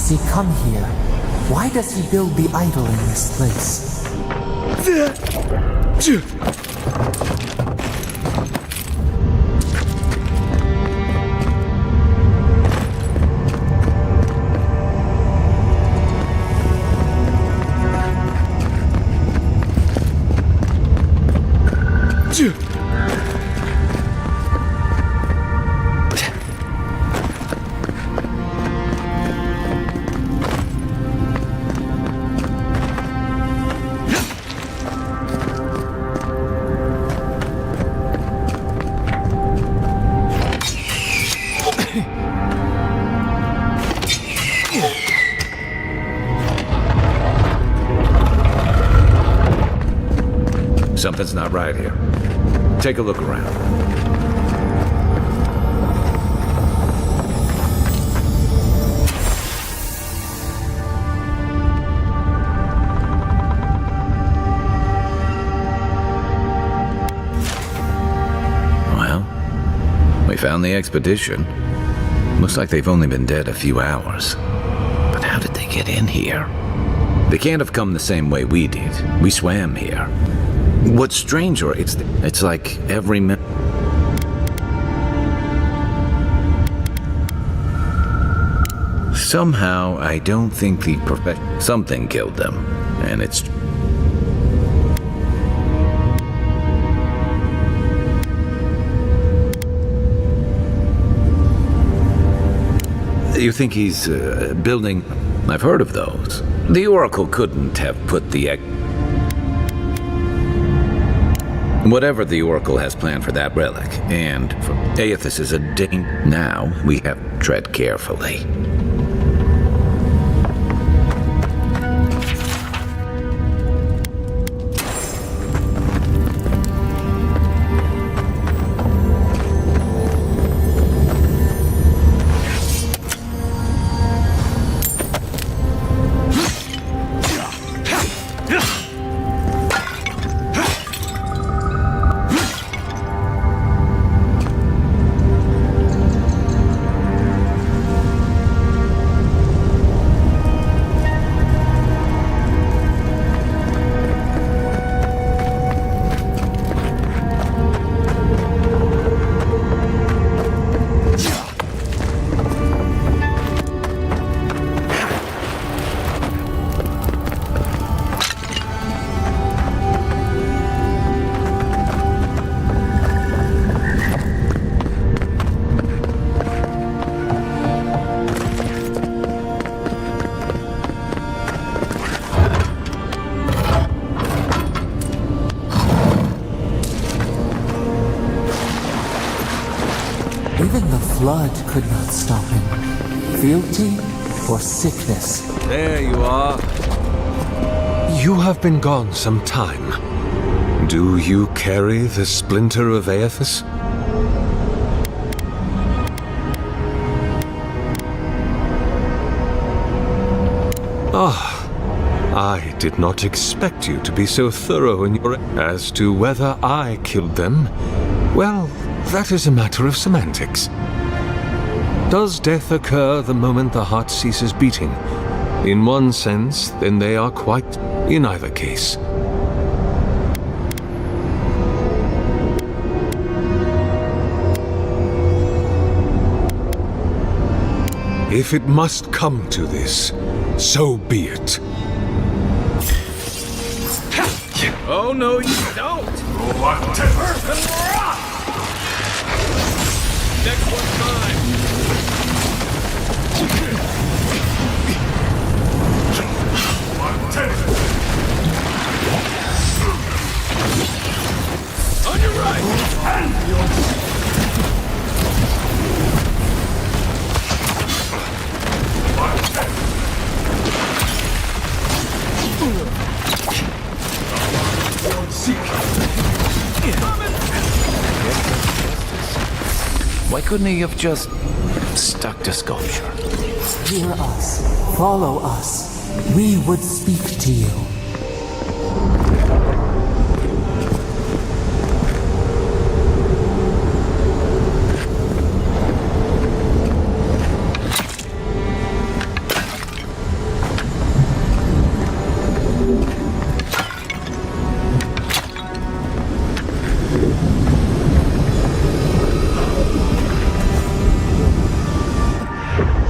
does he come here? Why does he build the idol in this place? Something's not right here. Take a look around. We found the expedition. Looks like they've only been dead a few hours. But how did they get in here? They can't have come the same way we did. We swam here. What's stranger, it's like every minute. Somehow, I don't think something killed them, and it's... You think he's building... I've heard of those. The Oracle couldn't have put the... Whatever the Oracle has planned for that relic, and for Aethys is a danger. Now, we have to tread carefully. Even the flood could not stop him. Fealty or sickness. There you are. You have been gone some time. Do you carry the splinter of Aethys? I did not expect you to be so thorough in your... As to whether I killed them, well, that is a matter of semantics. Does death occur the moment the heart ceases beating? In one sense, then they are quite in either case. If it must come to this, so be it. Oh, no, you don't! Next one's mine! On your right! Why couldn't he have just stuck to sculpture? Hear us. Follow us. We would speak to you.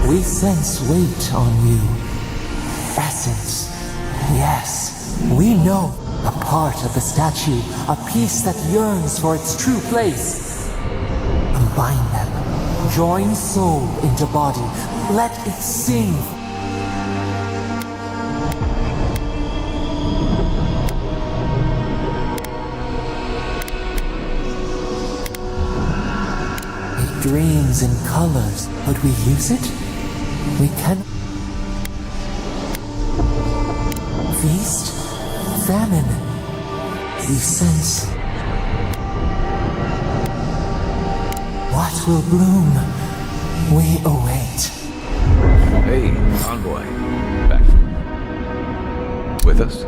We sense weight on you. Essence. Yes, we know. A part of the statue, a piece that yearns for its true place. Combine them. Join soul into body. Let it sing. It dreams in colors. Would we use it? We can feast, famine, We sense. What will bloom? We await. Hey, envoy. Back. With us?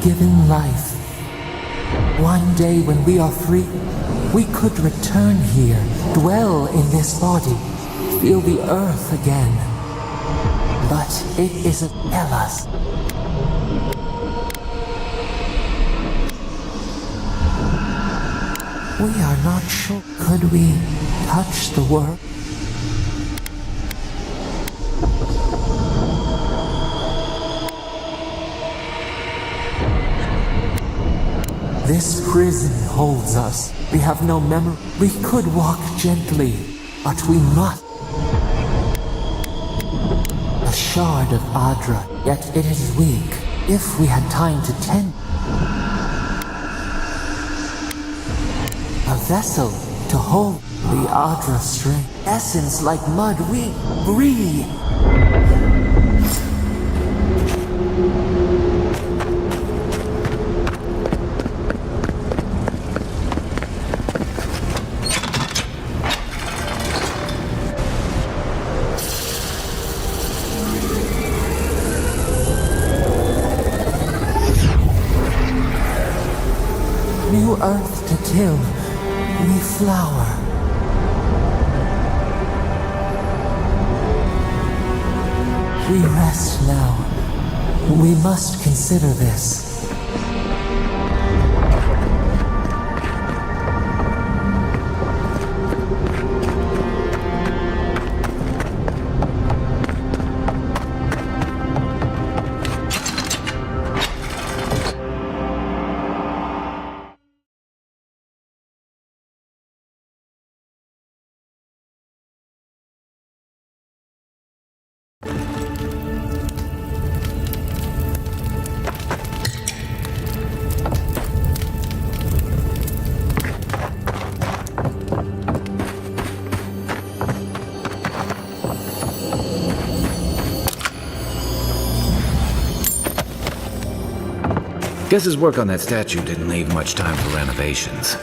Given life. One day when we are free, we could return here, dwell in this body, feel the earth again. But it isn't tell us. We are not sure. Could we touch the world? This prison holds us. We have no memory. We could walk gently, but we must. A shard of Adra, yet it is weak. If we had time to tend. A vessel to hold the Adra strength. Essence like mud, we breathe. New earth to till, we flower. We rest now. We must consider this. Guess his work on that statue didn't leave much time for renovations.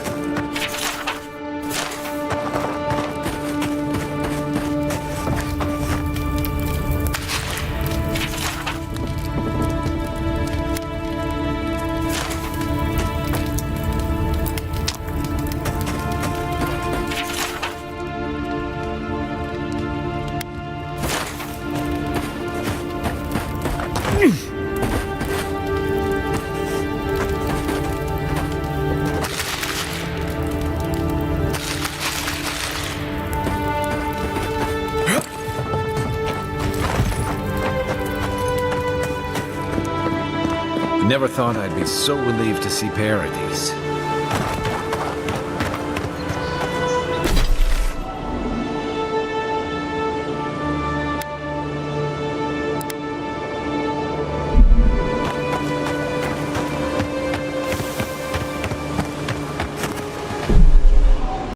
Never thought I'd be so relieved to see Paradise.